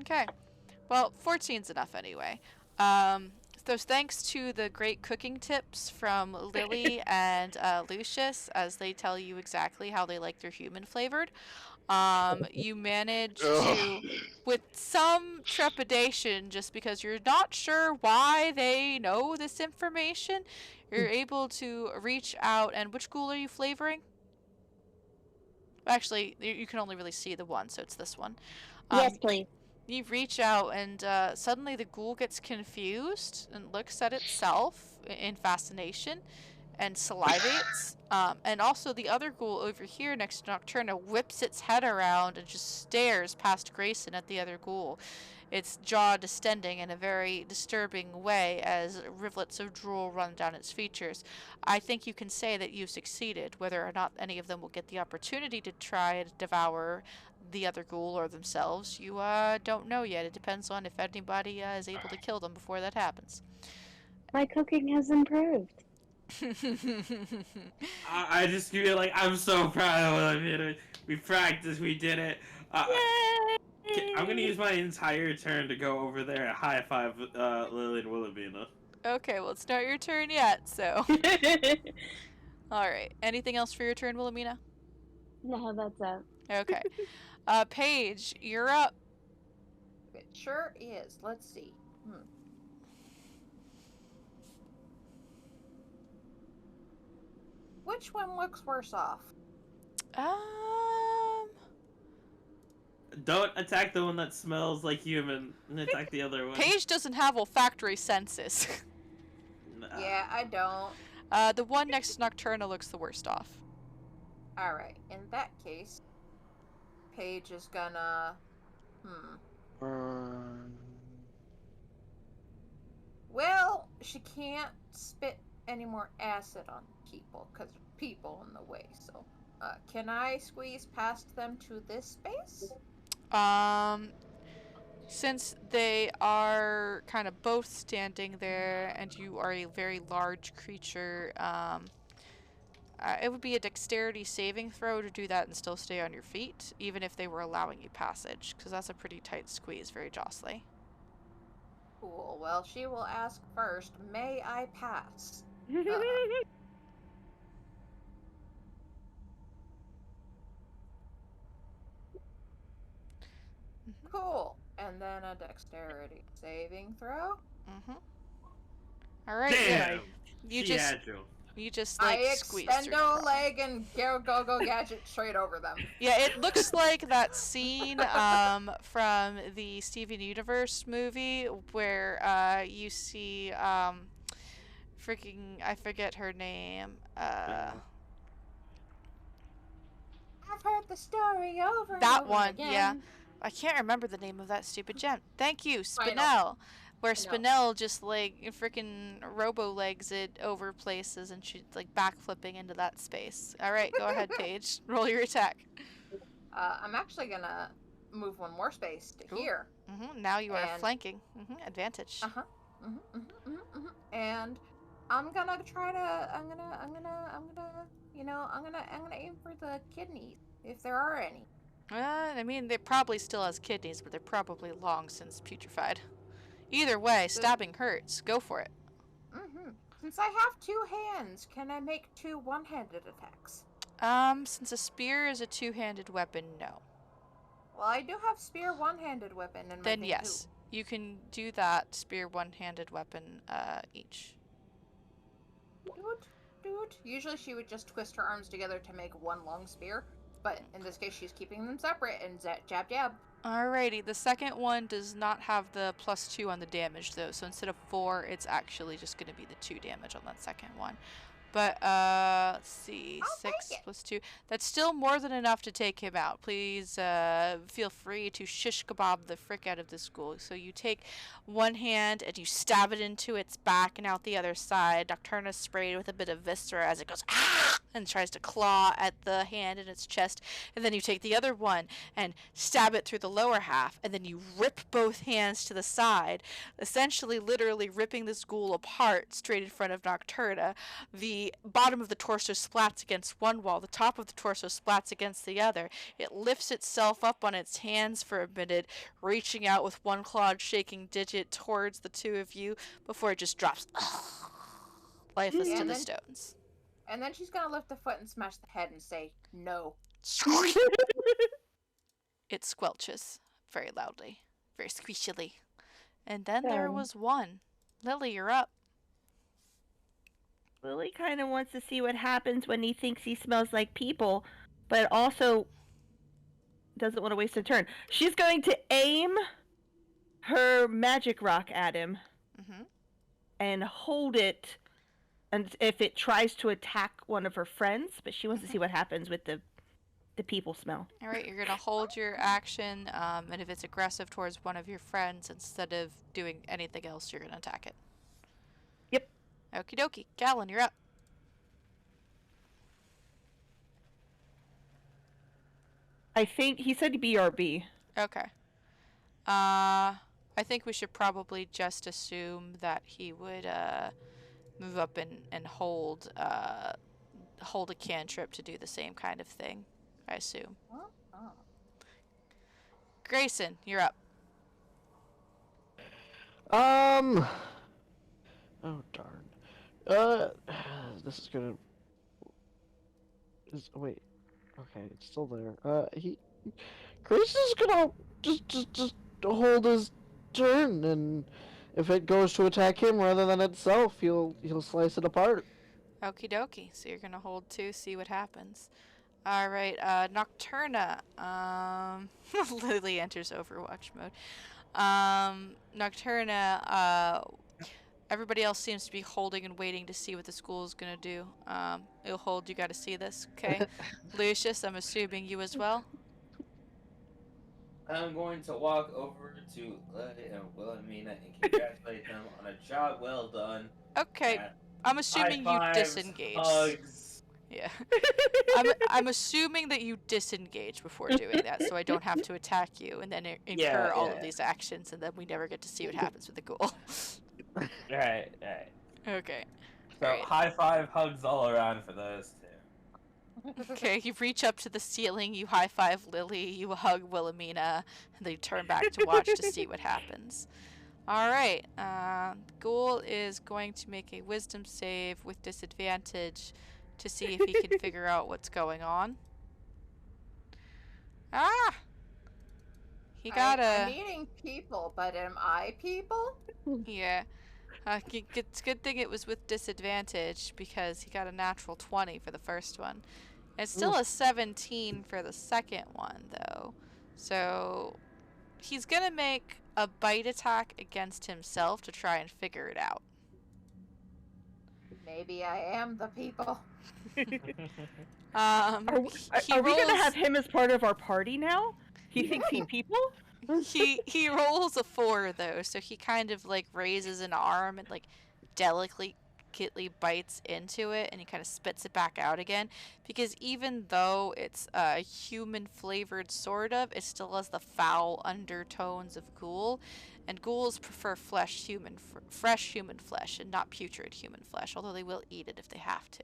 Okay. Well, 14's enough anyway. So thanks to the great cooking tips from Lily and Lucius, as they tell you exactly how they like their human flavored, you manage to, with some trepidation, just because you're not sure why they know this information, you're able to reach out. And which ghoul are you flavoring? Actually, you can only really see the one, so it's this one. Yes, please. You reach out, and suddenly the ghoul gets confused and looks at itself in fascination and salivates. And also the other ghoul over here next to Nocturna whips its head around and just stares past Grayson at the other ghoul. Its jaw distending in a very disturbing way as rivulets of drool run down its features. I think you can say that you succeeded. Whether or not any of them will get the opportunity to try and devour the other ghoul or themselves, you don't know yet. It depends on if anybody is able to kill them before that happens. My cooking has improved. I just feel like I'm so proud of Wilhelmina. We practiced, we did it. I'm gonna use my entire turn to go over there and high five Lily and Wilhelmina. Okay, well, it's not your turn yet, so. Alright. Anything else for your turn, Wilhelmina? No, that's it. Okay. Paige, you're up. It sure is. Let's see. Which one looks worse off? Don't attack the one that smells like human, and attack the other one. Paige doesn't have olfactory senses. Yeah, I don't. The one next to Nocturna looks the worst off. Alright, in that case, Paige is gonna... Well, she can't spit any more acid on people, because there's people in the way, so... can I squeeze past them to this space? Since they are kind of both standing there, and you are a very large creature, it would be a dexterity saving throw to do that and still stay on your feet, even if they were allowing you passage, because that's a pretty tight squeeze, very jostly. Cool. Well, she will ask first, may I pass? Cool. And then a dexterity saving throw. Alright, Damn! You she just agile. You just like I squeeze extend through no a leg and go gadget straight over them. Yeah, it looks like that scene from the Steven Universe movie where you see freaking, I forget her name. I've heard the story over and That over one, again. yeah. I can't remember the name of that stupid gem. Thank you, Spinel. Spinel. Where Spinel just like freaking robo legs it over places and she's like backflipping into that space. Alright, go ahead, Paige. Roll your attack. I'm actually gonna move one more space to here. Now you are flanking. Advantage. And I'm gonna try to. I'm gonna aim for the kidneys if there are any. I mean, they probably still has kidneys, but they're probably long since putrefied. Either way, stabbing hurts. Go for it. Since I have two hands, can I make two one-handed attacks? Since a spear is a two-handed weapon, no. Well, I do have spear one-handed weapon in my Then thing yes, you can do that spear one-handed weapon each. Doot. Usually she would just twist her arms together to make one long spear, but in this case she's keeping them separate and jab. Alrighty, the second one does not have the +2 on the damage though, so instead of 4, it's actually just going to be the 2 damage on that second one. But, let's see, I'll 6 take it. plus 2. That's still more than enough to take him out. Please, feel free to shish kebab the frick out of this ghoul. So you take one hand and you stab it into its back and out the other side. Nocturna's sprayed with a bit of viscera as it goes, ah! And tries to claw at the hand in its chest. And then you take the other one and stab it through the lower half. And then you rip both hands to the side, essentially literally ripping this ghoul apart straight in front of Nocturna. The bottom of the torso splats against one wall, the top of the torso splats against the other. It lifts itself up on its hands for a minute, reaching out with one clawed shaking digit towards the two of you before it just drops lifeless to the stones. And then she's gonna lift the foot and smash the head and say, no. It squelches very loudly, very squeakily. And then there was one. Lily, you're up. Lily kind of wants to see what happens when he thinks he smells like people, but also doesn't want to waste a turn. She's going to aim her magic rock at him and hold it, and if it tries to attack one of her friends, but she wants to see what happens with the people smell. All right, you're going to hold your action, and if it's aggressive towards one of your friends, instead of doing anything else, you're going to attack it. Yep. Okie dokie. Gallon, you're up. I think he said BRB. Okay. I think we should probably just assume that he would move up and hold a cantrip to do the same kind of thing, I assume. Grayson, you're up. Oh darn. This is gonna. Wait. Okay, it's still there. Grayson's gonna just hold his turn, and if it goes to attack him rather than itself, he'll slice it apart. Okie dokie. So you're gonna hold 2, see what happens. Alright, Nocturna. Lily enters Overwatch mode. Nocturna, everybody else seems to be holding and waiting to see what the school is gonna do. It'll hold, you gotta see this, okay? Lucius, I'm assuming you as well? I'm going to walk over to Lily and Wilhelmina and congratulate them on a job well done. Okay, I'm assuming you High fives, disengage. hugs. Yeah. I'm assuming that you disengage before doing that, so I don't have to attack you and then incur all of these actions, and then we never get to see what happens with the ghoul. Right. Okay. So Alright. high five, hugs all around for those two. Okay, you reach up to the ceiling, you high five Lily, you hug Wilhelmina, and then you turn back to watch to see what happens. Alright, Ghoul is going to make a wisdom save with disadvantage to see if he can figure out what's going on. Ah! He got I'm eating people, but am I people? Yeah. It's a good thing it was with disadvantage because he got a natural 20 for the first one. It's still a 17 for the second one, though. So he's gonna make a bite attack against himself to try and figure it out. Maybe I am the people. Are we gonna have him as part of our party now? He thinks he people? He rolls a 4 though, so he kind of like raises an arm and like delicately bites into it, and he kind of spits it back out again, because even though it's human flavored sort of, it still has the foul undertones of ghoul, and ghouls prefer fresh human flesh and not putrid human flesh, although they will eat it if they have to.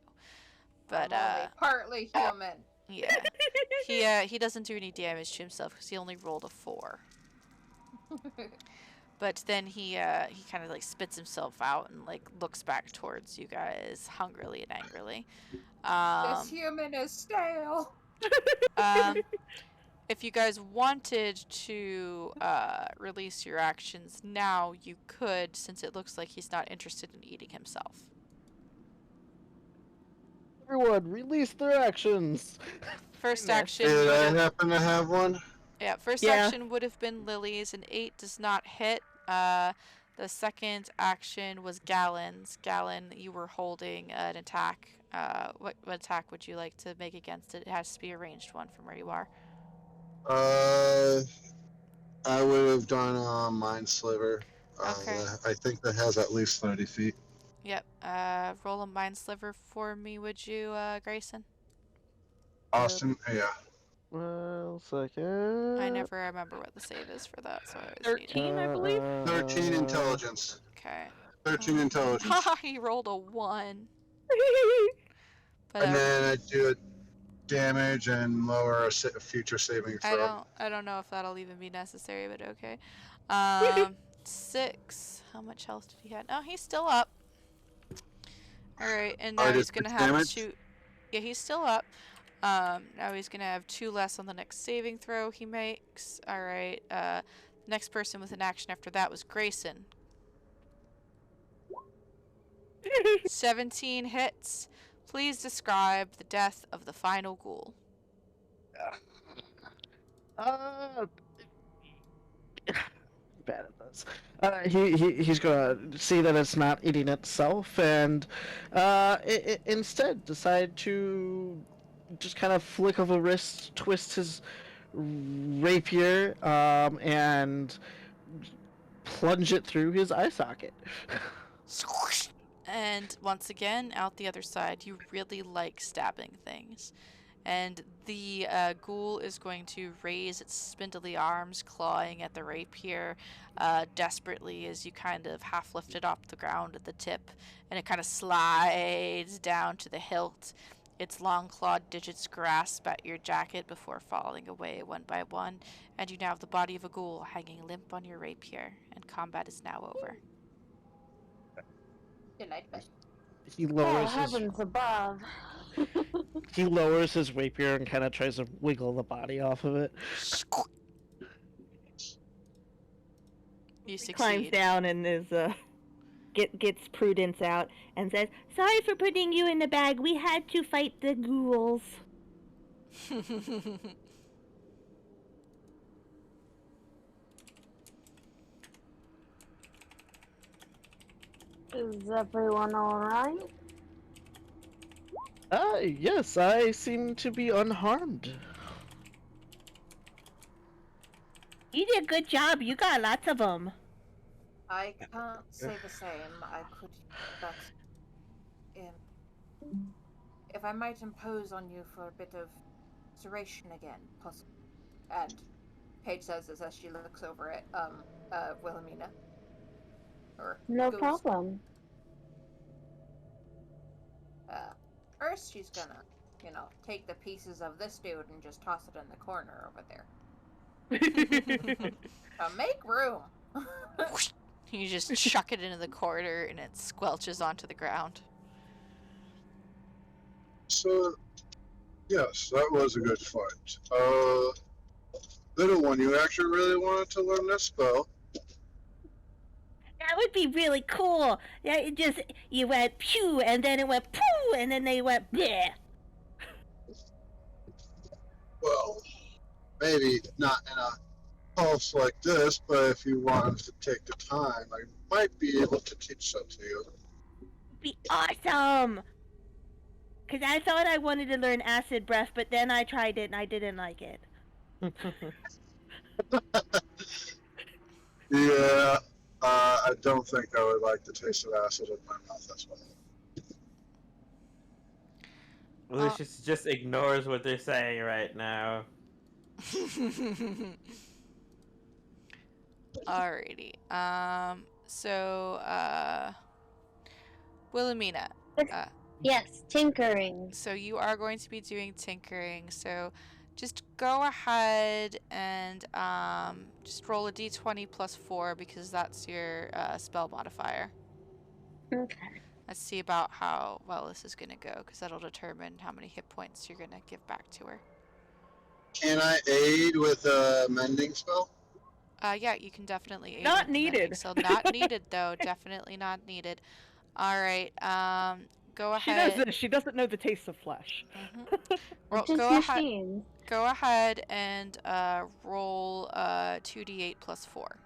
But I'm only partly human. Yeah. He doesn't do any damage to himself because he only rolled a 4. But then he kind of like spits himself out and like looks back towards you guys hungrily and angrily. This human is stale. If you guys wanted to release your actions now, you could, since it looks like he's not interested in eating himself. Everyone, release their actions. First action. Did I happen to have one? Yeah, first action would have been Lily's. An 8 does not hit. The second action was Gallen's. Gallen, you were holding an attack. What attack would you like to make against it? It has to be a ranged one from where you are. I would have done Mind Sliver. Okay. I think that has at least 30 feet. Yep. Roll a mind sliver for me, would you, Grayson? Austin, yeah. Well, second. I never remember what the save is for that, so I always 13, I believe. 13 intelligence. Okay. 13 intelligence. He rolled a 1. But And then I do damage and lower a future saving throw. I don't know if that'll even be necessary, but okay. 6. How much health did he have? Oh, he's still up. Alright, and now he's gonna have 2. Yeah, he's still up. Now he's gonna have 2 less on the next saving throw he makes. Alright, next person with an action after that was Grayson. 17 hits. Please describe the death of the final ghoul. Bad at this. He's gonna see that it's not eating itself, and instead decide to just kind of flick of a wrist, twist his rapier, and plunge it through his eye socket. And once again, out the other side, you really like stabbing things. And the ghoul is going to raise its spindly arms, clawing at the rapier desperately as you kind of half lift it off the ground at the tip, and it kind of slides down to the hilt. Its long clawed digits grasp at your jacket before falling away one by one, and you now have the body of a ghoul hanging limp on your rapier, and combat is now over. Delightful. He Oh, lowers his heavens above. he lowers his rapier and kind of tries to wiggle the body off of it. You He climbs succeed. down and gets Prudence out and says, "Sorry for putting you in the bag. We had to fight the ghouls." Is everyone alright? Yes, I seem to be unharmed. You did a good job. You got lots of them. I can't say the same. I could, but if I might impose on you for a bit of duration again, possible. And Paige says this as she looks over at Wilhelmina. Or No goes, problem. First she's gonna, take the pieces of this dude and just toss it in the corner over there. Make room. You just chuck it into the corner and it squelches onto the ground. So, yes, that was a good fight. Little one, you actually really wanted to learn this spell. That would be really cool. Yeah, you went pew, and then it went poo, and then they went bleh. Well, maybe not in a pulse like this, but if you wanted to take the time, I might be able to teach that to you. Be awesome. Because I thought I wanted to learn acid breath, but then I tried it and I didn't like it. Yeah, I don't think I would like the taste of acid in my mouth as well. Lucius just ignores what they're saying right now. Alrighty. Wilhelmina. Yes, tinkering. So you are going to be doing tinkering. So just go ahead and just roll a d20 plus 4 because that's your spell modifier. Okay. Let's see about how well this is going to go because that'll determine how many hit points you're going to give back to her. Can I aid with a mending spell? Yeah, you can definitely aid Not with the mending. needed. So not needed though. Definitely not needed. All right. Go ahead. She doesn't know the taste of flesh. Well, Just machines. Go ahead and roll 2d8 plus 4.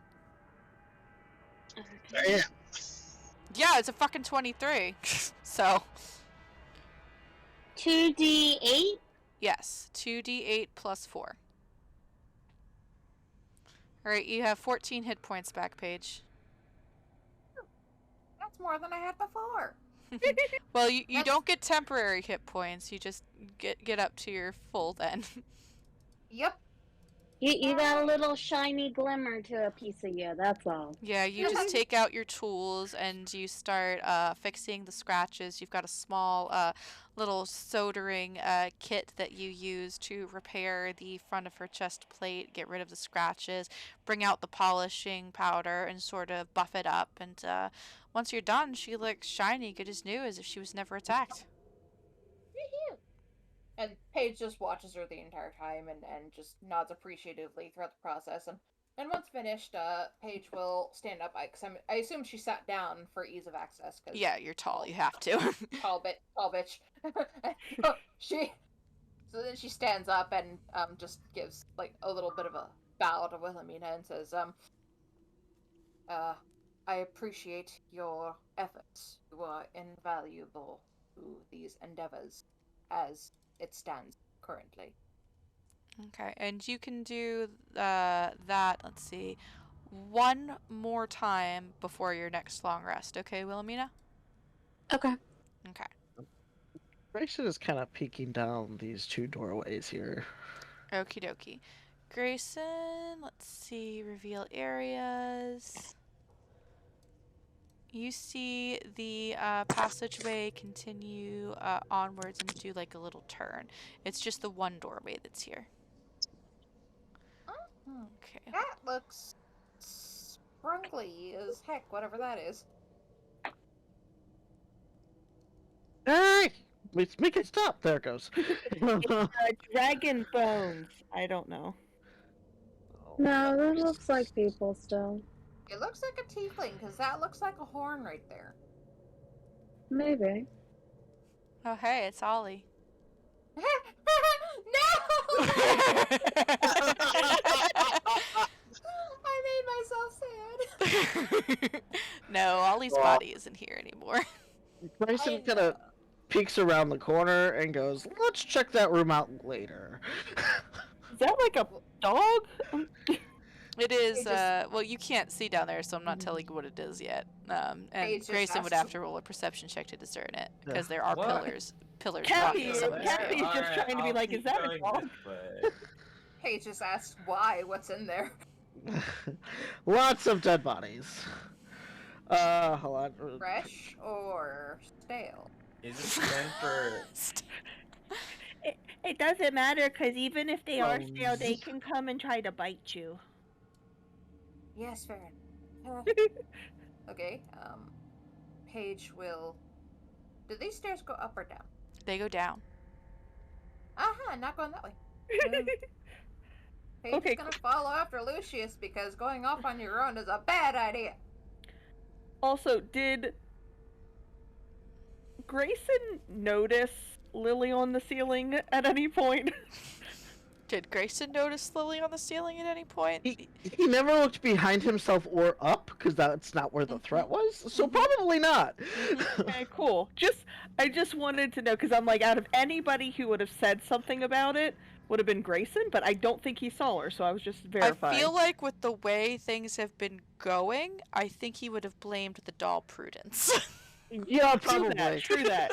Damn. Yeah, it's a fucking 23. So 2d8? yes, 2d8 plus 4. All right, you have 14 hit points back, Paige. That's more than I had before. Well, you don't get temporary hit points. You just get up to your full then. Yep. You got a little shiny glimmer to a piece of you, that's all. Yeah, you just take out your tools and you start fixing the scratches. You've got a small little soldering kit that you use to repair the front of her chest plate, get rid of the scratches, bring out the polishing powder and sort of buff it up. And once you're done, she looks shiny, good as new, as if she was never attacked. And Paige just watches her the entire time and just nods appreciatively throughout the process. And once finished, Paige will stand up. I assume she sat down for ease of access. Cause Yeah, you're tall. You have to. tall bitch. So then she stands up and just gives like a little bit of a bow to Wilhelmina and says, I appreciate your efforts. You are invaluable to these endeavors as it stands currently. Okay, and you can do that, let's see, one more time before your next long rest. Okay, Wilhelmina? Okay. Okay. Grayson is kind of peeking down these two doorways here. Okie dokie. Grayson, let's see, reveal areas. You see the passageway continue onwards and do like a little turn. It's just the one doorway that's here. Mhm. Okay. That looks sprungly as heck, whatever that is. Hey! Make it stop! There it goes. Dragon bones. I don't know. No, that looks like people still. It looks like a tiefling, because that looks like a horn right there. Maybe. Oh, hey, it's Ollie. No! I made myself sad. No, Ollie's body isn't here anymore. Bryson kind of peeks around the corner and goes, "Let's check that room out later." Is that like a dog? It is, It just- well, you can't see down there, so I'm not telling you what it is yet. And It just Grayson would has have to- to roll a perception check to discern it, Yeah. because there are What? pillars Kathy, blocking some of this Kathy's room. just trying to be like, is that a dog? Paige just asked why, what's in there. Lots of dead bodies. Hold on. Fresh or stale? Is it meant for? It doesn't matter, because even if they are stale, Bones. they can come and try to bite you. Yes, fair enough. Okay, Paige will... Do these stairs go up or down? They go down. Aha, not going that way. Paige Okay, is gonna follow after Lucius because going off on your own is a bad idea. Also, did Grayson notice Lily on the ceiling at any point? Did Grayson notice Lily on the ceiling at any point? He never looked behind himself or up, because that's not where the threat was, so probably not. Okay, cool. I just wanted to know, because I'm like, out of anybody who would have said something about it, would have been Grayson, but I don't think he saw her, so I was just verifying. I feel like with the way things have been going, I think he would have blamed the doll Prudence. Yeah, True probably. that, true that.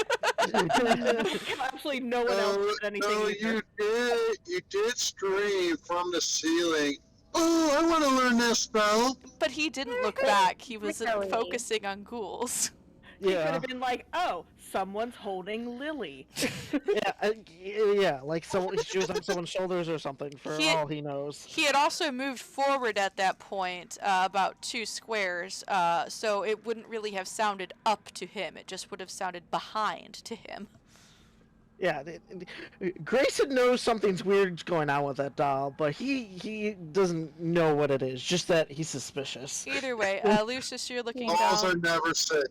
Absolutely no one else said anything No, either. you did scream from the ceiling. Oh, I want to learn that spell. But he didn't look back. He was Really? focusing on ghouls. He could Yeah, have been like, oh, someone's holding Lily. yeah, like she was on someone's shoulders or something, for all he knows. He had also moved forward at that point, about 2 squares, so it wouldn't really have sounded up to him. It just would have sounded behind to him. Yeah, Grayson knows something's weird's going on with that doll, but he doesn't know what it is. Just that he's suspicious. Either way, Lucius, you're looking Dolls are down. never safe.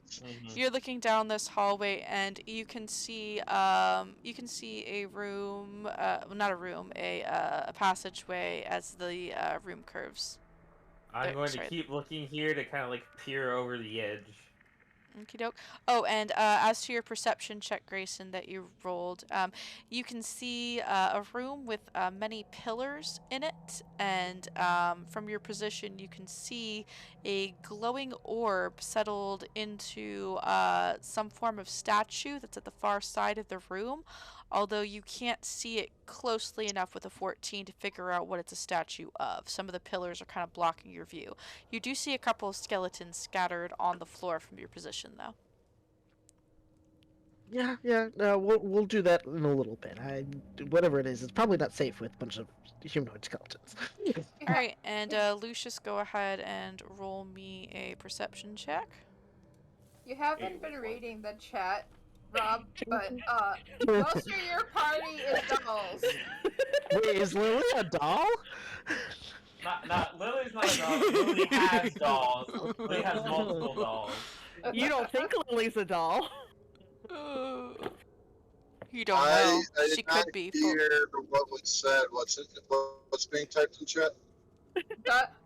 You're looking down this hallway, and you can see a room, not a room, a passageway as the room curves. I'm going to sorry. keep looking here to kind of like peer over the edge. Okie doke. Oh, and as to your perception check, Grayson, that you rolled, you can see a room with many pillars in it, and from your position, you can see a glowing orb settled into some form of statue that's at the far side of the room, although you can't see it closely enough with a 14 to figure out what it's a statue of. Some of the pillars are kind of blocking your view. You do see a couple of skeletons scattered on the floor from your position, though. Yeah. No, we'll do that in a little bit. Whatever it is, it's probably not safe with a bunch of humanoid skeletons. Alright, and Lucius, go ahead and roll me a perception check. You haven't been reading the chat, Rob, but most of your party is dolls. Wait, is Lily a doll? Not Lily's not a doll. Lily has dolls. Lily has multiple dolls. You don't think Lily's a doll? You don't know. I She did not could be. hear what was said. What's being typed in chat?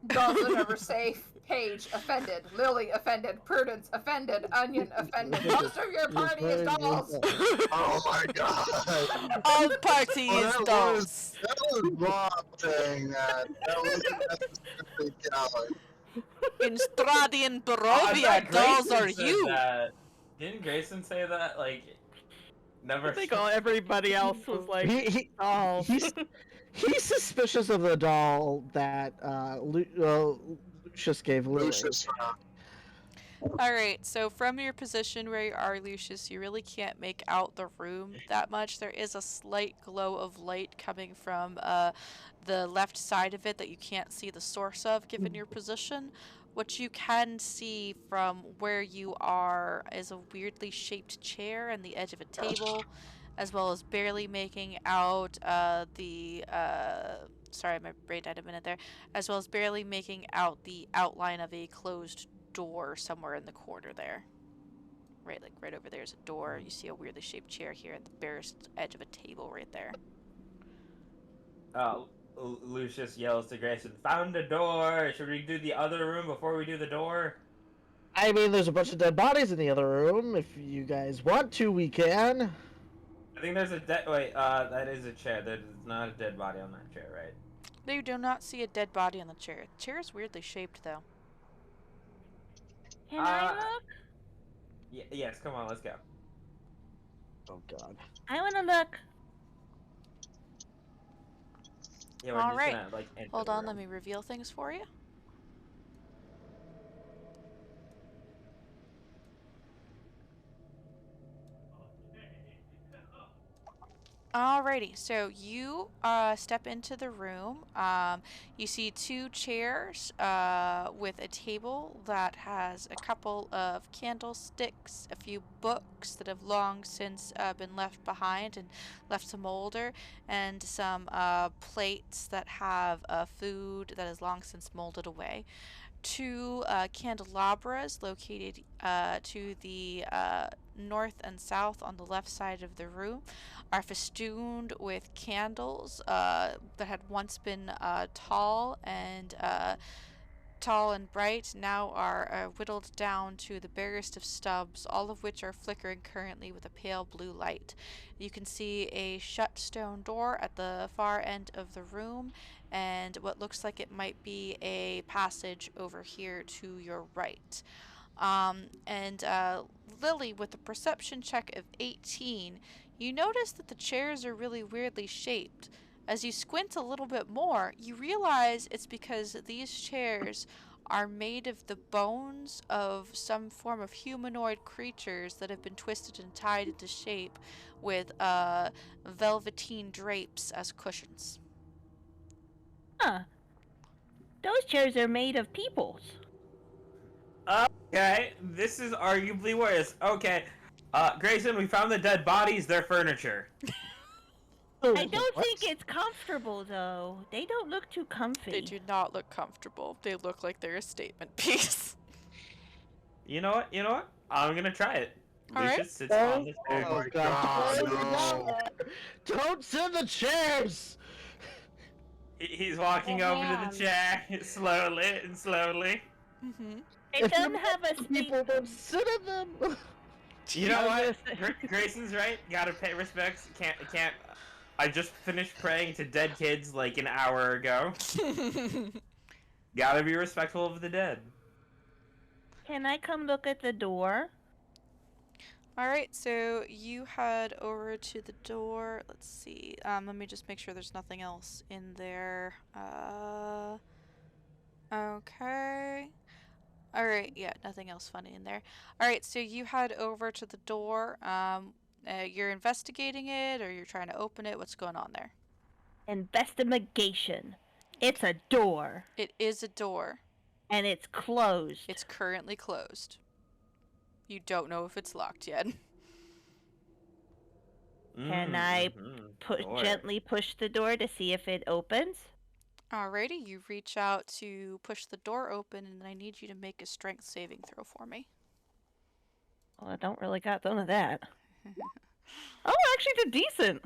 Dolls are never safe. Paige offended. Lily offended. Prudence offended. Onion offended. Most of your party is dolls. Oh my god. All party Well, is that dolls. That was Rob saying that. That wasn't necessarily Callie. In Strahd and I Barovia, thought dolls Grayson are said you. that. Didn't Grayson say that? Like, never. I think everybody else was like, dolls. He's suspicious of the doll that Lucius gave Lily. Lucius, Alright, so from your position where you are, Lucius, you really can't make out the room that much. There is a slight glow of light coming from the left side of it that you can't see the source of given your position. What you can see from where you are is a weirdly shaped chair and the edge of a table, as well as barely making out sorry, my brain died a minute there. As well as barely making out the outline of a closed door somewhere in the corner there. Right, like right over there is a door. You see a weirdly shaped chair here at the barest edge of a table right there. Lucius yells to Grayson, "Found a door! Should we do the other room before we do the door?" I mean, there's a bunch of dead bodies in the other room. If you guys want to, we can. I think there's a wait, that is a chair. There's not a dead body on that chair, right? You do not see a dead body on the chair. The chair is weirdly shaped, though. Can I look? Yes, come on, let's go. Oh god. I want to look. Yeah, we're All just right. gonna, like, enter Hold the on, room. let me reveal things for you. Alrighty, so you step into the room. You see two chairs with a table that has a couple of candlesticks, a few books that have long since been left behind and left to molder, and some plates that have food that has long since molded away. Two candelabras located to the north and south on the left side of the room are festooned with candles that had once been tall and bright, now are whittled down to the barest of stubs, all of which are flickering currently with a pale blue light. You can see a shut stone door at the far end of the room, and what looks like it might be a passage over here to your right. And Lily, with a perception check of 18, you notice that the chairs are really weirdly shaped. As you squint a little bit more, you realize it's because these chairs are made of the bones of some form of humanoid creatures that have been twisted and tied into shape with velveteen drapes as cushions. Huh. Those chairs are made of peoples. Okay, this is arguably worse. Okay, Grayson, we found the dead bodies. They're furniture. I don't think it's comfortable, though. They don't look too comfy. They do not look comfortable. They look like they're a statement piece. You know what? I'm gonna try it. All Lucius right. sits on the Oh chair. my god, no. Don't send the chairs! He's walking Oh, over to man. the chair slowly and slowly. Mm-hmm. It doesn't have a People statement. don't sit in them! You know what? Grayson's right. Gotta pay respects. Can't. I just finished praying to dead kids like an hour ago. Gotta be respectful of the dead. Can I come look at the door? Alright, so you head over to the door. Let's see. Let me just make sure there's nothing else in there. Okay. Alright, yeah, nothing else funny in there. Alright, so you head over to the door. You're investigating it, or you're trying to open it? What's going on there? Investigation. It's a door. It is a door. And it's closed. It's currently closed. You don't know if it's locked yet. Can I gently push the door to see if it opens? Alrighty, you reach out to push the door open, and I need you to make a strength saving throw for me. Well, I don't really got none of that. Oh, I actually did decent.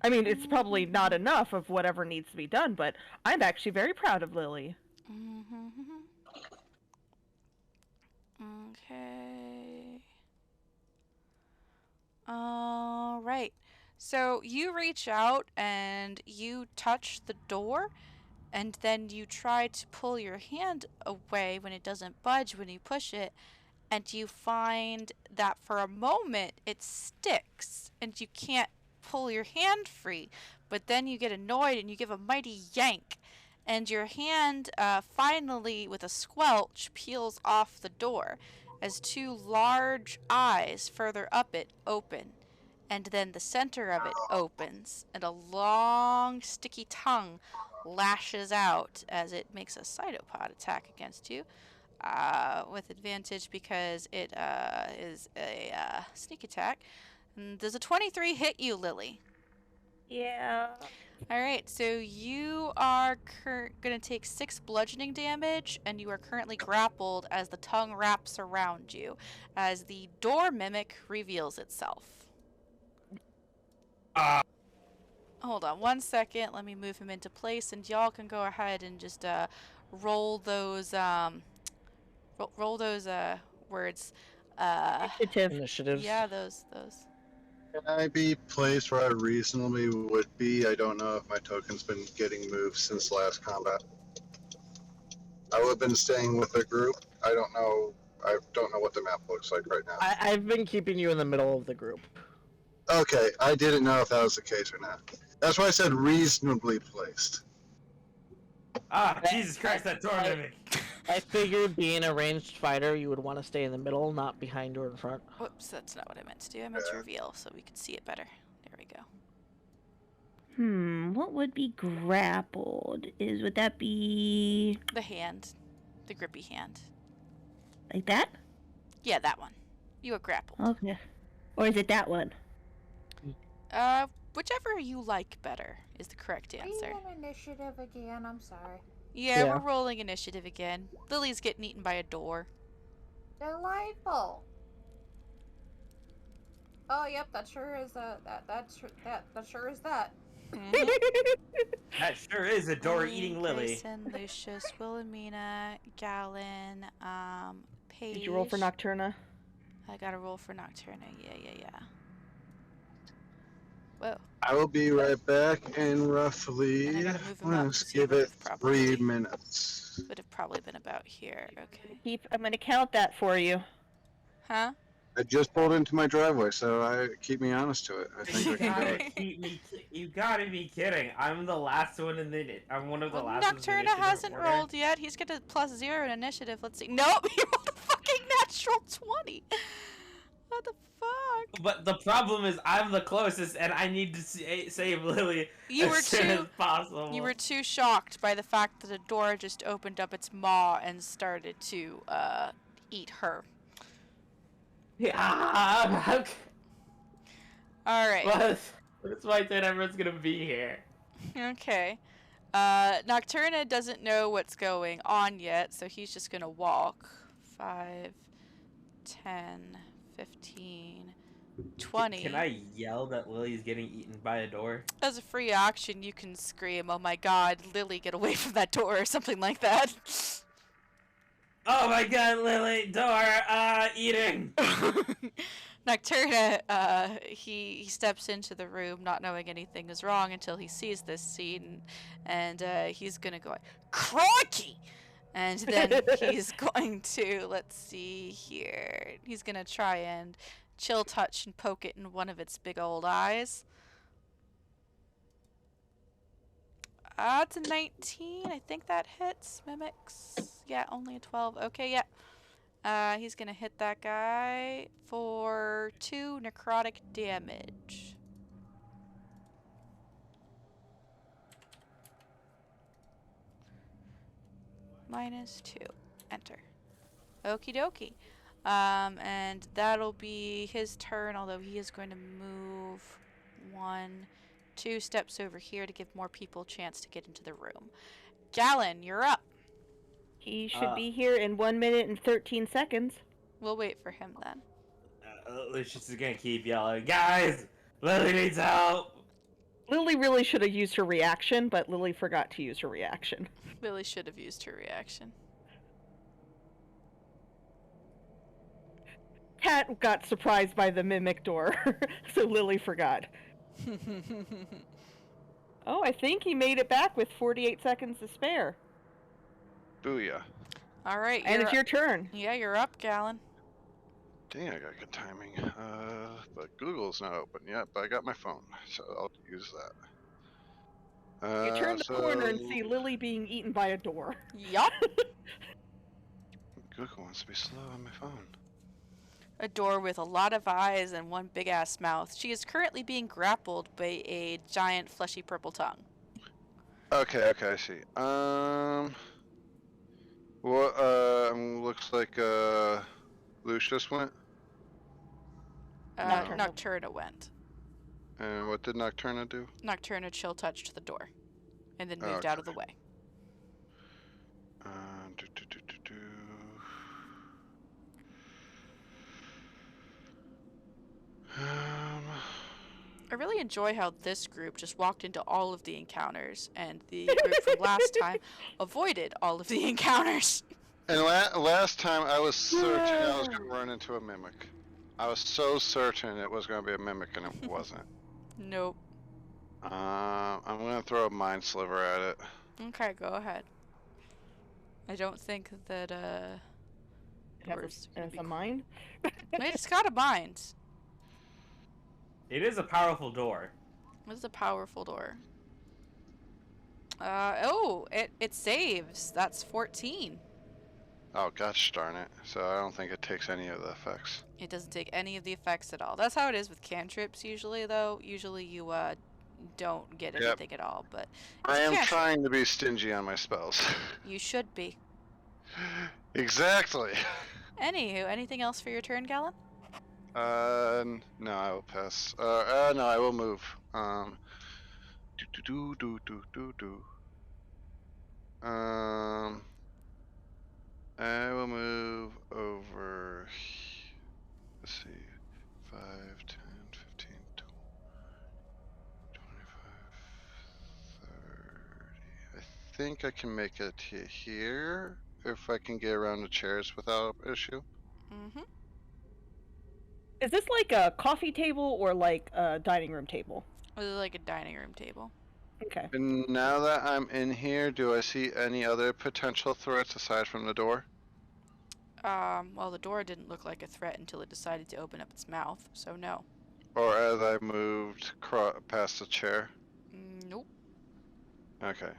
I mean, it's probably not enough of whatever needs to be done, but I'm actually very proud of Lily. Okay. Alright. So you reach out and you touch the door, and then you try to pull your hand away when it doesn't budge when you push it, and you find that for a moment it sticks and you can't pull your hand free, but then you get annoyed and you give a mighty yank, and your hand finally, with a squelch, peels off the door as two large eyes further up it open, and then the center of it opens, and a long, sticky tongue lashes out as it makes a cytopod attack against you. With advantage because it is a sneak attack. And does a 23 hit you, Lily? Yeah. Alright, so you are going to take 6 bludgeoning damage, and you are currently grappled as the tongue wraps around you, as the door mimic reveals itself. Hold on 1 second, let me move him into place, and y'all can go ahead and just roll those roll those words. Initiative. Initiatives. Yeah, those. Can I be placed where I reasonably would be? I don't know if my token's been getting moved since last combat. I would have been staying with the group. I don't know. I don't know what the map looks like right now. I've been keeping you in the middle of the group. Okay, I didn't know if that was the case or not. That's why I said reasonably placed. Ah, Jesus Christ, that door mimic. I figured being a ranged fighter, you would want to stay in the middle, not behind or in front. Whoops, that's not what I meant to do. I meant to reveal so we could see it better. There we go. What would be grappled? Would that be The hand. The grippy hand. like that? Yeah, that one. You are grappled. Okay. Or is it that one? Whichever you like better is the correct answer. Are you on initiative again? I'm sorry. Yeah, Yeah. we're rolling initiative again. Lily's getting eaten by a door. Delightful. Oh, yep, that sure is that sure is that. That sure is a door-eating Lily. Grayson, Lucius, Wilhelmina, Gallon, Paige. Did you roll for Nocturna? I got a roll for Nocturna. Yeah. Whoa. I will be right back in roughly, And I gotta move him up let's 'cause he give would it have probably- 3 minutes. Would have probably been about here. Okay. I'm gonna count that for you. Huh? I just pulled into my driveway, so keep me honest to it. I think You I can do gotta it. keep me. You gotta be kidding. I'm the last one in the. I'm one of the Well, last ones in the Nocturna initiative hasn't order. rolled yet. He's got a +0 in initiative. Let's see. Nope, he rolled a fucking natural 20. What the fuck? But the problem is, I'm the closest, and I need to save Lily as soon as possible. You were too shocked by the fact that a door just opened up its maw and started to eat her. Yeah. Okay. All right. That's why I said everyone's gonna be here. Okay. Nocturna doesn't know what's going on yet, so he's just gonna walk. 5, 10, 15, 20. Can I yell that Lily's getting eaten by a door? As a free action, you can scream, "Oh my god, Lily, get away from that door," or something like that. Oh my god, Lily, door, eating! Nocturna, he steps into the room not knowing anything is wrong until he sees this scene, and he's gonna go, "Crikey!" And then he's going to, let's see here, he's gonna try and chill touch and poke it in one of its big old eyes. It's a 19. I think that hits. Mimics. Yeah, only a 12. Okay, yeah. He's gonna hit that guy for 2 necrotic damage. -2. Enter. Okie dokie. And that'll be his turn, although he is going to move 2 steps over here to give more people a chance to get into the room. Gallon, you're up. He should be here in 1 minute and 13 seconds. We'll wait for him then. Lucius is gonna keep yelling, guys, Lily needs help! Lily really should have used her reaction, but Lily forgot to use her reaction. Lily should have used her reaction. Cat got surprised by the mimic door, so Lily forgot. Oh, I think he made it back with 48 seconds to spare. Booyah. All right, And it's your turn. Yeah, you're up, Gallon. Dang, I got good timing. But Google's not open yet, but I got my phone, so I'll use that. You turn the corner and So see Lily being eaten by a door. Yup. Google wants to be slow on my phone. A door with a lot of eyes and one big ass mouth. She is currently being grappled by a giant fleshy purple tongue. Okay, I see. What? Looks like Lucius went. Nocturna. Nocturna went. And what did Nocturna do? Nocturna chill touched the door, and then moved out of the way. Do, do, do, do, do. I really enjoy how this group just walked into all of the encounters, and the group from last time avoided all of the encounters. And last time I was certain I was going to run into a mimic. I was so certain it was going to be a mimic, and it wasn't. Nope. I'm going to throw a mind sliver at it. Okay, go ahead. I don't think that, It has a mind? It's got a mind. It is a powerful door. It's a powerful door. It saves. That's 14. Oh, gosh darn it. So I don't think it takes any of the effects. It doesn't take any of the effects at all. That's how it is with cantrips usually, though. Usually you, don't get anything at all, but... I am trying to be stingy on my spells. You should be. Exactly. Anywho, anything else for your turn, Gallon? No, I will pass. No, I will move. I will move over. Let's see. 5, 10, 15, 25, 30. I think I can make it here if I can get around the chairs without issue. Mm-hmm. Is this like a coffee table or like a dining room table? It was like a dining room table. Okay. And now that I'm in here, do I see any other potential threats aside from the door? Well, the door didn't look like a threat until it decided to open up its mouth, so no. Or as I moved past the chair? Nope. Okay.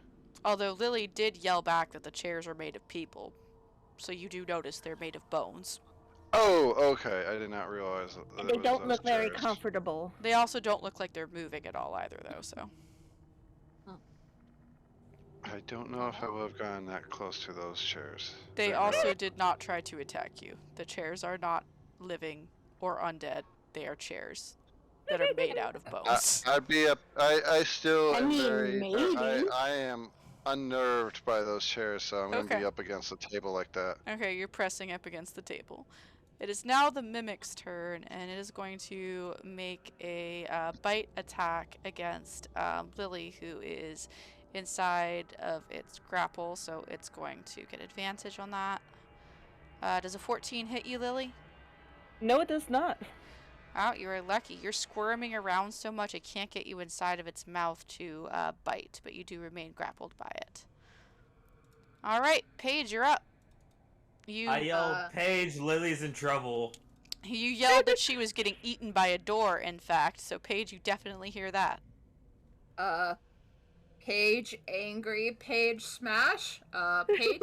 Although Lily did yell back that the chairs are made of people, so you do notice they're made of bones. Oh, okay. I did not realize that They don't look very comfortable. They also don't look like they're moving at all either, though, so. I don't know if I would have gotten that close to those chairs. They also did not try to attack you. The chairs are not living or undead. They are chairs that are made out of bones. I still am mean, very... maybe. I am unnerved by those chairs, so I'm going to be up against the table like that. Okay, you're pressing up against the table. It is now the mimic's turn, and it is going to make a bite attack against Lily, who is inside of its grapple, so it's going to get advantage on that. Does a 14 hit you, Lily? No, it does not. Oh, you are lucky. You're squirming around so much it can't get you inside of its mouth to bite, but you do remain grappled by it. Alright, Paige, you're up. I yelled, Paige, Lily's in trouble. You yelled that she was getting eaten by a door, in fact, so Paige, you definitely hear that. Paige angry, Paige smash. Paige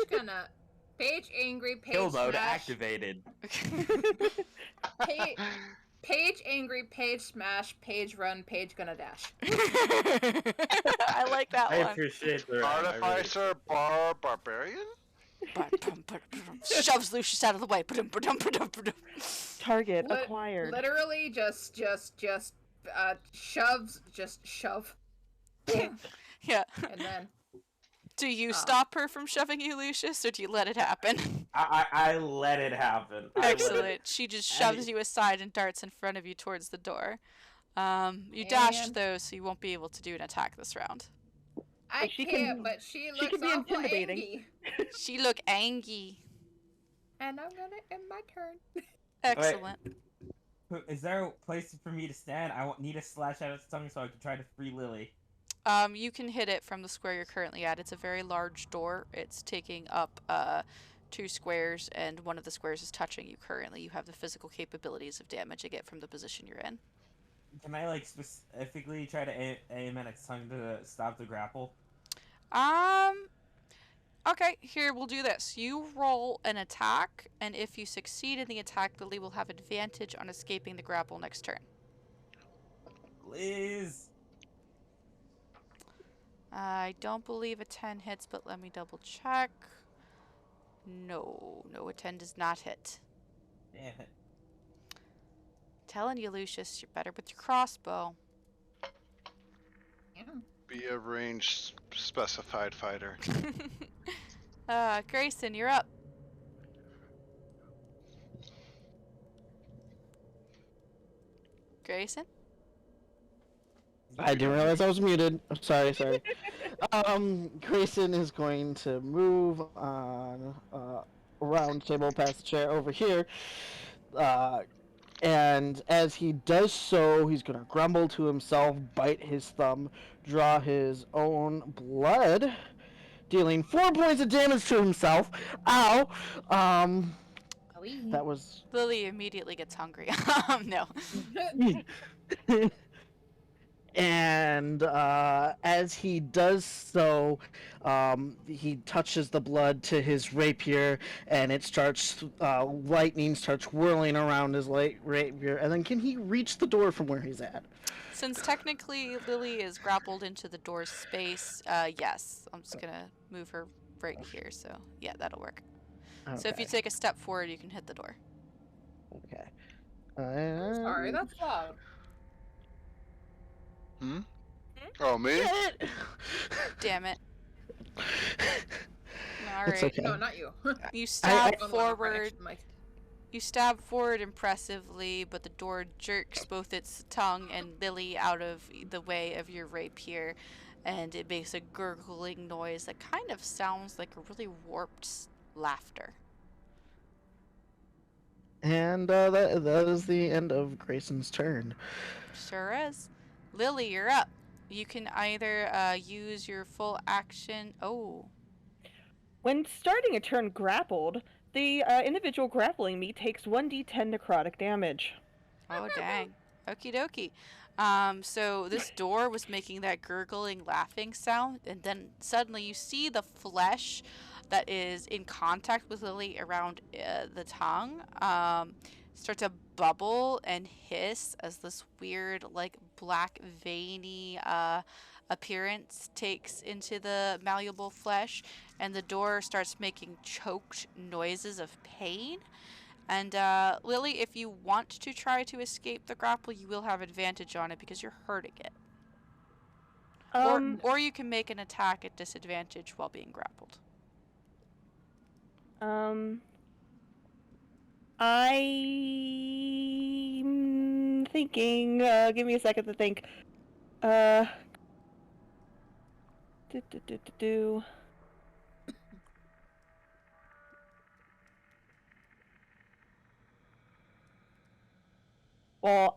angry, Paige Kill mode smash. activated. Paige angry, Paige smash, Paige run, Paige gonna dash. I like that I one. appreciate the Artificer Barbarian? Shoves Lucius out of the way. Target acquired. Literally just shoves, just shove. Yeah. And then... Do you stop her from shoving you, Lucius, or do you let it happen? I let it happen. Excellent. She just shoves you aside and darts in front of you towards the door. You dashed, though, so you won't be able to do an attack this round. I can't, but she looks can be awful intimidating. angry. She look angry. And I'm gonna end my turn. Excellent. Is there a place for me to stand? I need to slash out its tongue so I can try to free Lily. You can hit it from the square you're currently at. It's a very large door. It's taking up 2 squares, and one of the squares is touching you currently. You have the physical capabilities of damaging it from the position you're in. Can I like specifically try to aim at its tongue to stop the grapple? Okay, here, we'll do this. You roll an attack, and if you succeed in the attack, Lily will have advantage on escaping the grapple next turn. Please. I don't believe a 10 hits, but let me double check. No, a 10 does not hit. Damn it. Telling you, Lucius, you're better with your crossbow. Yeah. Be a ranged specified fighter. Grayson, you're up. Grayson? I didn't realize I was muted. I'm sorry. Grayson is going to move on around table past the chair over here. And as he does so, he's going to grumble to himself, bite his thumb, draw his own blood, dealing 4 points of damage to himself. Ow! That was. Lily immediately gets hungry. No. And as he does so, he touches the blood to his rapier, and it starts lightning starts whirling around his rapier. And then, can he reach the door from where he's at? Since technically Lily is grappled into the door's space, yes. I'm just gonna move her right here, so yeah, that'll work. Okay. So if you take a step forward, you can hit the door. Okay. Sorry, that's loud. Hmm? Oh, me? Damn it. It's Alright. okay. No, not you. You stab Oh, no, forward. Mike. You stab forward impressively, but the door jerks both its tongue and Lily out of the way of your rapier, and it makes a gurgling noise that kind of sounds like a really warped laughter. And that is the end of Grayson's turn. Sure is. Lily, you're up. You can either use your full action. Oh. When starting a turn grappled, the individual grappling me takes 1d10 necrotic damage. Oh, dang. Okie dokie. So this door was making that gurgling, laughing sound, and then suddenly you see the flesh that is in contact with Lily around the tongue start to bubble and hiss as this weird, like, black, veiny appearance takes into the malleable flesh, and the door starts making choked noises of pain. And Lily, if you want to try to escape the grapple, you will have advantage on it because you're hurting it. Or you can make an attack at disadvantage while being grappled. I'm thinking. Give me a second to think. Well,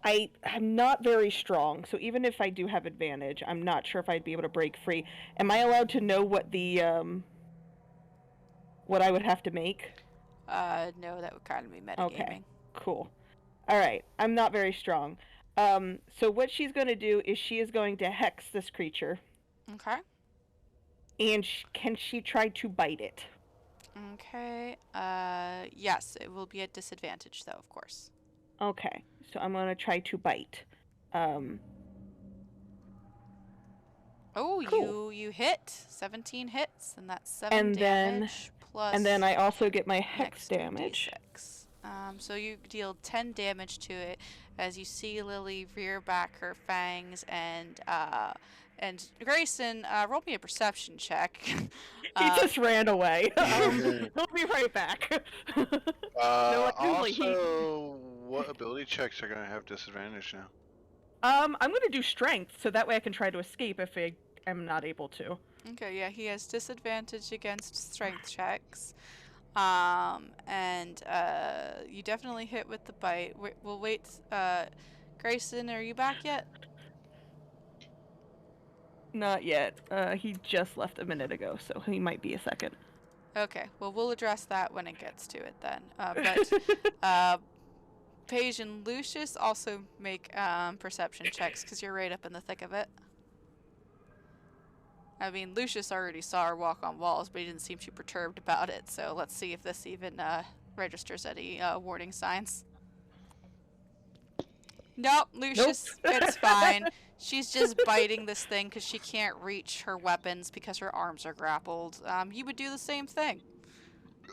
I'm not very strong, so even if I do have advantage, I'm not sure if I'd be able to break free. Am I allowed to know what the what I would have to make? No, that would kind of be metagaming. Okay, cool. All right, I'm not very strong. So what she's going to do is she is going to hex this creature. Okay. And can she try to bite it? Okay. Yes, it will be at disadvantage, though, of course. Okay, so I'm going to try to bite. Oh, cool. you hit 17 hits, and that's 7 damage plus. And then I also get my hex damage. D6. So you deal 10 damage to it as you see Lily rear back her fangs, and Grayson, roll me a perception check. He just ran away. He'll be right back. Also, what ability checks are going to have disadvantage now? I'm going to do strength, so that way I can try to escape if I am not able to. Okay, yeah, he has disadvantage against strength checks. And you definitely hit with the bite. We'll wait. Grayson, are you back yet? Not yet. He just left a minute ago, so he might be a second. Okay, well, we'll address that when it gets to it then. But Paige and Lucius also make perception checks because you're right up in the thick of it. I mean, Lucius already saw her walk on walls, but he didn't seem too perturbed about it. So let's see if this even registers any warning signs. Nope, Lucius, it's fine. She's just biting this thing because she can't reach her weapons because her arms are grappled. You would do the same thing.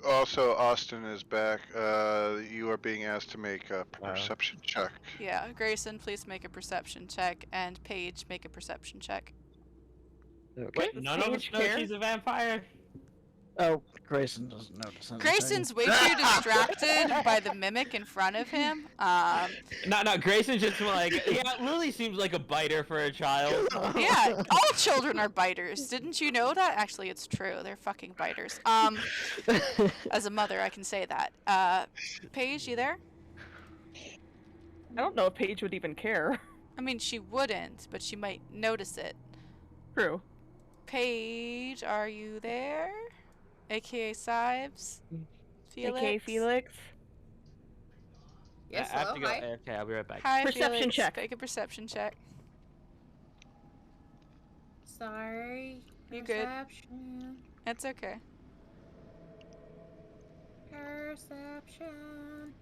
Also, Austin is back. You are being asked to make a perception check. Yeah, Grayson, please make a perception check, and Paige, make a perception check. Okay. Wait, none of us know she's a vampire? Oh, Grayson doesn't notice anything. Grayson's way too distracted by the mimic in front of him. No, Grayson's just like, yeah, Lily seems like a biter for a child. Yeah, all children are biters. Didn't you know that? Actually, it's true. They're fucking biters. As a mother, I can say that. Paige, you there? I don't know if Paige would even care. I mean, she wouldn't, but she might notice it. True. Paige, are you there? AKA Sibes? Felix? AKA Felix. Yes, I have hello, to go. hi. Okay, I'll be right back. Hi, Perception Felix. check. Make a perception check. Sorry. You good? Perception. It's okay. Perception.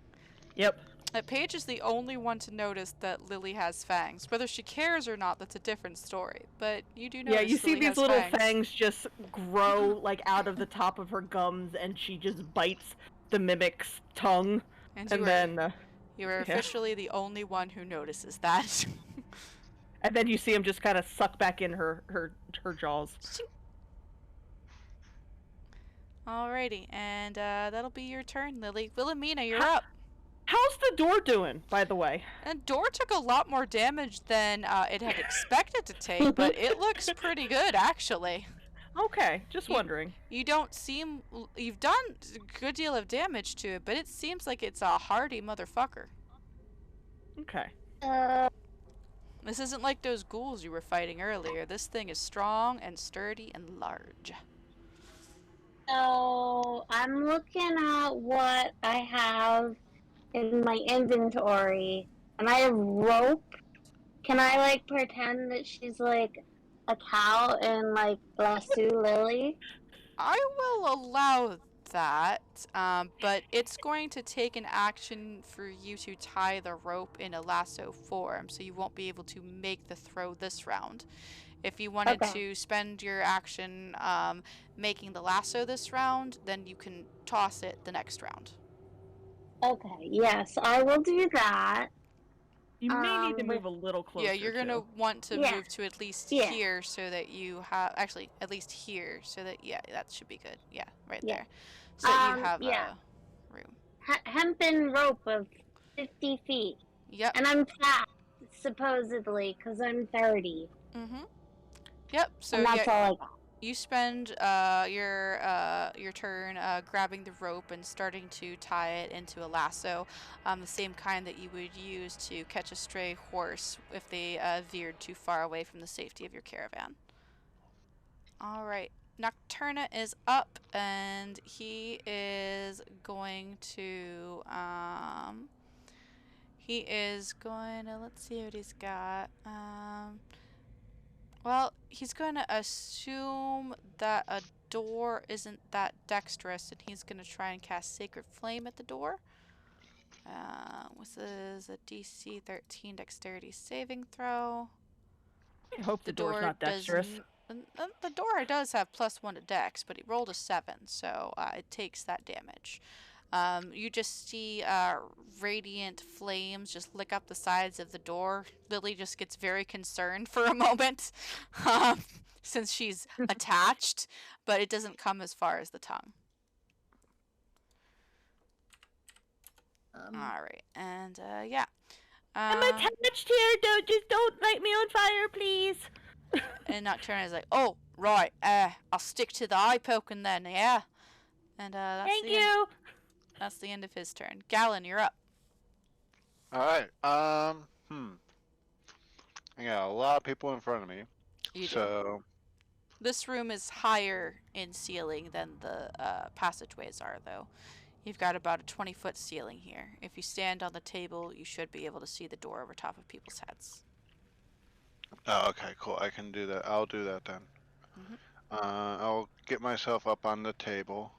Yep. Paige is the only one to notice that Lily has fangs. Whether she cares or not, that's a different story. But you do notice Yeah, you see Lily these has little fangs. fangs just grow like out of the top of her gums, and she just bites the mimic's tongue, And and then you are yeah. officially the only one who notices that. and then you see him just kind of suck back in her jaws. Alrighty, and that'll be your turn, Lily. Wilhelmina, you're up. How's the door doing, by the way? And door took a lot more damage than it had expected to take, but it looks pretty good, actually. Okay, just wondering. You don't seem... You've done a good deal of damage to it, but it seems like it's a hardy motherfucker. Okay. This isn't like those ghouls you were fighting earlier. This thing is strong and sturdy and large. So I'm looking at what I have in my inventory, and I have rope. Can I like pretend that she's like a cow and like lasso Lily? I will allow that, but it's going to take an action for you to tie the rope in a lasso form, so you won't be able to make the throw this round. If you wanted to spend your action making the lasso this round, then you can toss it the next round. Okay, yes, I will do that. You may need to move a little closer. Yeah, you're gonna want to move to at least here so that you have at least here so that that should be good. Yeah, right there. So that you have room. Hempen rope of 50 feet. Yep. And I'm fat, supposedly, because I'm 30. Mm-hmm. Yep. So and that's all I got. You spend your turn grabbing the rope and starting to tie it into a lasso, the same kind that you would use to catch a stray horse if they veered too far away from the safety of your caravan. All right, Nocturna is up, and he is going to let's see what he's got. Well, he's going to assume that a door isn't that dexterous, and he's going to try and cast Sacred Flame at the door. This is a DC 13 dexterity saving throw. I hope the door's not dexterous. The door does have +1 to dex, but he rolled a 7, so it takes that damage. You just see radiant flames just lick up the sides of the door. Lily just gets very concerned for a moment since she's attached, but it doesn't come as far as the tongue. All right, and I'm attached here. Don't light me on fire, please. And Nocturna is like, oh right, I'll stick to the eye poking then, yeah. And Thank you. That's the end of his turn. Gallon, you're up. Alright, I got a lot of people in front of me. You do. This room is higher in ceiling than the passageways are, though. You've got about a 20-foot ceiling here. If you stand on the table, you should be able to see the door over top of people's heads. Oh, okay, cool. I can do that. I'll do that then. Mhm. I'll get myself up on the table,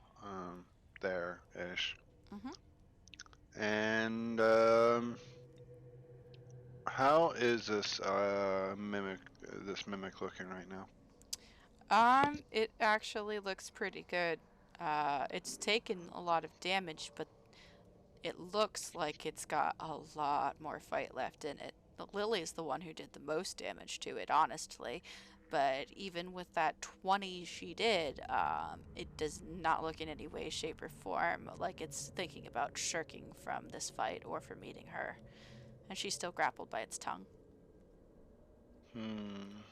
there-ish. Mhm. And, how is this, mimic looking right now? It actually looks pretty good. It's taken a lot of damage, but it looks like it's got a lot more fight left in it. Lily's the one who did the most damage to it, honestly. But even with that 20 she did, it does not look in any way, shape, or form like it's thinking about shirking from this fight or from eating her. And she's still grappled by its tongue. Hmm.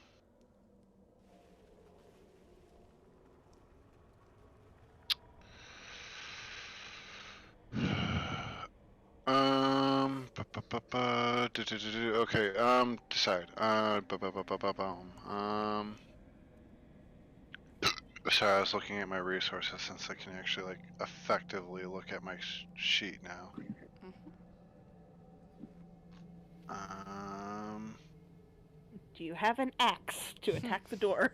Okay, decide. Sorry, I was looking at my resources since I can actually, like, effectively look at my sheet now. Do you have an axe to attack the door?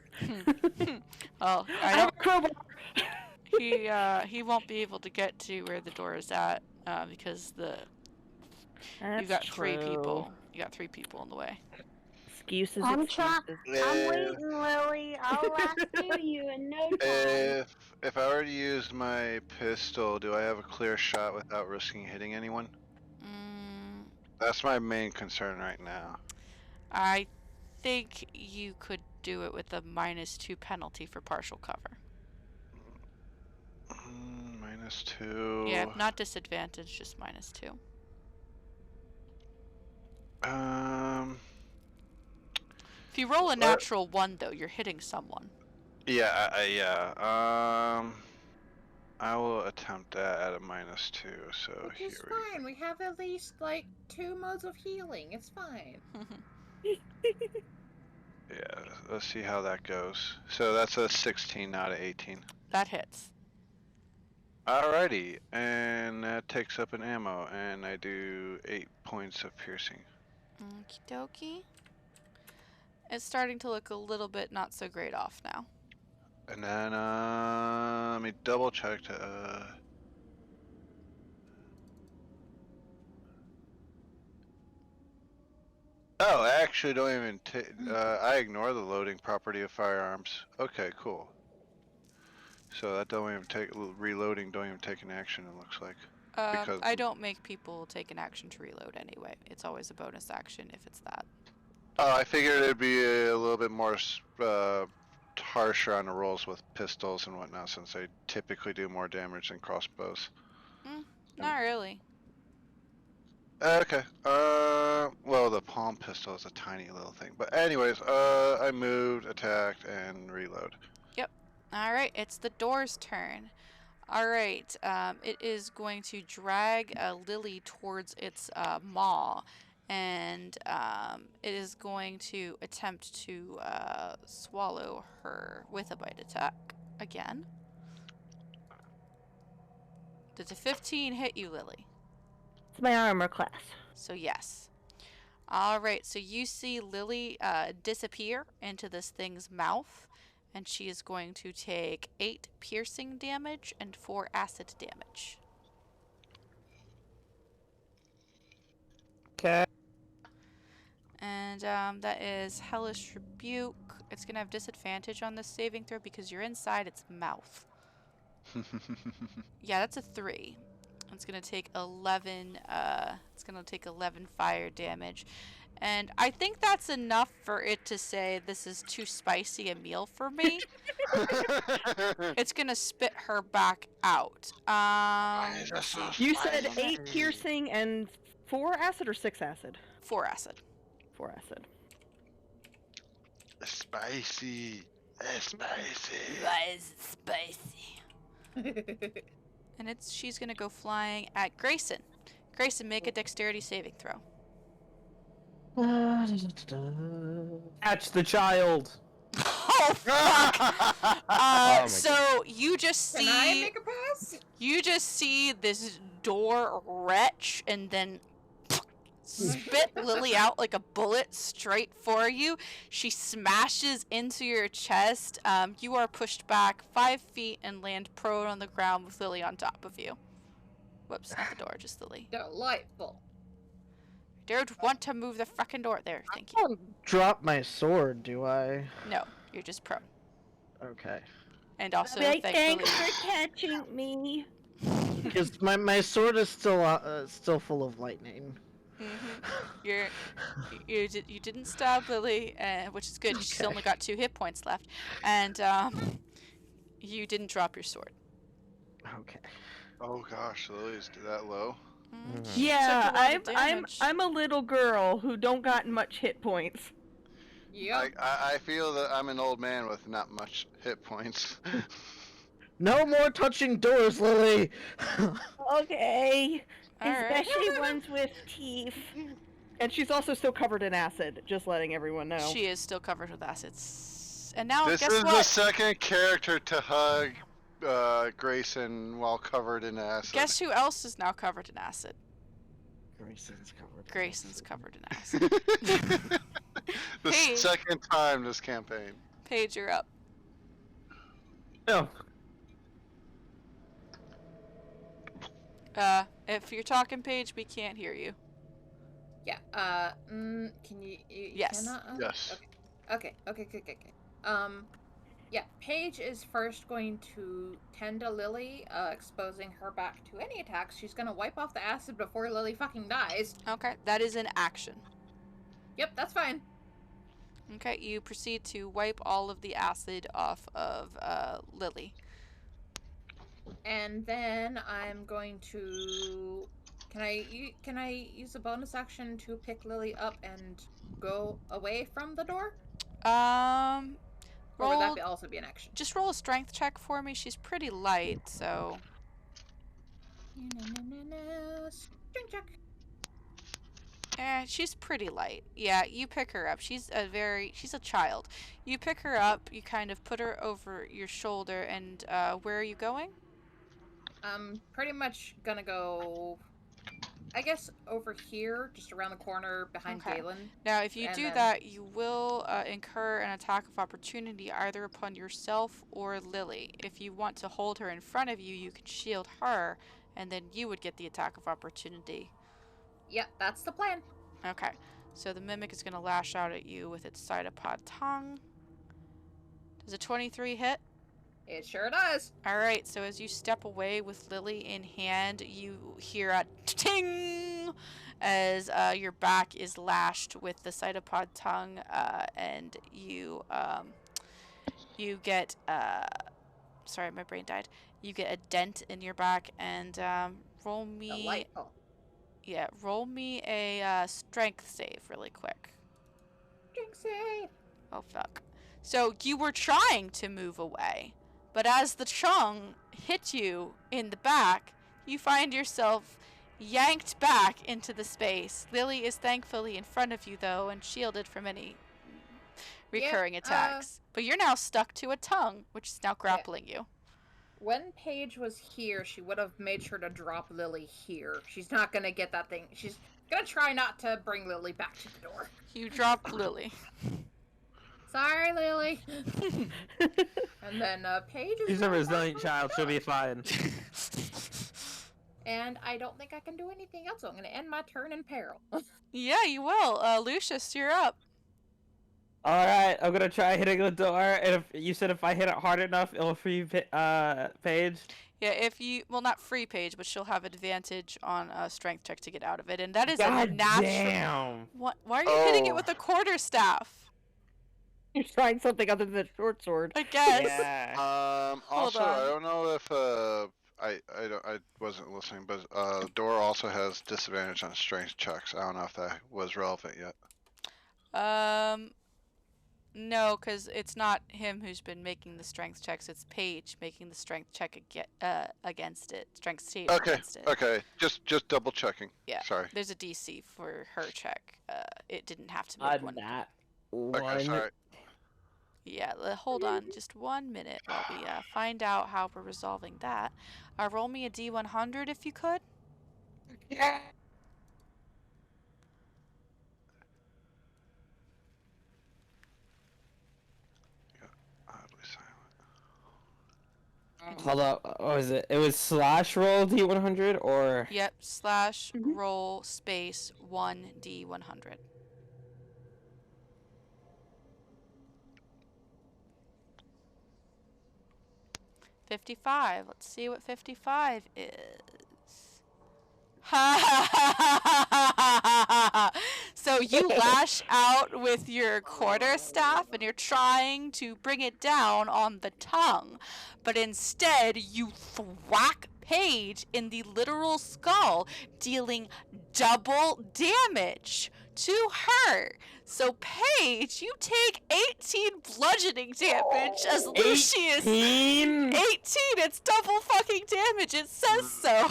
Well, I have a crowbar. he won't be able to get to where the door is at because That's you've got three true. people. You got 3 people in the way. Excuses, I'm excuses. I'm waiting, Lily. I'll lasso you in no time. If I were to use my pistol, do I have a clear shot without risking hitting anyone? Mm, That's my main concern right now. I think you could do it with a -2 penalty for partial cover. -2. Yeah, not disadvantage, just -2. If you roll a natural 1, though, you're hitting someone. Yeah, yeah. I will attempt that at a -2. So Which here is we go. fine. We have at least like 2 modes of healing. It's fine. Yeah, let's see how that goes. So that's a 16 out of 18. That hits. Alrighty, and that takes up an ammo, and I do 8 points of piercing. Okie dokie. It's starting to look a little bit not so great off now. And then, let me double check to, Oh, I actually don't even I ignore the loading property of firearms. Okay, cool. So that don't even take, reloading don't even take an action, it looks like. Because I don't make people take an action to reload anyway. It's always a bonus action if it's that. Oh, I figured it'd be a little bit more harsher on the rolls with pistols and whatnot, since they typically do more damage than crossbows. Not really. Okay. Well, the palm pistol is a tiny little thing, but anyways, I moved, attacked, and reload. Yep. All right. It's the door's turn. All right. It is going to drag Lily towards its maw, and it is going to attempt to swallow her with a bite attack again. Does a 15 hit you, Lily? It's my armor class. So yes. All right, so you see Lily disappear into this thing's mouth, and she is going to take 8 piercing damage and 4 acid damage. Okay. And that is Hellish Rebuke. It's going to have disadvantage on this saving throw because you're inside its mouth. Yeah, that's a 3. It's going to take 11 fire damage. And I think that's enough for it to say this is too spicy a meal for me. It's going to spit her back out. You said 8 piercing and 4 acid or 6 acid? 4 acid. 4 acid. Spicy. Spicy. Why is it spicy? And she's going to go flying at Grayson. Grayson, make a dexterity saving throw. Catch the child. Oh fuck! Oh my So you just Can I see make a pass? you just see this door retch and then spit Lily out like a bullet straight for you. She smashes into your chest. You are pushed back 5 feet and land prone on the ground with Lily on top of you. Whoops, not the door, just Lily. Delightful. Don't want to move the frickin' door. There, thank I you. don't drop my sword, do I? No, you're just prone. Okay. And also, Like, thankfully, thanks for catching me. Because my sword is still full of lightning. you didn't stab Lily, which is good. She's Okay. only got 2 hit points left, and you didn't drop your sword. Okay. Oh gosh, Lily's that low. She Yeah, took a lot of I'm damage. a little girl who don't got much hit points. Yep. I feel that I'm an old man with not much hit points. No more touching doors, Lily. Okay. All right. Especially ones with teeth. And she's also still covered in acid, just letting everyone know. She is still covered with acids. And now, This guess is the what? second character to hug Grayson while covered in acid. Guess who else is now covered in acid? Grayson's covered. in Grayson's acid. covered in acid. The Hey. second time this campaign. Paige, you're up. No. If you're talking, Paige, we can't hear you. Yeah. Can you Yes. cannot? Yes. Okay. Good. Yeah. Paige is first going to tend to Lily, exposing her back to any attacks. She's gonna wipe off the acid before Lily fucking dies. Okay, that is an action. Yep, that's fine. Okay, you proceed to wipe all of the acid off of Lily. And then I'm going to. Can I use a bonus action to pick Lily up and go away from the door? Or would Roll. that also be an action? Just roll a strength check for me. She's pretty light, so. Strength check. She's pretty light. Yeah, you pick her up. She's a child. You pick her up, you kind of put her over your shoulder, and where are you going? I'm pretty much gonna go, I guess, over here, just around the corner behind Okay. Galen. Now, if you And do then- that, you will incur an attack of opportunity either upon yourself or Lily. If you want to hold her in front of you, you can shield her, and then you would get the attack of opportunity. Yep, that's the plan. Okay, so the mimic is going to lash out at you with its cytopod tongue. Does a 23 hit? It sure does. Alright, so as you step away with Lily in hand, you hear a ting as your back is lashed with the cytopod tongue, and you get, sorry, my brain died. You get a dent in your back, and roll me, Delightful. yeah, roll me a strength save really quick. Drink save. Oh, fuck. So you were trying to move away, but as the chung hit you in the back, you find yourself yanked back into the space. Lily is thankfully in front of you, though, and shielded from any recurring attacks. But you're now stuck to a tongue, which is now grappling you. When Paige was here, she would have made sure to drop Lily here. She's not gonna get that thing. She's gonna try not to bring Lily back to the door. You dropped Lily. Sorry, Lily. And then Paige is. She's a going resilient back child. She'll be fine. And I don't think I can do anything else, so I'm gonna end my turn in peril. Yeah, you will. Lucius, you're up. All right, I'm gonna try hitting the door, and if you said if I hit it hard enough, it'll free Paige. Yeah, if you, well, not free Paige, but she'll have advantage on a strength check to get out of it, and that is a God natural. damn! What? Why are you hitting it Oh. with a quarterstaff? You're trying something other than a short sword. I guess. Yeah. Also, on. I don't know if I wasn't listening, but door also has disadvantage on strength checks. I don't know if that was relevant yet. No, because it's not him who's been making the strength checks. It's Paige making the strength check against it. Strength save against it. Okay, just double checking. Yeah. Sorry. There's a DC for her check. It didn't have to make one. Not Okay, one. sorry. Yeah, hold on just 1 minute while we find out how we're resolving that. Roll me a D100 if you could. Yeah. Oddly silent. Hold up. What was it? It was slash roll D100 or. Yep, slash Mhm. roll space 1D100. $55. Let's see what 55 is. So you lash out with your quarterstaff and you're trying to bring it down on the tongue, but instead you thwack Paige in the literal skull, dealing double damage to her. So Paige, you take 18 bludgeoning damage as Lucius. 18? 18, it's double fucking damage, it says so.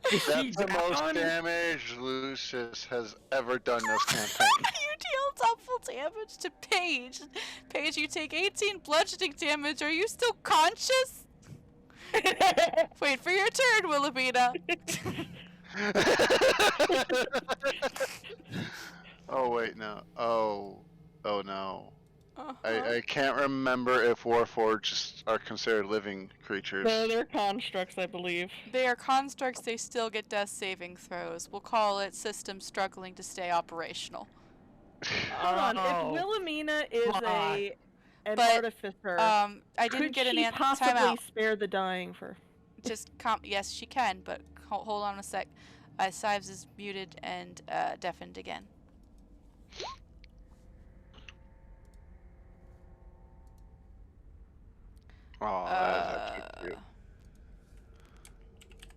That's the most damage Lucius has ever done this campaign. You deal double damage to Paige. Paige, you take 18 bludgeoning damage. Are you still conscious? Wait for your turn, Wilhelmina. Oh wait, no. Oh no. Uh-huh. I can't remember if Warforged are considered living creatures. No, they're constructs, I believe. They are constructs, they still get death saving throws. We'll call it system struggling to stay operational. Hold on, if Wilhelmina is an But, artificer, I didn't could get an she answer. possibly Time out. spare the dying for? Just yes, she can, but hold on a sec. Sives is muted and deafened again. Oh, that's actually cute.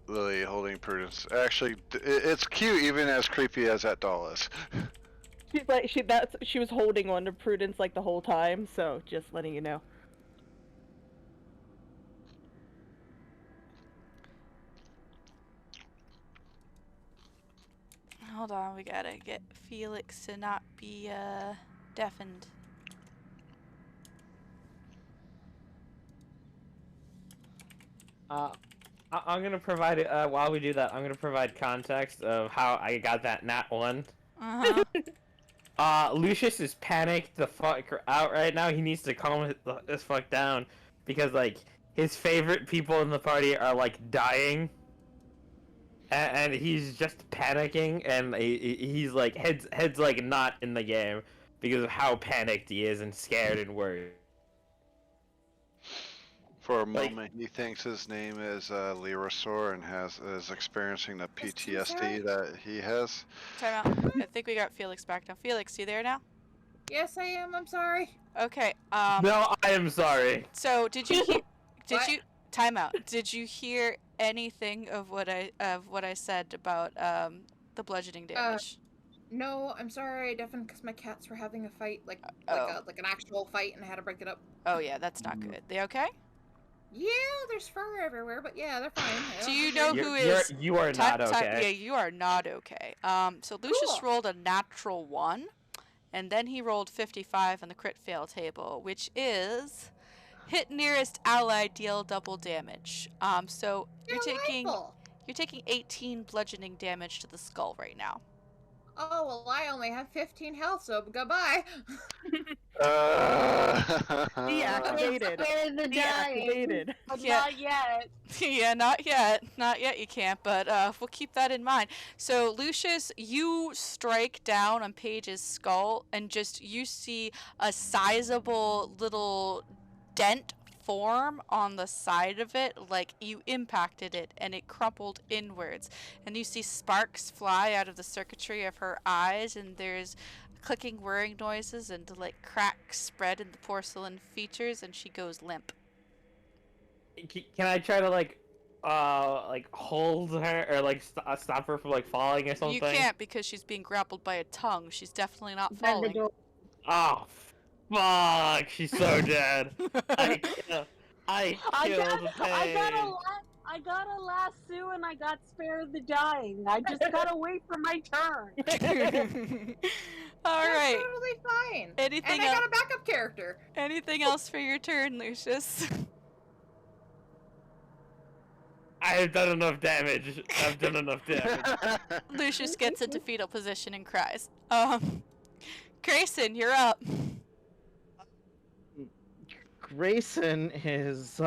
Lily holding Prudence. Actually, it's cute even as creepy as that doll is. She's like she was holding on to Prudence like the whole time, so just letting you know. Hold on, we gotta get Felix to not be deafened. I'm gonna provide while we do that. I'm gonna provide context of how I got that nat 1. Lucius is panicked the fuck out right now. He needs to calm this fuck down because like his favorite people in the party are like dying, and he's just panicking, and he's like heads like not in the game because of how panicked he is and scared and worried. For a moment, he thinks his name is Lyrasaur and is experiencing the PTSD that he has. Time out. I think we got Felix back now. Felix, you there now? Yes, I am. I'm sorry. Okay. No, I am sorry. So did you hear? What? Time out? Did you hear anything of what I said about the bludgeoning damage? No, I'm sorry. I deafened because my cats were having a fight, like Oh. an actual fight, and I had to break it up. Oh yeah, that's not good. They okay? Yeah, there's fur everywhere, but yeah, they're fine. Do you know who is? You are not okay. Yeah, you are not okay. So Lucius Cool. rolled a natural 1, and then he rolled 55 on the crit fail table, which is hit nearest ally, deal double damage. So you're taking 18 bludgeoning damage to the skull right now. Oh, well, I only have 15 health, so goodbye. Deactivated. Spare the dying. Deactivated. But Yeah. not yet. Yeah, not yet. Not yet you can't, but we'll keep that in mind. So, Lucius, you strike down on Paige's skull, and just you see a sizable little dent form on the side of it, like you impacted it and it crumpled inwards. And you see sparks fly out of the circuitry of her eyes, and there's clicking whirring noises and like cracks spread in the porcelain features, and she goes limp. Can I try to like hold her or like stop her from like falling or something? You can't because she's being grappled by a tongue. She's definitely not By the falling. door. Oh, fuck! She's so dead. I killed I Paige. I got a lasso and I got spare the dying. I just gotta wait for my turn. All That's right. totally fine. Anything and I else? got a backup character. Anything else for your turn, Lucius? I have done enough damage. I've done enough damage. Lucius gets into fetal position and cries. Grayson, you're up. Grayson is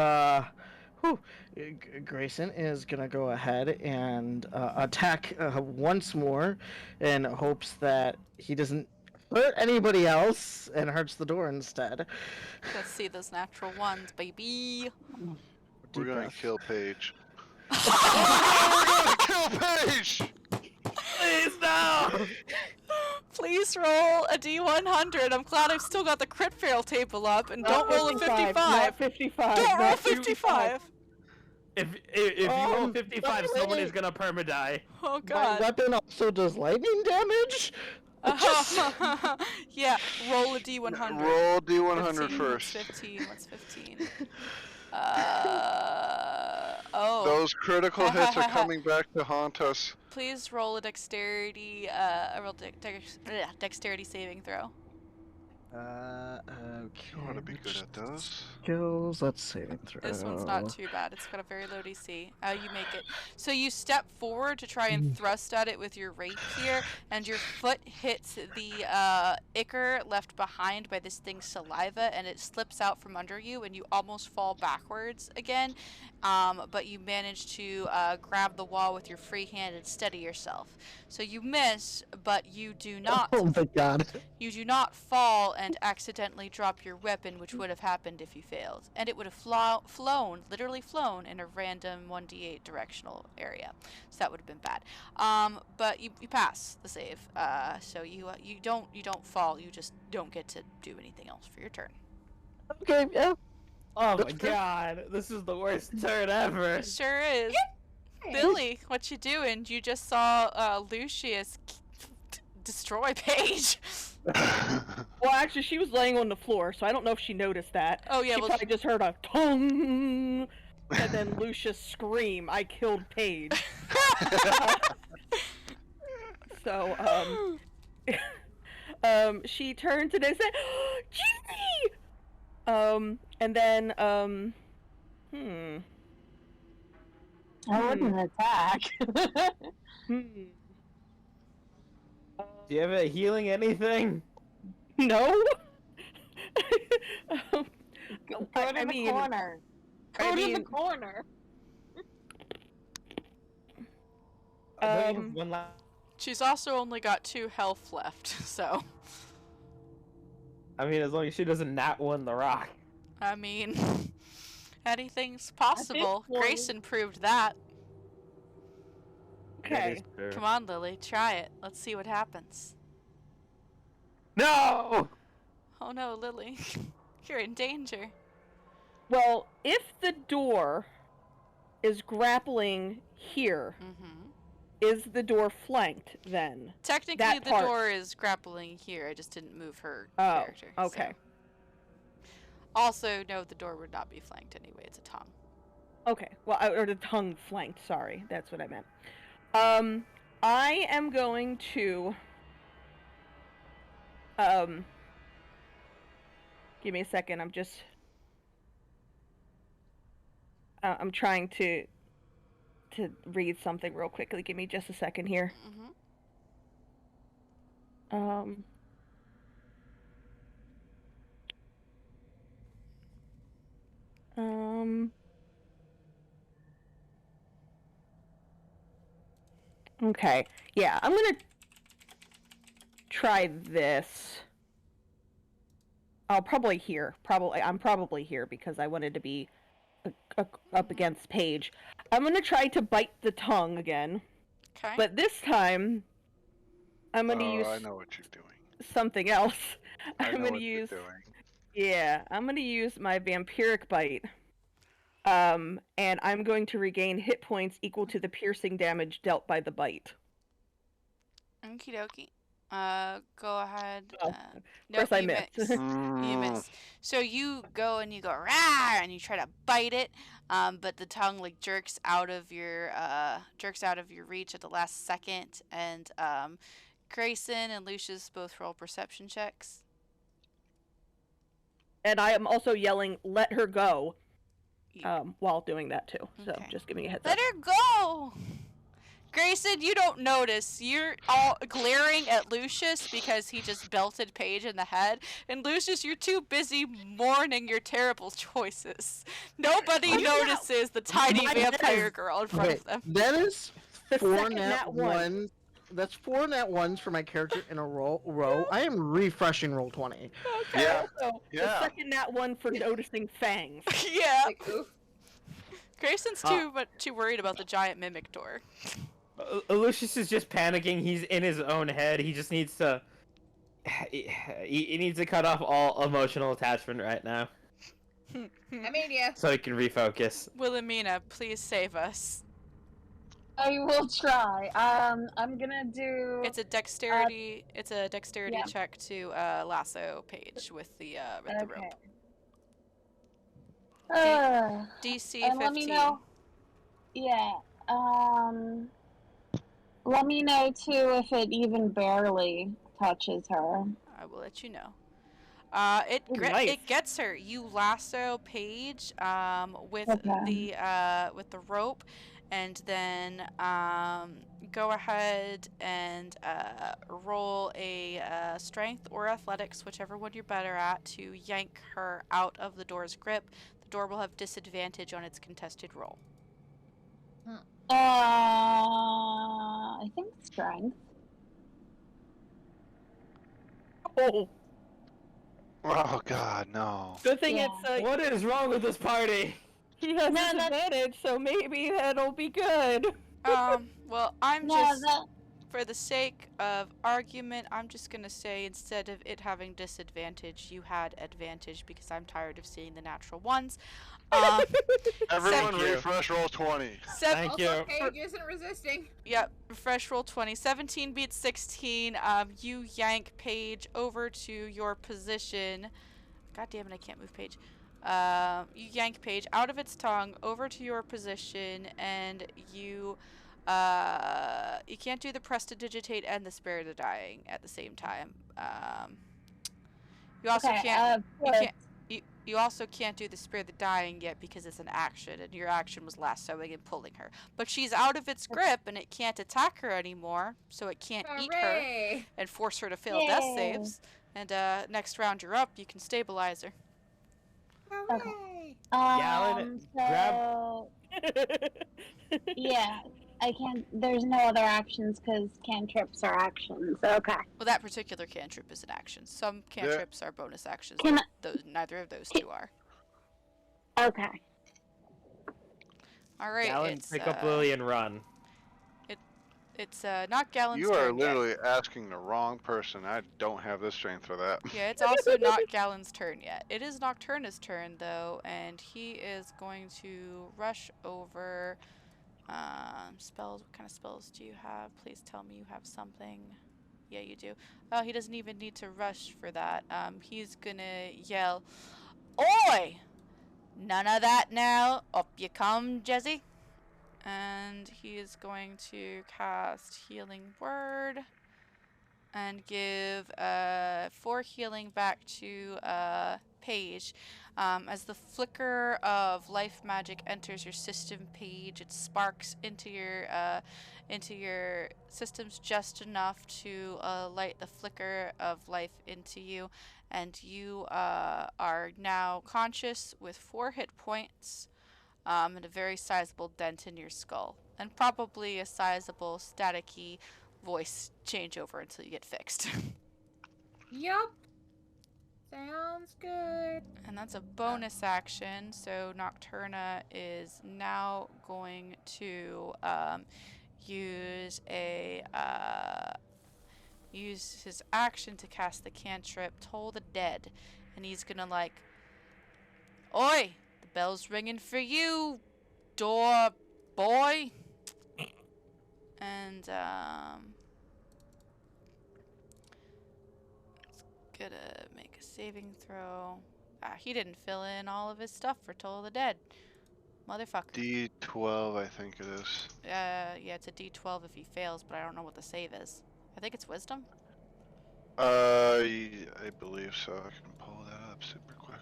Grayson is gonna go ahead and attack once more, in hopes that he doesn't hurt anybody else and hurts the door instead. Let's see those natural ones, baby. We're Deep gonna breath. kill Paige. Oh, we're gonna kill Paige! Please no! Please roll a D100. I'm glad I've still got the crit fail table up, and don't roll a 55. Not 55. Don't roll not 55. If you roll 55, wait. someone is gonna perma-die. Oh My god. weapon also does lightning damage. Yeah, roll a D100. Roll D100 15, first. What's 15? What's 15? Oh. Those critical hits are coming back to haunt us. Please roll a dexterity, dexterity saving throw. Okay. You want to be good at those. Skills. Let's saving throw. This one's not too bad. It's got a very low DC. You make it. So you step forward to try and thrust at it with your rapier, and your foot hits the ichor left behind by this thing's saliva, and it slips out from under you, and you almost fall backwards again. But you manage to grab the wall with your free hand and steady yourself. So you miss, but you do not. Oh my god. You do not fall and accidentally drop your weapon, which would have happened if you failed. And it would have literally flown in a random 1d8 directional area. So that would have been bad. But you pass the save. So you don't fall. You just don't get to do anything else for your turn. Okay, yeah. Oh my god, this is the worst turn ever. It sure is. Billy, what you doing? You just saw Lucius destroy Paige. Well, actually, she was laying on the floor, so I don't know if she noticed that. Oh yeah, She well, probably just heard a tongue, and then Lucius scream, "I killed Paige." So, she turned to them and said, "Ginny!" And then, I wouldn't attack. hmm. Do you have a healing anything? No? Go to the corner. Go to the corner. she's also only got 2 health left, so. I mean, as long as she doesn't nat one the rock. I mean, anything's possible. point- Grayson proved that. Okay. Come on, Lily, try it. Let's see what happens. No! Oh no, Lily. You're in danger. Well, if the door is grappling here, is the door flanked then? Technically, That the part. door is grappling here. I just didn't move her Oh, character. okay. So. Also, no, the door would not be flanked anyway. It's a tongue. Okay. Well, or the tongue flanked, sorry. That's what I meant. I am going to give me a second. I'm just I'm trying to read something real quickly. Give me just a second here. Okay. Yeah, I'm gonna try this. I'm probably here because I wanted to be up against Paige. I'm gonna try to bite the tongue again. Okay. But this time, I'm gonna use I know what you're doing. something else. I I'm know gonna what use. you're doing. Yeah, I'm gonna use my vampiric bite. And I'm going to regain hit points equal to the piercing damage dealt by the bite. Okie dokie. Go ahead. Oh, No, course I you missed. miss. You miss. So you go and you go rah, and you try to bite it, but the tongue like jerks out of your reach at the last second, and Grayson and Lucius both roll perception checks. And I am also yelling, "Let her go," You- while doing that too. So Okay. just giving you a heads Let up. her go! Grayson, you don't notice. You're all glaring at Lucius because he just belted Paige in the head. And Lucius, you're too busy mourning your terrible choices. Nobody notices the tiny My vampire head- girl in front Wait, of them. that is The 4 second nat nat one. ones. That's 4 nat ones for my character in a row. I am refreshing roll 20. Okay. Yeah. Also, the Yeah. second nat one for noticing fangs. Yeah. Like, oof. Grayson's too worried about the giant mimic door. Lucius is just panicking. He's in his own head. He just needs to. He needs to cut off all emotional attachment right now, I mean, yeah. so he can refocus. Wilhelmina, please save us. I will try. I'm gonna do. It's a dexterity. yeah. check to lasso Paige with the rope. DC 15. And let me know. Yeah. Let me know too if it even barely touches her. I will let you know. Nice. It gets her. You lasso Paige with Okay. the rope, and then go ahead and roll a strength or athletics, whichever one you're better at, to yank her out of the door's grip. The door will have disadvantage on its contested roll. I think strength. Oh, Oh God, no. good thing Yeah. it's What is wrong with this party? he has No, that's- disadvantage, so maybe that'll be good. Well, I'm No, just that. for the sake of argument, I'm just gonna say instead of it having disadvantage, you had advantage because I'm tired of seeing the natural ones. Everyone Thank you. refresh roll 20. Thank Also, you. Paige isn't resisting. Yep, refresh roll 20. 17 beats 16. You yank Paige over to your position. God damn it, I can't move Paige. You yank Paige out of its tongue over to your position, and you can't do the prestidigitate and the spare the dying at the same time. You also you also can't do the spare the dying yet because it's an action, and your action was lassoing and pulling her. But she's out of its grip, and it can't attack her anymore, so it can't eat her Hooray! and force her to fail death saves. And next round you're up, you can stabilize her. Hooray! Gallon, grab- So yeah, I can't. There's no other actions because cantrips are actions. Okay. Well, that particular cantrip is an action. Some cantrips are bonus actions. Can Neither of those two are. Okay. All right, Gallon, it's pick up Lily and run. It's not Gallon's You are turn yet. literally asking the wrong person. I don't have the strength for that. Yeah, it's also not Gallon's turn yet. It is Nocturna's turn though, and he is going to rush over. Spells. What kind of spells do you have? Please tell me you have something. Yeah, you do. Oh, he doesn't even need to rush for that. He's gonna yell, "Oi! None of that now. Up you come, Jezzy." And he is going to cast Healing Word and give 4 healing back to Paige. As the flicker of life magic enters your system, Paige, it sparks into your systems just enough to light the flicker of life into you, and you are now conscious with 4 hit points. And a very sizable dent in your skull, and probably a sizable staticky voice changeover until you get fixed. Yup. Sounds good. And that's a bonus action, so Nocturna is now going to use his action to cast the cantrip Toll the Dead, and he's gonna like, "Oi! The bell's ringing for you, door boy." And it's gonna make a saving throw. He didn't fill in all of his stuff for Toll of the Dead. Motherfucker. D12, I think it is. Yeah, it's a D12 if he fails, but I don't know what the save is. I think it's wisdom. I believe so. I can pull that up super quick.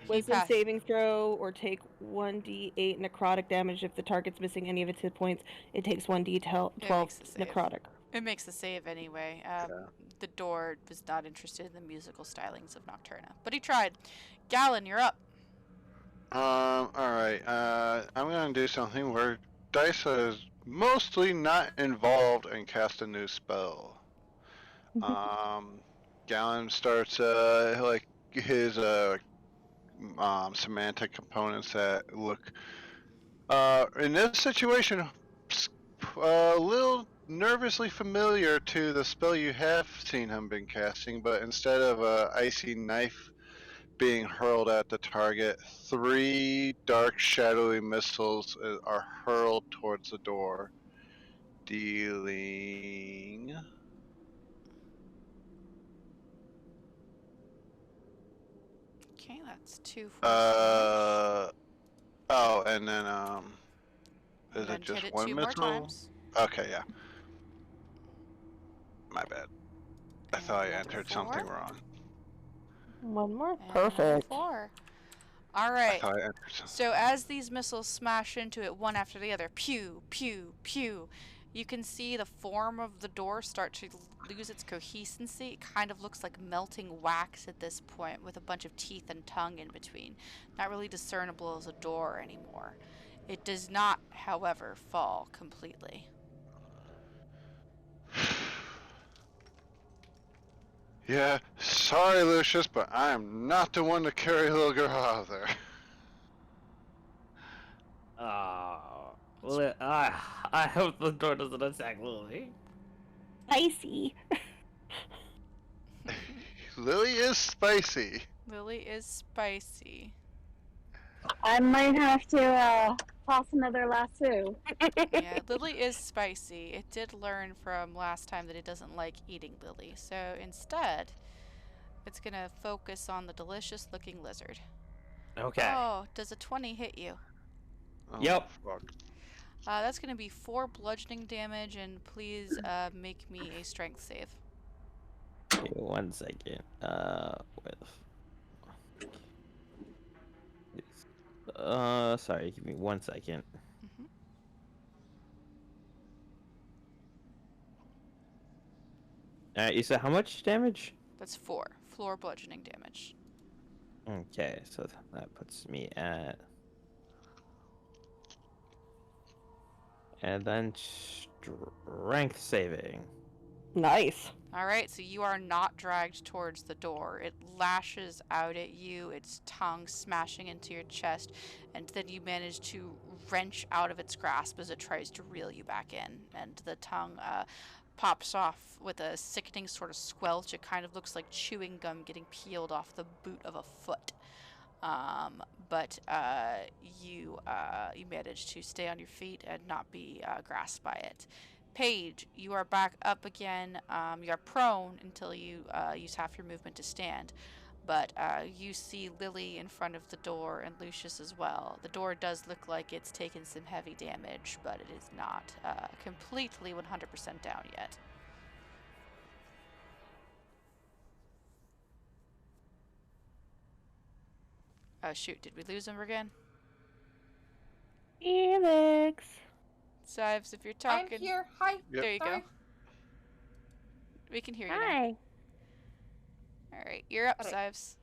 He Wisdom passed. saving throw, or take 1d8 necrotic damage if the target's missing any of its hit points. It takes 1d12 It makes the save. necrotic. It makes the save anyway. The door was not interested in the musical stylings of Nocturna, but he tried. Gallon, you're up. Alright. I'm gonna do something where Dice is mostly not involved and cast a new spell. Gallon starts, like, his, semantic components that look, in this situation, a little nervously familiar to the spell you have seen him been casting, but instead of a icy knife being hurled at the target, 3 dark shadowy missiles are hurled towards the door, dealing Okay, that's 2 force damage. oh, and then And is it then hit just it 1 2 more missile? times. Okay, yeah. My bad. I thought I And entered 4. something wrong. One more. And Perfect. 4. I Alright. thought I entered something. So as these missiles smash into it one after the other, pew, pew, pew, you can see the form of the door start to lose its coherency. It kind of looks like melting wax at this point, with a bunch of teeth and tongue in between. Not really discernible as a door anymore. It does not, however, fall completely. Yeah, sorry, Lucius, but I am not the one to carry a little girl out of there. I hope the door doesn't attack Lily. Spicy. Lily is spicy. Lily is spicy. I might have to toss another lasso. Yeah, Lily is spicy. It did learn from last time that it doesn't like eating Lily. So instead, it's gonna focus on the delicious looking lizard. Okay. Oh, does a 20 hit you? Oh, Yep. fuck. That's gonna be 4 bludgeoning damage, and please make me a strength save. Give me 1 second. Sorry, give me 1 second. Mm-hmm. You said how much damage? That's 4 floor bludgeoning damage. Okay, so that puts me at. And then strength saving. Nice. Alright, so you are not dragged towards the door. It lashes out at you, its tongue smashing into your chest, and then you manage to wrench out of its grasp as it tries to reel you back in. And the tongue pops off with a sickening sort of squelch. It kind of looks like chewing gum getting peeled off the boot of a foot. But you manage to stay on your feet and not be grasped by it. Paige, you are back up again. You are prone until you use half your movement to stand. But you see Lily in front of the door and Lucius as well. The door does look like it's taken some heavy damage, but it is not completely 100% down yet. Oh shoot, did we lose him again? Felix. Sives, if you're talking. I'm here. Hi. Yep. There you Sorry. go. We can hear you now. Hi. Alright, you're up, Alright. Sives.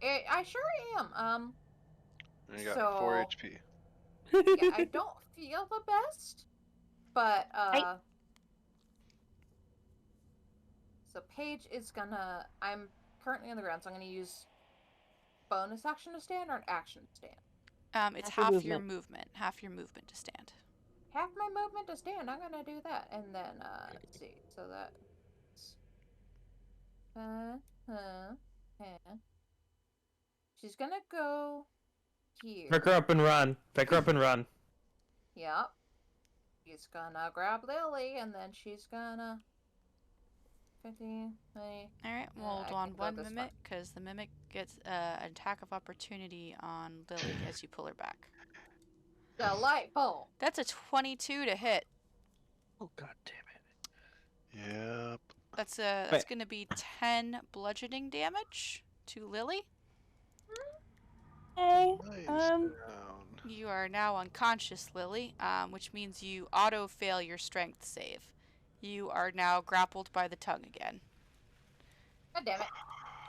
I sure am. And you got 4 So- HP. Yeah, I don't feel the best, but so Paige is gonna. I'm currently on the ground, so I'm gonna use bonus action to stand or an action to stand. It's Half your half your movement. movement. Half your movement to stand. Half my movement to stand. I'm gonna do that, and then let's see. So that's she's gonna go here. Pick her up and run. Pick her up and run. Yep. She's gonna grab Lily, and then she's gonna 15, 20. Alright, Yeah, hold I on can go one this mimic, because the mimic gets an attack of opportunity on Lily as you pull her back. Delightful. That's a 22 to hit. Oh god damn it. Yep. That's gonna be 10 bludgeoning damage to Lily. Hey, Nice down. You are now unconscious, Lily, which means you auto-fail your strength save. You are now grappled by the tongue again. God damn it.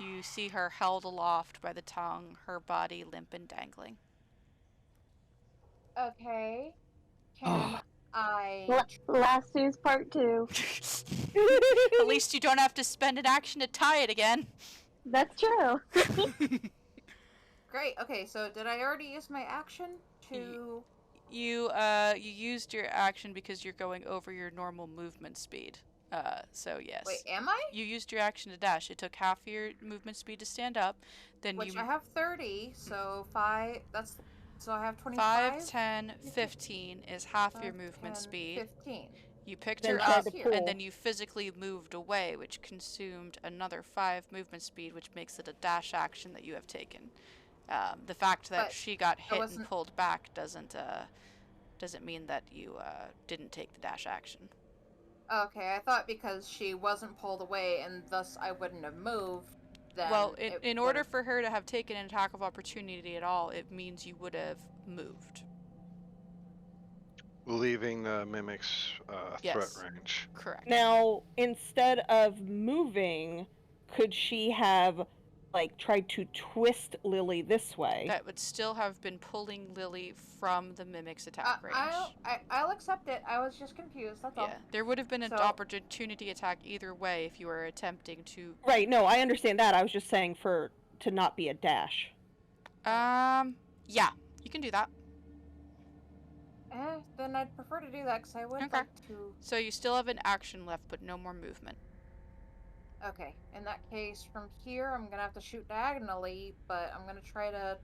You see her held aloft by the tongue, her body limp and dangling. Okay. Can I... Last news part 2. At least you don't have to spend an action to tie it again. That's true. Great. Okay, so did I already use my action to... You used your action because you're going over your normal movement speed. So yes. Wait, am I? You used your action to dash. It took half of your movement speed to stand up. Then Which you I have 30, so 5... That's... So I have 25? 5, 10, 15 is half your 5, movement 10, speed. 15. You picked Then her try up, to and pull. then you physically moved away, which consumed another 5 movement speed, which makes it a dash action that you have taken. The fact that But she got I hit and wasn't- pulled back doesn't mean that you didn't take the dash action. Okay, I thought because she wasn't pulled away and thus I wouldn't have moved, then Well, it in order would've- for her to have taken an attack of opportunity at all, it means you would have moved. Leaving the mimic's Yes. threat range. Correct. Now, instead of moving, could she have, like, tried to twist Lily this way? That would still have been pulling Lily from the mimic's attack range. I'll accept it. I was just confused, that's all. Yeah, there would have been an So- opportunity attack either way if you were attempting to. Right, no, I understand that. I was just saying to not be a dash. Yeah, you can do that. Then I'd prefer to do that because I would Okay. like to... So you still have an action left, but no more movement. Okay, in that case, from here, I'm gonna have to shoot diagonally, but I'm gonna try to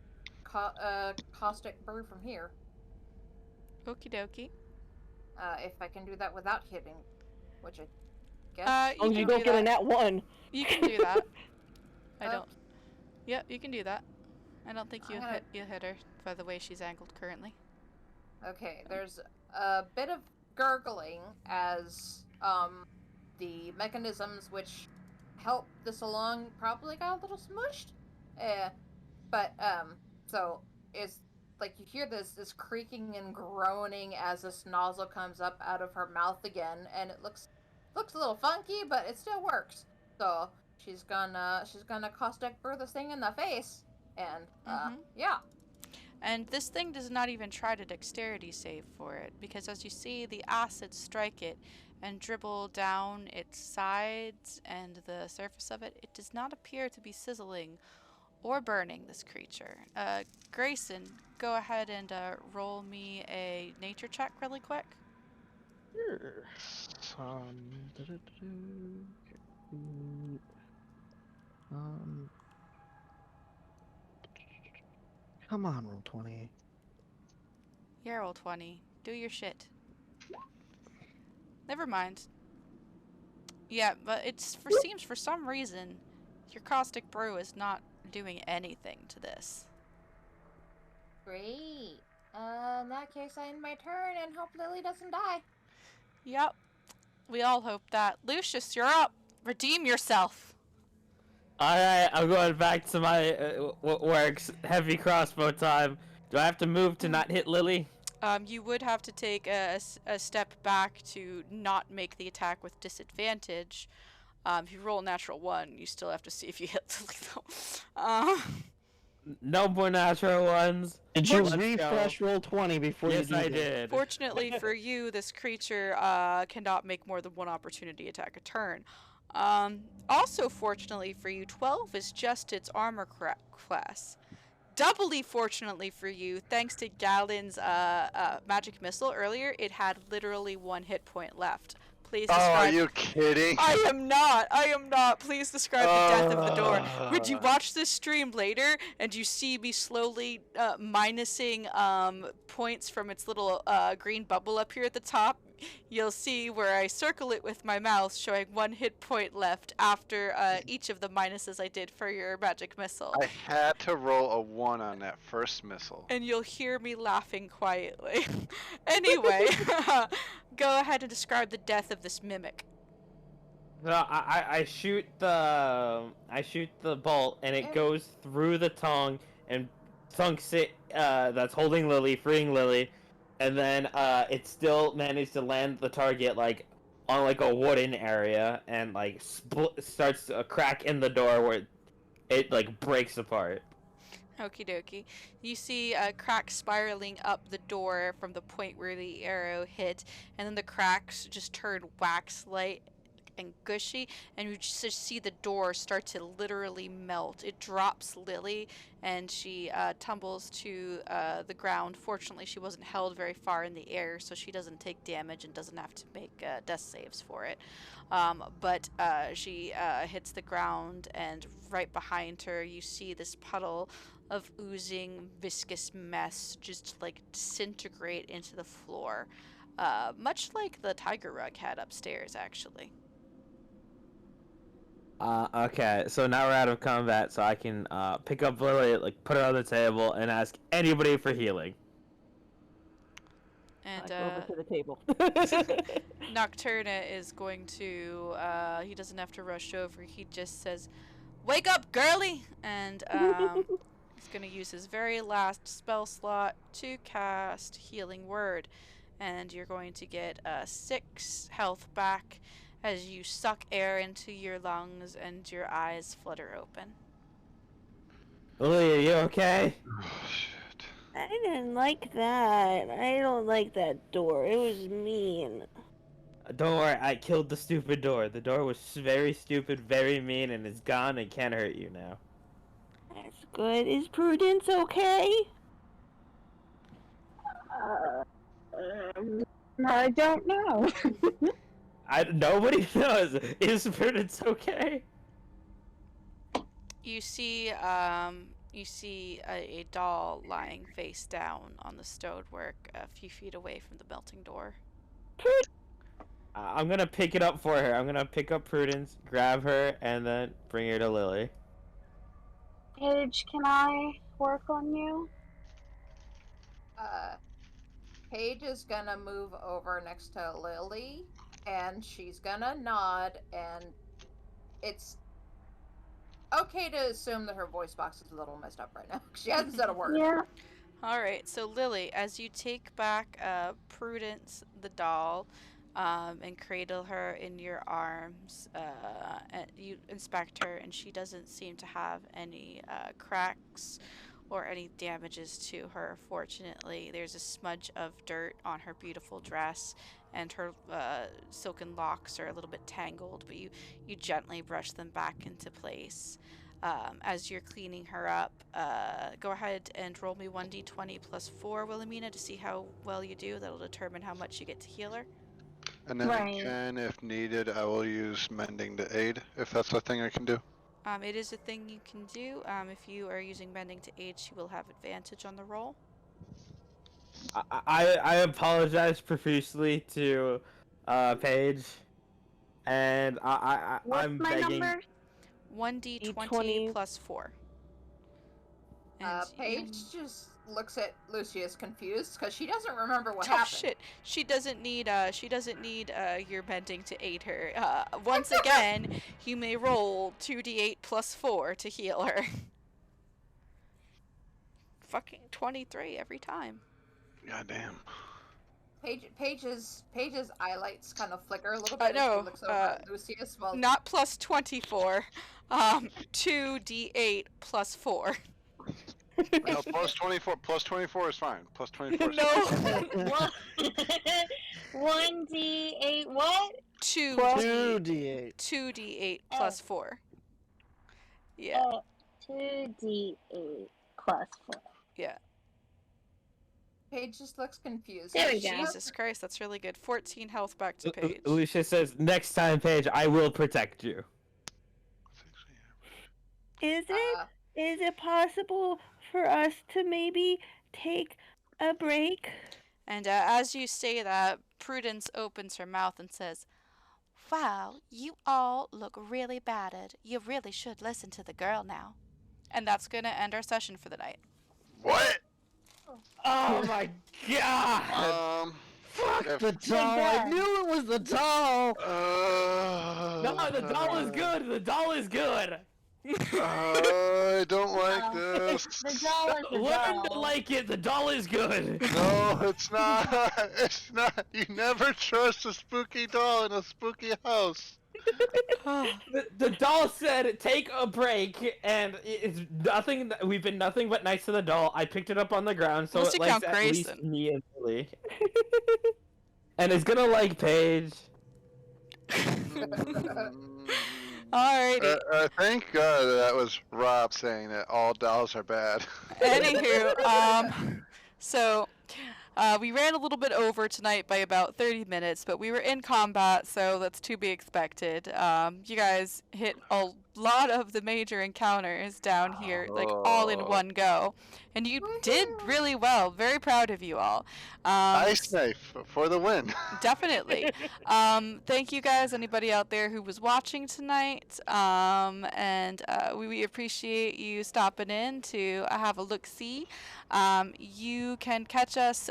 caustic brew from here. Okie dokie. If I can do that without hitting, which I guess... Oh, you don't get a nat 1. You can do that. I Oh. don't. Yep, you can do that. I don't think I'm gonna- you hit her by the way she's angled currently. Okay, there's a bit of gurgling as the mechanisms which help this along probably got a little smushed. So is like you hear this creaking and groaning as this nozzle comes up out of her mouth again, and it looks a little funky, but it still works. So she's gonna caustic brew this thing in the face, and yeah. And this thing does not even try to dexterity save for it, because as you see the acid strike it and dribble down its sides and the surface of it, it does not appear to be sizzling or burning this creature. Grayson, go ahead and roll me a nature check really quick. Sure. Come on, roll 20. Yeah, roll 20. Do your shit. Never mind. Yeah, but seems for some reason your caustic brew is not doing anything to this. Great. In that case, I end my turn and hope Lily doesn't die. Yep. We all hope that. Lucius, you're up. Redeem yourself. Alright, I'm going back to my what works. Heavy crossbow time. Do I have to move to not hit Lily? You would have to take a step back to not make the attack with disadvantage. If you roll a natural 1, you still have to see if you hit Lily, though. No more natural ones. Did you Let's refresh go. roll 20 before Yes, you do I this? did. Fortunately for you, this creature cannot make more than one opportunity attack a turn. Also, fortunately for you, 12 is just its armor class. Doubly fortunately for you, thanks to Galen's magic missile earlier, it had literally 1 hit point left. Please Oh, are describe. you kidding? I am not. Please describe the death of the door. When you watch this stream later and you see me slowly minusing points from its little green bubble up here at the top, you'll see where I circle it with my mouse, showing 1 hit point left after each of the minuses I did for your magic missile. I had to roll a 1 on that first missile. And you'll hear me laughing quietly. Anyway, go ahead and describe the death of this mimic. No, I shoot the bolt and it goes through the tongue and thunks it. That's holding Lily, freeing Lily, and then it still managed to land the target like on like a wooden area and like starts a crack in the door where it like breaks apart. Okie dokie. You see a crack spiraling up the door from the point where the arrow hit, and then the cracks just turn wax light and gushy, and you just see the door start to literally melt. It drops Lily, and she tumbles to the ground. Fortunately, she wasn't held very far in the air, so she doesn't take damage and doesn't have to make death saves for it. But she hits the ground, and right behind her, you see this puddle of oozing viscous mess just like disintegrate into the floor, much like the tiger rug had upstairs, actually. Okay, so now we're out of combat, so I can pick up Lily, like put her on the table, and ask anybody for healing. And Go over to the table. Nocturna is going to, he doesn't have to rush over, he just says, "Wake up, girly!" And he's going to use his very last spell slot to cast Healing Word. And you're going to get 6 health back as you suck air into your lungs and your eyes flutter open. Lily, are you okay? Oh, shit. I didn't like that. I don't like that door. It was mean. Don't worry, I killed the stupid door. The door was very stupid, very mean, and it's gone and can't hurt you now. That's good. Is Prudence okay? I don't know. Nobody knows. Is Prudence okay? You see a doll lying face down on the stonework a few feet away from the melting door. I'm gonna pick it up for her. I'm gonna pick up Prudence, grab her, and then bring her to Lily. Paige, can I work on you? Paige is gonna move over next to Lily, and she's gonna nod, and it's okay to assume that her voice box is a little messed up right now. She hasn't said a word. Yeah. Alright, so Lily, as you take back Prudence the doll, and cradle her in your arms, and you inspect her, and she doesn't seem to have any cracks or any damages to her. Fortunately, there's a smudge of dirt on her beautiful dress, and her silken locks are a little bit tangled, but you gently brush them back into place. As you're cleaning her up, go ahead and roll me 1d20 plus 4, Wilhelmina, to see how well you do. That'll determine how much you get to heal her. And then Right. again, if needed, I will use mending to aid, if that's a thing I can do. It is a thing you can do. If you are using mending to aid, she will have advantage on the roll. I apologize profusely to Paige, and What's I'm my begging. number? 1d20 D20. plus 4. And Paige just looks at Lucius confused because she doesn't remember what oh happened. shit! She doesn't need your mending to aid her. Once again, you may roll 2d8 plus 4 to heal her. Fucking 23 every time. Goddamn. Paige's eyelights kind of flicker a little bit as No, she looks over at Lucius while Not plus 24. 2d8 plus 4. No, plus 24. Plus 24 is fine. Plus 24 is No. fine. What? 1d8 what? 2d8. 2d8 plus 4. Yeah. 2d8 plus 4. Yeah. Paige just looks confused. There we She go. has- Jesus Christ, that's really good. 14 health back to Paige. Alicia says, "Next time, Paige, I will protect you." Is it possible for us to maybe take a break? And as you say that, Prudence opens her mouth and says, "Wow, you all look really battered. You really should listen to the girl now." And that's going to end our session for the night. What? Oh my god! Fuck If- the doll! I Again. knew it was the doll! No, the doll is good! The doll is good! I don't like No. this. The doll is the Learn to doll. like it! The doll is good! No, it's not. It's not. You never trust a spooky doll in a spooky house. The doll said, "Take a break," and it's nothing. We've been nothing but nice to the doll. I picked it up on the ground, so Unless it you likes count at least Grayson. me and Lily. And it's gonna like Paige. Alrighty. Thank God that was Rob saying that all dolls are bad. Anywho, so we ran a little bit over tonight by about 30 minutes, but we were in combat, so that's to be expected. You guys hit a lot of the major encounters down here, like all in one go, and you did really well. Very proud of you all. Ice knife for the win. Definitely. Thank you guys, anybody out there who was watching tonight. And we appreciate you stopping in to have a look-see. You can catch us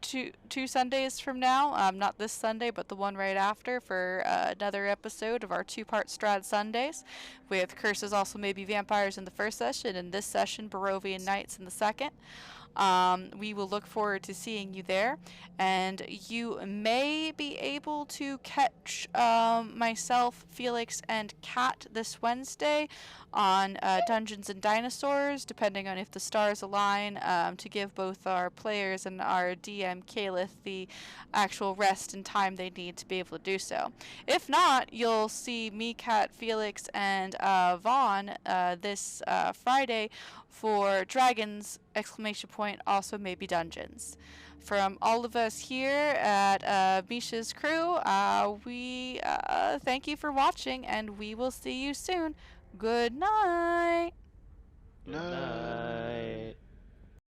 two Sundays from now. Not this Sunday, but the one right after for another episode of our two-part Strahd Sundays with Curses Also Maybe Vampires in the first session and this session Barovian Nights in the second. We will look forward to seeing you there, and you may be able to catch myself, Felix, and Kat this Wednesday on Dungeons and Dinosaurs, depending on if the stars align, to give both our players and our DM Calith the actual rest and time they need to be able to do so. If not, you'll see me, Kat, Felix, and Vaughn this Friday for Dragons! Also maybe Dungeons. From all of us here at Misha's crew, we thank you for watching, and we will see you soon. Good night. Good night.